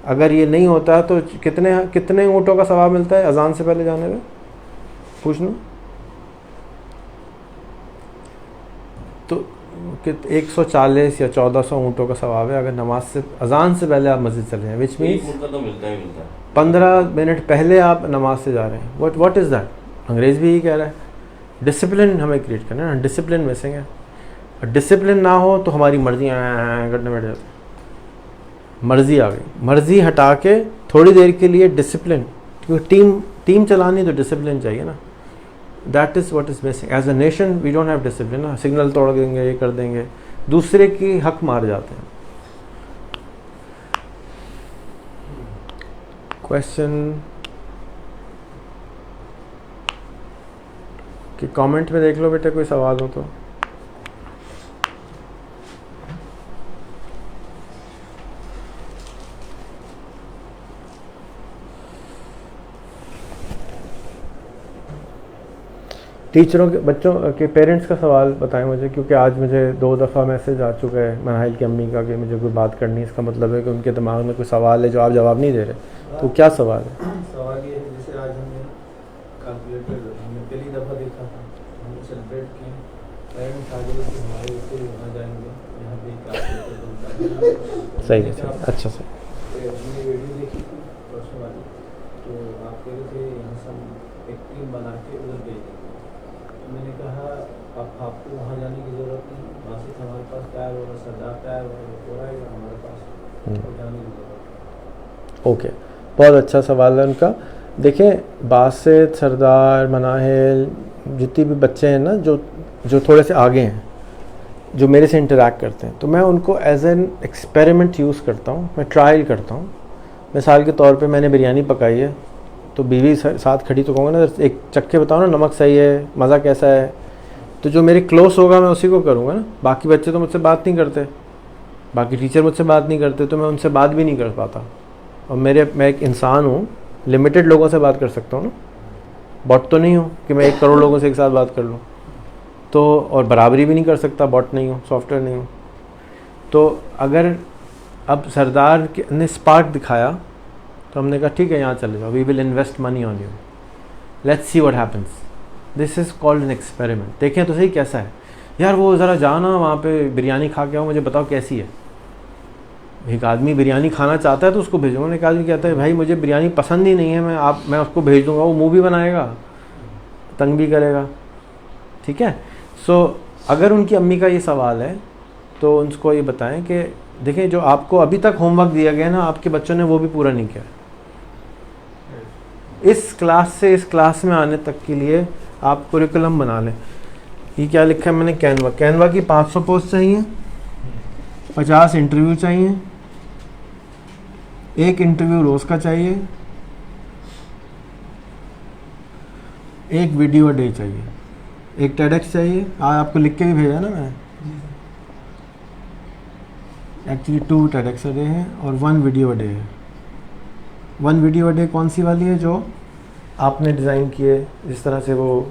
Speaker 1: अगर ये नहीं होता तो कितने ऊँटों का सवाब मिलता है अजान से पहले जाने में, पूछ लो। तो 140 या 1400 ऊँटों का सवाब है अगर नमाज से, अजान से पहले आप मस्जिद चले जाएं, विच मीन्स
Speaker 3: तो मिलता है
Speaker 1: 15 मिनट पहले आप नमाज से जा रहे हैं। What is that? अंग्रेज़ भी यही कह रहा है, डिसिप्लिन हमें क्रिएट करना है। डिसिप्लिन मिसिंग है, और डिसिप्लिन ना हो तो हमारी मर्जी करने बैठ जाती है। मर्जी आ गई, मर्जी हटा के थोड़ी देर के लिए डिसिप्लिन, क्योंकि टीम चलानी तो डिसिप्लिन चाहिए ना। That is what is missing. As a nation we don't have discipline ना। सिग्नल तोड़ देंगे, ये कर देंगे, दूसरे की हक मार जाते हैं। क्वेश्चन कि कमेंट में देख लो बेटा, कोई सवाल हो तो। टीचरों के, बच्चों के पेरेंट्स का सवाल बताएं मुझे, क्योंकि आज मुझे 2 दफ़ा मैसेज आ चुका है मनाहिल की अम्मी का कि मुझे कोई बात करनी है। इसका मतलब है कि उनके दिमाग में कोई सवाल है जो आप जवाब नहीं दे रहे। तो क्या सवाल है?
Speaker 4: सवाल ये है, जैसे आज हमने कैलकुलेटर हमने पहली दफ़ा देखा था, हमने सेलिब्रेट किया, पेरेंट्स आ गए कि हमारे बच्चे वहाँ जाएंगे, यहाँ पे कैलकुलेटर बनता है।
Speaker 1: सही है, अच्छा सही।
Speaker 4: हमने वीडियो देखी थी परसों वाली, तो आप कह रहे थे यहाँ से हम एक टीम बना के उधर भेजेंगे। मैंने कहा आपको वहाँ जाने की ज़रूरत नहीं, वहाँ से हमारे पास तैयार होगा, सरदार तैयार हो आएगा हमारे पास, तो जाने की ज़रूरत नहीं।
Speaker 1: ओके, बहुत अच्छा सवाल है उनका। देखें, बासित, सरदार, मनाहिल, जितने भी बच्चे हैं ना जो थोड़े से आगे हैं, जो मेरे से इंटरैक्ट करते हैं, तो मैं उनको एज एन एक्सपेरिमेंट यूज़ करता हूँ, मैं ट्रायल करता हूँ। मिसाल के तौर पे मैंने बिरयानी पकाई है, तो बीवी साथ खड़ी तो कहूँगा ना, एक चक्के बताओ ना, नमक सही है, मज़ा कैसा है। तो जो मेरे क्लोज होगा मैं उसी को करूँगा ना। बाकी बच्चे तो मुझसे बात नहीं करते, बाकी टीचर मुझसे बात नहीं करते, तो मैं उनसे बात भी नहीं कर पाता। और मैं एक इंसान हूँ, लिमिटेड लोगों से बात कर सकता हूँ ना, बॉट तो नहीं हूँ कि मैं 1 करोड़ लोगों से एक साथ बात कर लूँ। तो और बराबरी भी नहीं कर सकता, बॉट नहीं हूँ, सॉफ्टवेयर नहीं हूँ। तो अगर अब सरदार ने स्पार्क दिखाया तो हमने कहा ठीक है, यहाँ चले जाओ, we will invest money on you, let's see what happens. This is called an experiment. देखें तो सही कैसा है यार, वो ज़रा जाओ ना वहाँ पे बिरयानी खा के आओ, मुझे बताओ कैसी है। एक आदमी बिरयानी खाना चाहता है तो उसको भेजूँगा। एक आदमी कहता है भाई मुझे बिरयानी पसंद ही नहीं है, मैं उसको भेज दूँगा, वो मुँह भी बनाएगा, तंग भी करेगा। ठीक है। सो अगर उनकी अम्मी का ये सवाल है तो उनको ये बताएं कि देखें, जो आपको अभी तक होमवर्क दिया गया ना, आपके बच्चों ने वो भी पूरा नहीं किया। इस क्लास से इस क्लास में आने तक के लिए आप कुरिकुलम बना लें। ये क्या लिखा है मैंने, कैनवा की 500 पोस्ट चाहिए, 50 इंटरव्यू चाहिए, 1 इंटरव्यू रोज़ का चाहिए, 1 वीडियो डे चाहिए, 1 टेडेक्स चाहिए। आपको लिख के भी भेजा ना मैं, एक्चुअली 2 टेडेक्स डे है और 1 वीडियो डे है। 1 वीडियो डे कौन सी वाली है, जो आपने डिज़ाइन की है जिस तरह से वो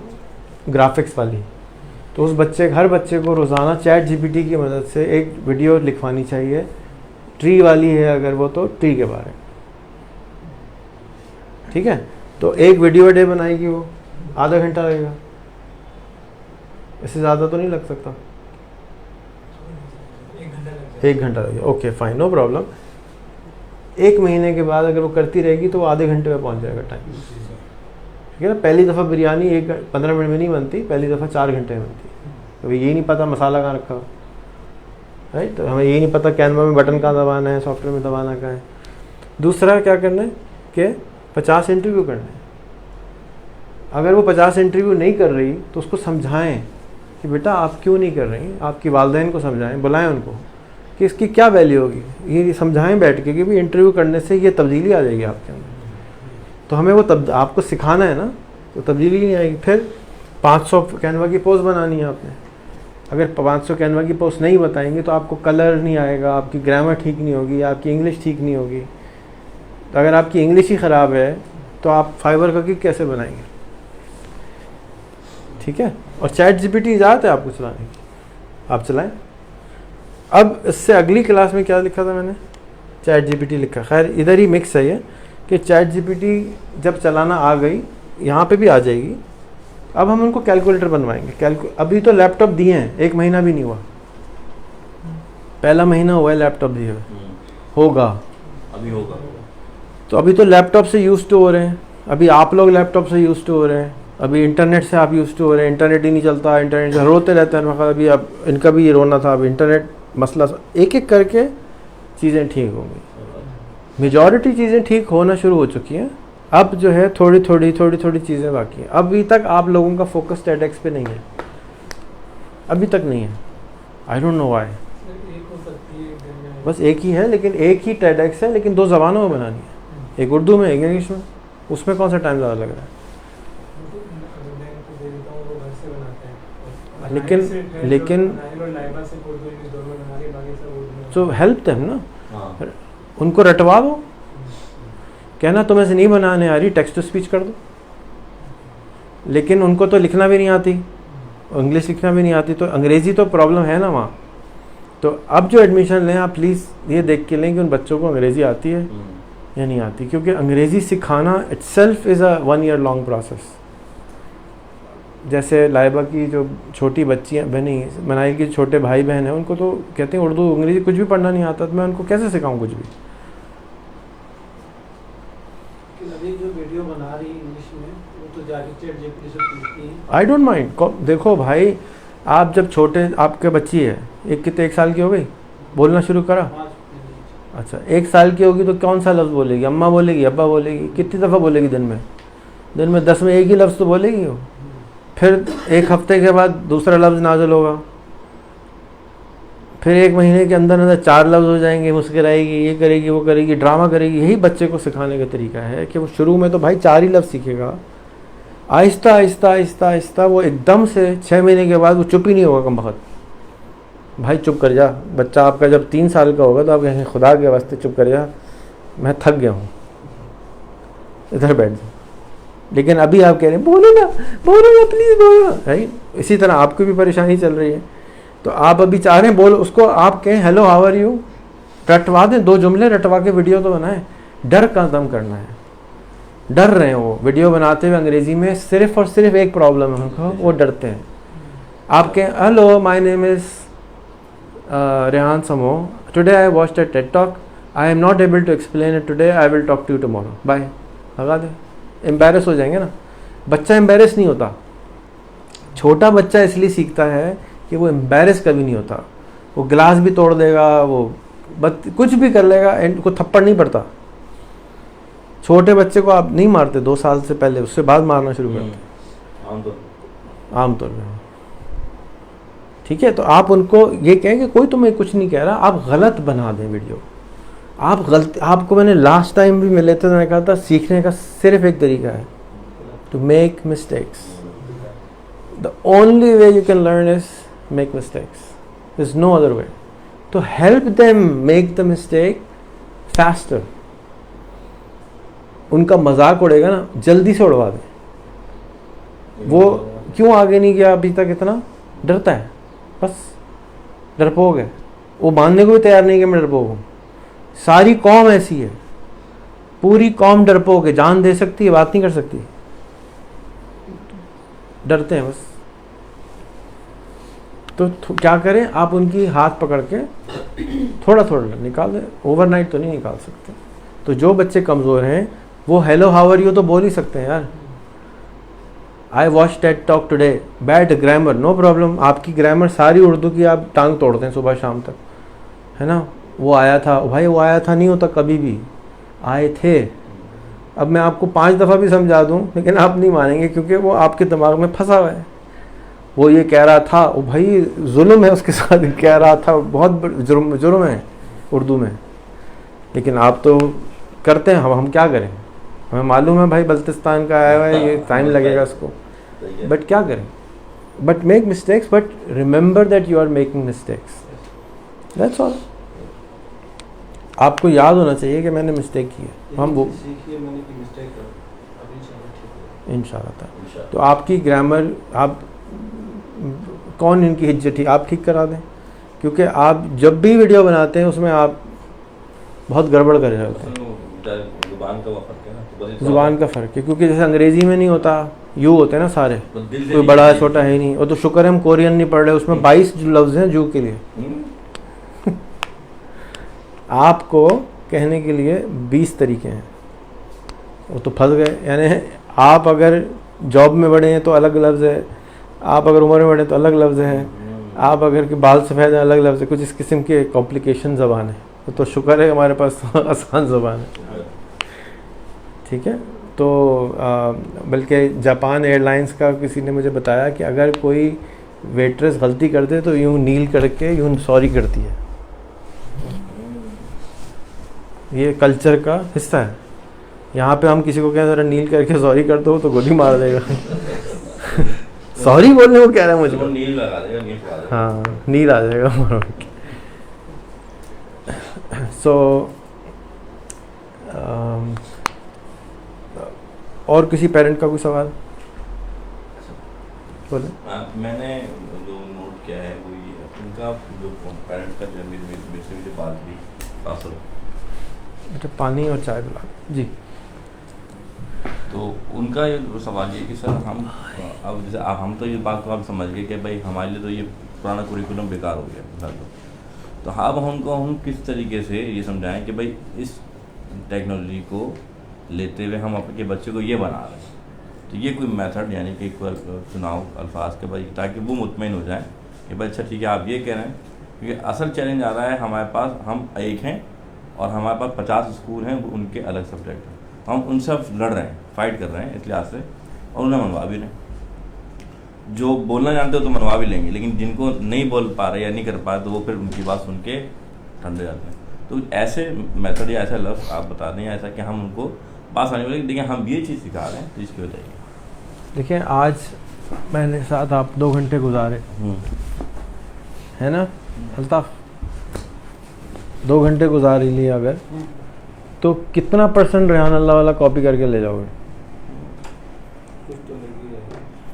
Speaker 1: ग्राफिक्स वाली। तो उस हर बच्चे को रोज़ाना चैट जीपीटी की मदद से 1 वीडियो लिखवानी चाहिए। ट्री वाली है अगर वो, तो ट्री के बारे में। ठीक है। तो 1 वीडियो डे बनाएगी वो, आधा घंटा लगेगा, इससे ज़्यादा तो नहीं लग सकता। 1 घंटा लगेगा। Okay fine, no problem. 1 महीने के बाद अगर वो करती रहेगी तो वो आधे घंटे में पहुंच जाएगा टाइम। ठीक है ना। पहली दफ़ा बिरयानी 15 मिनट में नहीं बनती, पहली दफ़ा 4 घंटे में बनती। तो यही नहीं पता मसाला कहाँ रखा, राइट। तो हमें यही नहीं पता कैनवा में बटन कहाँ दबाना है, सॉफ्टवेयर में दबाना कहाँ है। दूसरा क्या करना है कि 50 इंटरव्यू करना है। अगर वो 50 इंटरव्यू नहीं कर रही तो उसको समझाएं कि बेटा आप क्यों नहीं कर रही। आपकी वालदैन को समझाएं, बुलाएं उनको कि इसकी क्या वैल्यू होगी, ये समझाएं बैठ के कि भाई इंटरव्यू करने से ये तब्दीली आ जाएगी आपके अंदर। तो हमें वो आपको सिखाना है ना, तो तब्दीली नहीं आएगी। फिर 500 कैनवा की पोस्ट बनानी है आपने। अगर 500 कैनवा की पोस्ट नहीं बताएंगे तो आपको कलर नहीं आएगा, आपकी ग्रामर ठीक नहीं होगी, आपकी इंग्लिश ठीक नहीं होगी। तो अगर आपकी इंग्लिश ही ख़राब है तो आप फाइवर का किक कैसे बनाएंगे। ठीक है। और चैट जीपीटी इजाज़त है आपको चलाने की, आप चलाएं। अब इससे अगली क्लास में क्या लिखा था मैंने, चैट जीपीटी लिखा। खैर इधर ही मिक्स है ये कि चैट जीपीटी जब चलाना आ गई, यहाँ पे भी आ जाएगी। अब हम उनको कैलकुलेटर बनवाएंगे। अभी तो लैपटॉप दिए हैं, 1 महीना भी नहीं हुआ, पहला महीना हुआ है लैपटॉप दिए हुए। होगा,
Speaker 3: अभी होगा।
Speaker 1: तो अभी तो लैपटॉप से यूज टू हो रहे हैं, अभी आप लोग लैपटॉप से यूज टू हो रहे हैं, अभी इंटरनेट से आप यूज टू हो रहे हैं। इंटरनेट ही नहीं चलता, इंटरनेट से रोते रहते हैं। अभी अब इनका भी ये रोना था, अब इंटरनेट मसला, एक एक करके चीज़ें ठीक होंगी। मेजॉरिटी चीज़ें ठीक होना शुरू हो चुकी हैं। अब जो है थोड़ी थोड़ी चीज़ें बाकी हैं। अभी तक आप लोगों का फोकस टेडेक्स पे नहीं है, अभी तक नहीं है। I don't know why. बस एक ही है, लेकिन एक ही टेडेक्स है, लेकिन 2 ज़बानों में बनानी है, एक उर्दू में एक इंग्लिश में। उसमें कौन सा टाइम ज़्यादा लग रहा है। लेकिन तो हेल्प देम ना, उनको रटवा दो। कहना तुम्हें से नहीं बनाने आ रही, टेक्स्ट टू स्पीच कर दो। लेकिन उनको तो लिखना भी नहीं आती, इंग्लिश लिखना भी नहीं आती, तो अंग्रेज़ी तो प्रॉब्लम है ना वहाँ। तो अब जो एडमिशन लें आप प्लीज़ ये देख के लें कि उन बच्चों को अंग्रेज़ी आती है या नहीं आती, क्योंकि अंग्रेज़ी सिखाना itself is a 1 year long process. जैसे लाइबा की जो छोटी बच्चियाँ बहनी, मनाइल के छोटे भाई बहन हैं, उनको तो कहते हैं उर्दू अंग्रेज़ी कुछ भी पढ़ना नहीं आता, तो मैं उनको कैसे सिखाऊँ कुछ भी।
Speaker 4: अभी जो वीडियो बना रही है इंग्लिश में, वो तो जाके चैट जीपीटी से पूछती है।
Speaker 1: I don't mind. देखो भाई, आप जब छोटे, आपके बच्ची है एक कितने 1 साल की हो गई, बोलना शुरू करा? अच्छा 1 साल की होगी तो कौन सा लफ्ज़ बोलेगी? अम्मा बोलेगी, अब्बा बोलेगी? कितनी दफ़ा बोलेगी दिन में? दिन में 10 में एक ही लफ्ज़ तो बोलेगी वो। फिर 1 हफ्ते के बाद दूसरा लफ्ज़ नाज़िल होगा, फिर 1 महीने के अंदर अंदर 4 लफ्ज़ हो जाएंगे, मुस्कुराएगी, ये करेगी, वो करेगी, ड्रामा करेगी। यही बच्चे को सिखाने का तरीका है कि वो शुरू में तो भाई 4 ही लफ्ज़ सीखेगा, आहिस्ता आहिस्ता आहिस्ता आहिस्ता वो एकदम से 6 महीने के बाद वो चुप ही नहीं होगा कम वक्त। भाई चुप कर जा। बच्चा आपका जब 3 साल का होगा तो आप कहेंगे खुदा के वास्ते चुप कर जा, मैं थक गया हूँ, इधर बैठ जा। लेकिन अभी आप कह रहे हैं बोलो ना प्लीज़ बोलो, राइट? इसी तरह आपको भी परेशानी चल रही है, तो आप अभी चाह रहे हैं बोलो, उसको आप कहें हेलो हाउ आर यू, रटवा दें, 2 जुमले रटवा के वीडियो तो बनाएं। डर कम करना है। डर रहे हैं वो वीडियो बनाते हुए अंग्रेज़ी में, सिर्फ और सिर्फ एक प्रॉब्लम है उनको, वो डरते हैं। आप कहें hello my name is Rehan समो, today I watched a TED talk, I am not able to explain it today, I will talk to you tomorrow, bye, लगा दें। एम्बेरस हो जाएंगे ना। बच्चा एम्बेरस नहीं होता। छोटा बच्चा इसलिए सीखता है कि वो एम्बेरस कभी नहीं होता। वो गिलास भी तोड़ देगा, वो कुछ भी कर लेगा, को थप्पड़ नहीं पड़ता। छोटे बच्चे को आप नहीं मारते 2 साल से पहले, उससे बाद मारना शुरू करते आमतौर पर। ठीक है, तो आप उनको ये कहें कि कोई तुम्हें कुछ नहीं कह रहा, आप गलत बना दें वीडियो। आप गलत, आपको मैंने लास्ट टाइम भी मिले थे तो मैंने कहा था सीखने का सिर्फ एक तरीका है, to make mistakes. The only way you can learn is make mistakes, there is no other way. तो help them make the mistake faster. उनका मजाक उड़ेगा ना, जल्दी से उड़वा दें। वो क्यों आगे नहीं गया अभी तक, इतना डरता है, बस डरपोक है, वो मानने को भी तैयार नहीं कि मैं डरपोक हूँ। सारी कौम ऐसी है, पूरी कौम डरपोक है, जान दे सकती है, बात नहीं कर सकती, डरते हैं बस। तो क्या करें, आप उनकी हाथ पकड़ के थोड़ा थोड़ा निकाल दें, ओवरनाइट तो नहीं निकाल सकते। तो जो बच्चे कमज़ोर हैं वो हेलो हाउ आर यू तो बोल ही सकते हैं यार। I watch TED talk today, bad grammar, no problem. आपकी ग्रामर सारी उर्दू की आप टांग तोड़ते हैं सुबह शाम तक, है ना। वो आया था, भाई वो आया था नहीं होता, कभी भी आए थे। अब मैं आपको 5 दफ़ा भी समझा दूं लेकिन आप नहीं मानेंगे, क्योंकि वो आपके दिमाग में फंसा हुआ है। वो ये कह रहा था, वो भाई जुल्म है उसके साथ, कह रहा था, बहुत जुर्म है उर्दू में, लेकिन आप तो करते हैं। हम क्या करें, हमें मालूम है भाई बल्तिस्तान का आया हुआ है, ये टाइम लगेगा इसको, बट क्या करें। But make mistakes, but remember that you are making mistakes, that's all. आपको याद होना चाहिए कि मैंने मिस्टेक की है। हम वो इंशाल्लाह। तो आपकी ग्रामर, आप कौन इनकी हिज्जत ठीक, आप ठीक करा दें, क्योंकि आप जब भी वीडियो बनाते हैं उसमें आप बहुत गड़बड़ कर रहे होते हैं। ज़ुबान का फ़र्क है, क्योंकि जैसे अंग्रेज़ी में नहीं होता, यू होते हैं ना सारे, कोई बड़ा है छोटा है नहीं। और तो शुक्र है हम कोरियन नहीं पढ़ रहे, उसमें 22 लफ्ज़ हैं जू के लिए। आपको कहने के लिए 20 तरीके हैं, वो तो फंस गए। यानी आप अगर जॉब में बढ़े हैं तो अलग लफ्ज़ है, आप अगर उम्र में बढ़े तो अलग लफ्ज़ है, आप अगर के बाल सफ़ेद हैं अलग लफ्ज़ है, कुछ इस किस्म के कॉम्प्लिकेशन ज़बान है। तो शुक्र है हमारे पास तो आसान ज़बान है, ठीक है। तो बल्कि जापान एयरलाइंस का किसी ने मुझे बताया कि अगर कोई वेट्रेस गलती कर दे तो यूँ नील करके यूँ सॉरी करती है, ये कल्चर का हिस्सा है। यहाँ पे हम किसी को कहें ज़रा नील करके सॉरी कर दो तो गोली मार देगा। सॉरी बोलने को कह रहा है मुझे,
Speaker 3: नील लगा देगा, नील लगा देगा।
Speaker 1: हाँ नील आ जाएगा। सो और किसी पेरेंट का कोई सवाल बोले?
Speaker 3: मैंने जो नोट किया है वो ये, उनका जो पेरेंट का जो मेरे बात भी
Speaker 1: अच्छा पानी और चाय पिला जी।
Speaker 3: तो उनका ये सवाल ये कि सर हम अब जैसे हम तो ये बात को आप समझ गए कि भाई हमारे लिए तो ये पुराना कुरिकुलम बेकार हो गया, तो अब हम किस तरीके से ये समझाएं कि भाई इस टेक्नोलॉजी को लेते हुए हम अपने बच्चे को ये बना रहे हैं तो ये कोई मेथड यानी कि एक बार चुनाव अल्फाज के बाद, ताकि वो मुतमईन हो जाए कि भाई अच्छा ठीक है आप ये कह रहे हैं, क्योंकि असल चैलेंज आ रहा है हमारे पास, हम एक हैं और हमारे पास 50 स्कूल हैं, उनके अलग सब्जेक्ट हैं, हम उनसे लड़ रहे हैं, फाइट कर रहे हैं इस लिहाज से, और उन्हें मनवा भी रहे हैं। जो बोलना जानते हो तो मनवा भी लेंगे, लेकिन जिनको नहीं बोल पा रहे या नहीं कर पा रहे तो वो फिर उनकी बात सुन के ठंडे जाते हैं। तो ऐसे मेथड या ऐसा लफ्ज़ आप बता दें, ऐसा कि हम उनको पास आने वाले, देखिए हम ये चीज़ सिखा रहे हैं तो इसकी बताइए।
Speaker 1: देखिए आज मैंने साथ आप 2 घंटे गुजारे है ना अल्ताफ़, 2 घंटे गुजार ही लिए अगर, तो कितना % रेहान अल्लाह वाला कॉपी करके ले जाओगे?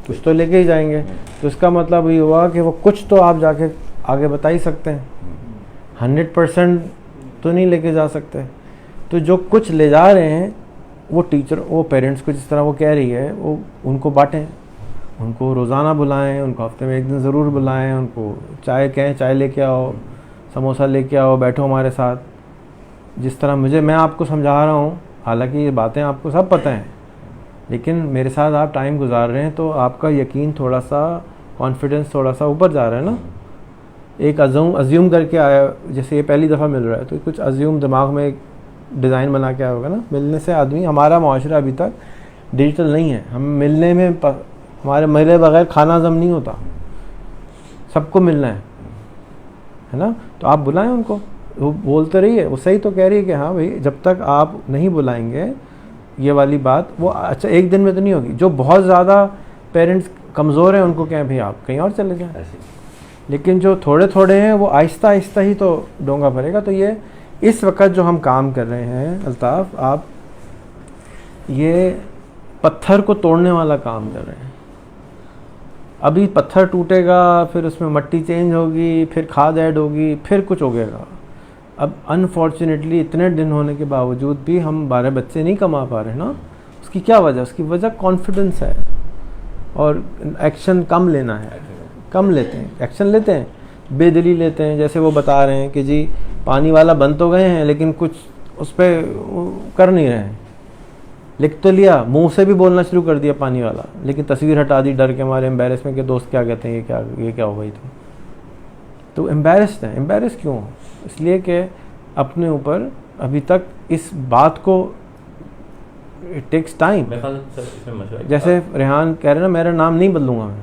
Speaker 1: कुछ तो लेके ही जाएंगे। तो इसका मतलब ये हुआ कि वो कुछ तो आप जाके आगे बता ही सकते हैं, 100% तो नहीं लेके जा सकते। तो जो कुछ ले जा रहे हैं वो टीचर, वो पेरेंट्स को जिस तरह वो कह रही है वो उनको बांटें, उनको रोज़ाना बुलाएं, उनको हफ्ते में 1 दिन ज़रूर बुलाएं, उनको चाय कहें चाय लेके आओ, समोसा लेके आओ, बैठो हमारे साथ। जिस तरह मैं आपको समझा रहा हूँ, हालांकि ये बातें आपको सब पता हैं, लेकिन मेरे साथ आप टाइम गुजार रहे हैं तो आपका यकीन थोड़ा सा, कॉन्फिडेंस थोड़ा सा ऊपर जा रहा है ना। एक अज्यूम करके आया, जैसे ये पहली दफ़ा मिल रहा है तो कुछ अज्यूम दिमाग में एक डिज़ाइन बना के आया होगा ना। मिलने से आदमी, हमारा माशरा अभी तक डिजिटल नहीं है, हम मिलने में हमारे मिले बगैर खाना हज़म नहीं होता, सबको मिलना है ना। तो आप बुलाएं उनको, वो बोलते रहिए, वो सही तो कह रही है कि हाँ भाई जब तक आप नहीं बुलाएंगे ये वाली बात, वो अच्छा 1 दिन में तो नहीं होगी। जो बहुत ज़्यादा पेरेंट्स कमज़ोर हैं उनको कहें भाई आप कहीं और चले जाएं, लेकिन जो थोड़े थोड़े हैं वो आहिस्ता आहिस्ता ही तो डोंगा भरेगा। तो ये इस वक्त जो हम काम कर रहे हैं अल्ताफ़, आप ये पत्थर को तोड़ने वाला काम कर रहे हैं। अभी पत्थर टूटेगा, फिर उसमें मट्टी चेंज होगी, फिर खाद ऐड होगी, फिर कुछ होगा। अब अनफॉर्चुनेटली इतने दिन होने के बावजूद भी हम 12 बच्चे नहीं कमा पा रहे ना। उसकी क्या वजह? उसकी वजह कॉन्फिडेंस है और एक्शन कम लेना है। कम लेते हैं, एक्शन लेते हैं, बेदली लेते हैं। जैसे वो बता रहे हैं कि जी पानी वाला बन तो गए हैं लेकिन कुछ उस पर कर नहीं रहे हैं। लिख तो लिया, मुंह से भी बोलना शुरू कर दिया पानी वाला, लेकिन तस्वीर हटा दी डर के हमारे एम्बेरसमेंट के दोस्त क्या कहते हैं, ये क्या हो गई तो एम्बेरस्ड है। एम्बेरस क्यों? इसलिए कि अपने ऊपर अभी तक इस बात को, इट टेक्स टाइम। जैसे रेहान कह रहे ना मेरा नाम नहीं बदलूंगा मैं,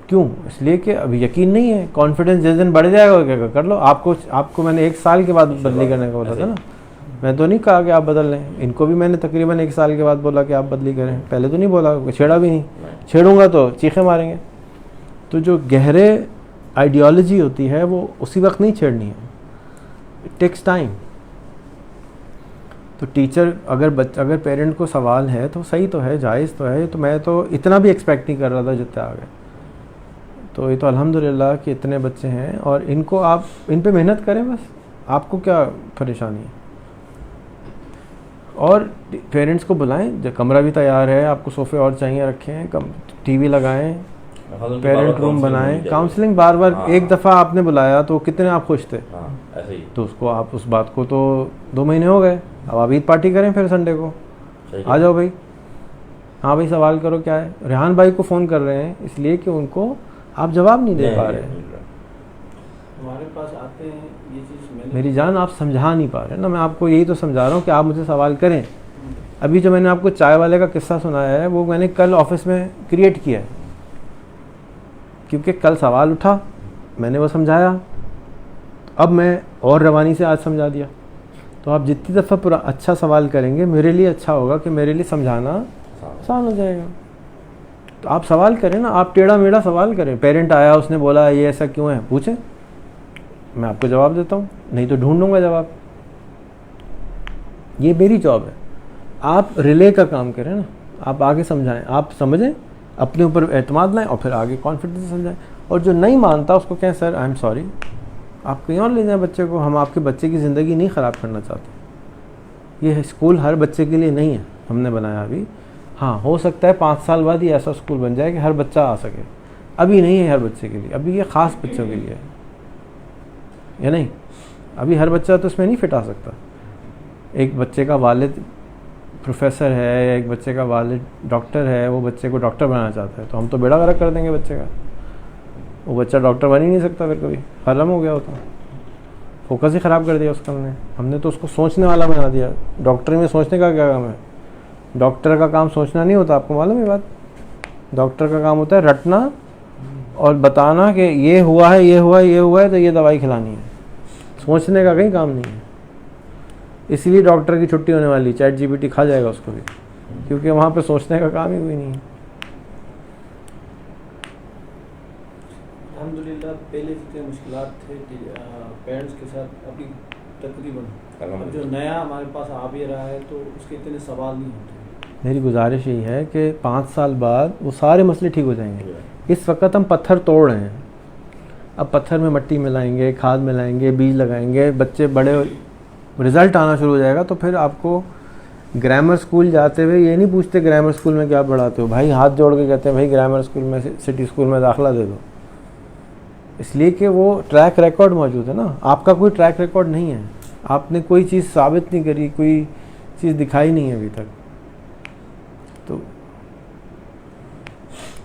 Speaker 1: क्यों? इसलिए कि अभी यकीन नहीं है। कॉन्फिडेंस जिस दिन बढ़ जाएगा क्या कर लो। आपको मैंने 1 साल के बाद बदली करने का बोला था ना। मैं तो नहीं कहा कि आप बदल लें, इनको भी मैंने तकरीबन 1 साल के बाद बोला कि आप बदली करें। पहले तो नहीं बोला, छेड़ा भी नहीं। छेड़ूंगा तो चीखें मारेंगे। तो जो गहरे आइडियोलॉजी होती है वो उसी वक्त नहीं छेड़नी है, इट टेक्स टाइम। तो टीचर अगर पेरेंट को सवाल है तो सही तो है, जायज़ तो है। तो मैं तो इतना भी एक्सपेक्ट नहीं कर रहा था जितने आ गए। तो ये तो अल्हम्दुलिल्लाह कि इतने बच्चे हैं और इनको आप इन पे मेहनत करें, बस आपको क्या परेशानी है। और पेरेंट्स को बुलाएं, जब कमरा भी तैयार है, आपको सोफ़े और चाहिए रखे हैं, टीवी लगाएं, पेरेंट रूम बनाएं, काउंसलिंग बार एक दफ़ा आपने बुलाया तो कितने आप खुश थे,
Speaker 3: ऐसे ही।
Speaker 1: तो उसको आप उस बात को तो 2 महीने हो गए। अब आप ईद पार्टी करें फिर संडे को, आ जाओ भाई, हाँ भाई सवाल करो क्या है। रेहान भाई को फ़ोन कर रहे हैं इसलिए कि उनको आप जवाब नहीं दे पा रहे।
Speaker 4: हमारे पास आते हैं ये चीज़,
Speaker 1: मेरी जान आप समझा नहीं पा रहे ना। मैं आपको यही तो समझा रहा हूँ कि आप मुझे सवाल करें। अभी जो मैंने आपको चाय वाले का किस्सा सुनाया है वो मैंने कल ऑफिस में क्रिएट किया है, क्योंकि कल सवाल उठा, मैंने वो समझाया, अब मैं और रवानी से आज समझा दिया। तो आप जितनी दफ़ा पूरा अच्छा सवाल करेंगे मेरे लिए अच्छा होगा कि मेरे लिए समझाना आसान हो जाएगा। तो आप सवाल करें ना, आप टेढ़ा मेढ़ा सवाल करें। पेरेंट आया, उसने बोला ये ऐसा क्यों है, पूछें, मैं आपको जवाब देता हूँ, नहीं तो ढूंढूंगा जवाब। ये मेरी जॉब है। आप रिले का काम करें ना, आप आगे समझाएं, आप समझें, अपने ऊपर एतमाद लाएं और फिर आगे कॉन्फिडेंस से समझाएं। और जो नहीं मानता उसको कहें सर आई एम सॉरी, आप कहीं और ले जाएं बच्चे को, हम आपके बच्चे की ज़िंदगी नहीं ख़राब करना चाहते। ये स्कूल हर बच्चे के लिए नहीं है, हमने बनाया अभी। हाँ, हो सकता है 5 साल बाद ही ऐसा स्कूल बन जाए कि हर बच्चा आ सके। अभी नहीं है हर बच्चे के लिए, अभी ये ख़ास बच्चों के लिए है, या नहीं? अभी हर बच्चा तो इसमें नहीं फिट आ सकता। एक बच्चे का वालिद प्रोफेसर है या एक बच्चे का वालिद डॉक्टर है, वो बच्चे को डॉक्टर बनाना चाहता है, तो हम तो बेड़ा गर्क कर देंगे बच्चे का। वो बच्चा डॉक्टर बन ही नहीं सकता, फिर कभी खत्म हो गया होता, फोकस ही ख़राब कर दिया उसका। हमने तो उसको सोचने वाला बना दिया। डॉक्टर में सोचने का क्या काम है? डॉक्टर का काम सोचना नहीं होता, आपको मालूम है बात? डॉक्टर का काम होता है रटना और बताना कि ये हुआ है, ये हुआ है, ये हुआ है, तो ये दवाई खिलानी है। सोचने का कहीं काम नहीं है। इसलिए डॉक्टर की छुट्टी होने वाली, चैट जीपीटी खा जाएगा उसको भी, क्योंकि वहाँ पे सोचने का काम ही कोई नहीं है।
Speaker 4: अल्हम्दुलिल्लाह पहले जितने मुश्किलात थे पेरेंट्स के साथ, अभी तकरीबन अब जो नया हमारे पास आ भी रहा है तो उसके इतने सवाल नहीं होते।
Speaker 1: मेरी गुजारिश यही है कि 5 साल बाद वो सारे मसले ठीक हो जाएंगे। इस वक्त हम पत्थर तोड़ रहे हैं, अब पत्थर में मिट्टी मिलाएंगे, खाद मिलाएंगे, बीज लगाएंगे, बच्चे बड़े, रिज़ल्ट आना शुरू हो जाएगा। तो फिर आपको ग्रामर स्कूल जाते हुए ये नहीं पूछते ग्रामर स्कूल में क्या पढ़ाते हो, भाई हाथ जोड़ के कहते हैं भाई ग्रामर स्कूल में, सिटी स्कूल में दाखिला दे दो। इसलिए कि वो ट्रैक रिकॉर्ड मौजूद है ना, आपका कोई ट्रैक रिकॉर्ड नहीं है, आपने कोई चीज़ साबित नहीं करी, कोई चीज़ दिखाई नहीं है अभी तक। तो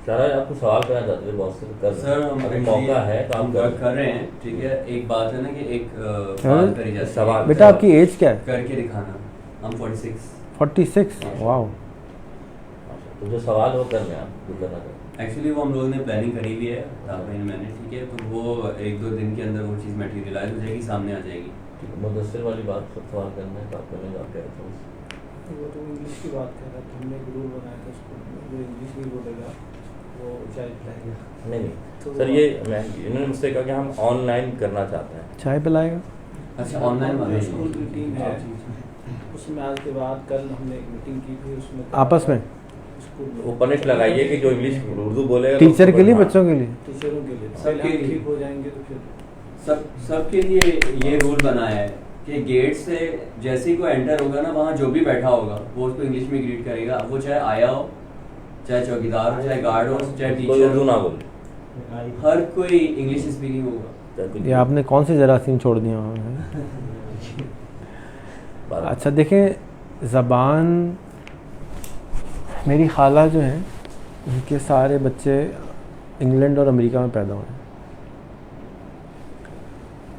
Speaker 3: सर आपको सवाल करना चाहते थे बहुत से
Speaker 8: सर, हम
Speaker 3: अभी मौका है तो आप
Speaker 8: कर रहे हैं, ठीक है। एक बात है ना कि एक बात करी जाती है,
Speaker 3: सवाल
Speaker 1: बेटा आपकी एज क्या है?
Speaker 8: करके दिखाना। हम 46।
Speaker 1: 46? वाह।
Speaker 3: तो जो सवाल वो कर रहे हैं आप जो करना चाहते हैं।
Speaker 8: एक्चुअली वो हम लोगों ने प्लानिंग करी हुई है मैंने, ठीक है। तो वो 1-2 दिन के अंदर वो चीज़ मटेरियलाइज हो जाएगी, सामने आ जाएगी।
Speaker 3: मुदस्सिर वाली बात सब सवाल करना है तो आप करने आप कह रहे थे।
Speaker 4: वो तो इंग्लिश की बात कर रहा था, हमने एक रूल बनाया था स्कूल में, जो इंग्लिश नहीं बोलेगा वो चाय पिलाएगा।
Speaker 3: नहीं
Speaker 4: तो
Speaker 3: सर, ये इन्होंने मुझसे कहा कि हम ऑनलाइन करना चाहते हैं।
Speaker 1: चाय पिलाएगा?
Speaker 8: अच्छा, ऑनलाइन वाले
Speaker 4: स्कूल की टीम है, उसमें आज के बाद कल हमने एक मीटिंग की थी, उसमें
Speaker 1: आपस में
Speaker 3: वो पनिश लगाइए कि जो इंग्लिश उर्दू बोलेगा
Speaker 1: टीचर के लिए, बच्चों के लिए,
Speaker 4: टीचरों के लिए
Speaker 8: सबके
Speaker 4: पहले हम
Speaker 8: लिए।
Speaker 4: ठीक हो जाएंगे तो फिर
Speaker 8: सबके लिए ये रूल बनाया है कि गेट से जैसे ही कोई एंटर होगा ना, वहाँ जो भी बैठा होगा वो उसको इंग्लिश में ग्रीट करेगा। वो चाहे आया हो, चाहे चौकीदार हो, चाहे गार्ड हो, चाहे
Speaker 3: कोई
Speaker 8: टीचर
Speaker 3: उर्दू
Speaker 8: हो,
Speaker 3: ना बोले,
Speaker 8: हर कोई इंग्लिश स्पीकिंग होगा।
Speaker 1: ये आपने कौन से जरासीम छोड़ दिया हमें? अच्छा देखें, ज़बान, मेरी खाला जो हैं उनके सारे बच्चे इंग्लैंड और अमेरिका में पैदा हुए हैं,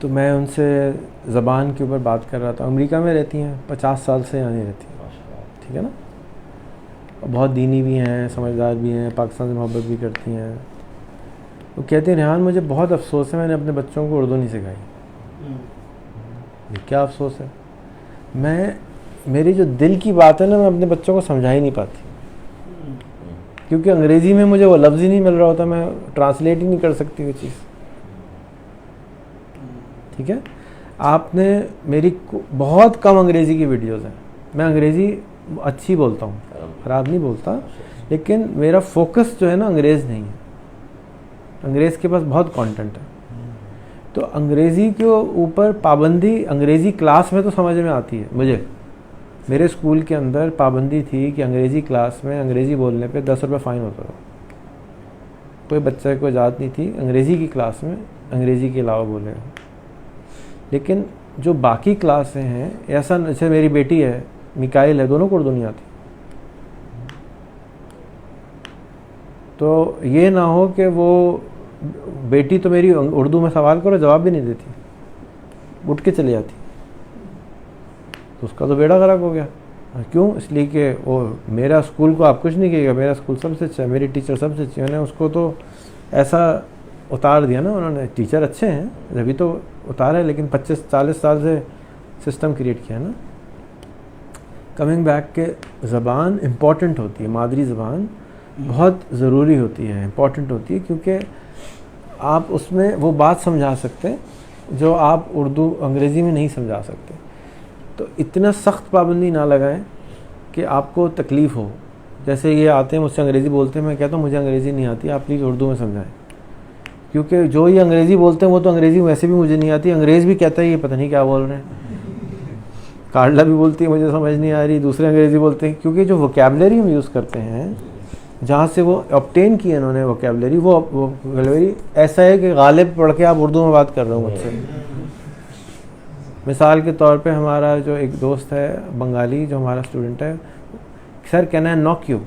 Speaker 1: तो मैं उनसे ज़बान के ऊपर बात कर रहा था। अमेरिका में रहती हैं, 50 साल से यहाँ नहीं रहती, ठीक है ना। बहुत दीनी भी हैं, समझदार भी हैं, पाकिस्तान से मोहब्बत भी करती हैं। वो कहते हैं रेहान मुझे बहुत अफसोस है मैंने अपने बच्चों को उर्दू नहीं सिखाई। ये क्या अफसोस है? मेरी जो दिल की बात है ना, मैं अपने बच्चों को समझा ही नहीं पाती, क्योंकि अंग्रेज़ी में मुझे वो लफ्ज़ ही नहीं मिल रहा होता, मैं ट्रांसलेट ही नहीं कर सकती वो चीज़, ठीक है। आपने मेरी बहुत कम अंग्रेज़ी की वीडियोज़ हैं, मैं अंग्रेज़ी अच्छी बोलता हूँ, ख़राब नहीं बोलता, लेकिन मेरा फोकस जो है ना अंग्रेज़ नहीं है। अंग्रेज़ के पास बहुत कंटेंट है, तो अंग्रेज़ी के ऊपर पाबंदी अंग्रेज़ी क्लास में तो समझ में आती है मुझे। मेरे स्कूल के अंदर पाबंदी थी कि अंग्रेज़ी क्लास में अंग्रेज़ी बोलने पे 10 रुपये फ़ाइन होता था। कोई बच्चे को इजाज़त नहीं थी अंग्रेज़ी की क्लास में अंग्रेज़ी के अलावा बोलेगा। लेकिन जो बाकी क्लासें हैं, ऐसा जैसे मेरी बेटी है मिकाइल है, दोनों को उर्दू नहीं आती, तो ये ना हो कि वो बेटी तो मेरी उर्दू में सवाल करो जवाब भी नहीं देती, उठ के चली जाती, तो उसका तो बेड़ा गर्क हो गया। क्यों? इसलिए कि वो मेरा स्कूल को आप कुछ नहीं कहिएगा, मेरा स्कूल सबसे अच्छा है, मेरी टीचर सबसे अच्छी है। उन्होंने उसको तो ऐसा उतार दिया ना उन्होंने, टीचर अच्छे हैं अभी तो उतारा है, लेकिन 25-40 साल से सिस्टम क्रिएट किया ना। कमिंग बैक के ज़बान इम्पॉर्टेंट होती है, मादरी ज़बान बहुत ज़रूरी होती है, इम्पॉर्टेंट होती है, क्योंकि आप उसमें वो बात समझा सकते हैं जो आप उर्दू अंग्रेज़ी में नहीं समझा सकते। तो इतना सख्त पाबंदी ना लगाएं कि आपको तकलीफ़ हो। जैसे ये आते हैं मुझसे अंग्रेज़ी बोलते हैं, मैं कहता हूँ मुझे अंग्रेज़ी नहीं आती, आप प्लीज़ उर्दू में समझाएं, क्योंकि जो ये अंग्रेज़ी बोलते हैं वो तो अंग्रेज़ी वैसे भी मुझे नहीं आती। अंग्रेज़ भी कहता है ये पता नहीं क्या बोल रहे हैं, कार्ला भी बोलती है मुझे समझ नहीं आ रही, दूसरे अंग्रेज़ी बोलते हैं, क्योंकि जो वोकैबलरी हम यूज़ करते हैं, जहाँ से वो ऑब्टेन की है इन्होंने वोकैबलरी, वो वोकैबलरी ऐसा है कि गालिब पढ़ के आप उर्दू में बात कर रहे हो मुझसे। मिसाल के तौर पे हमारा जो एक दोस्त है बंगाली, जो हमारा स्टूडेंट है, sir can I knock you?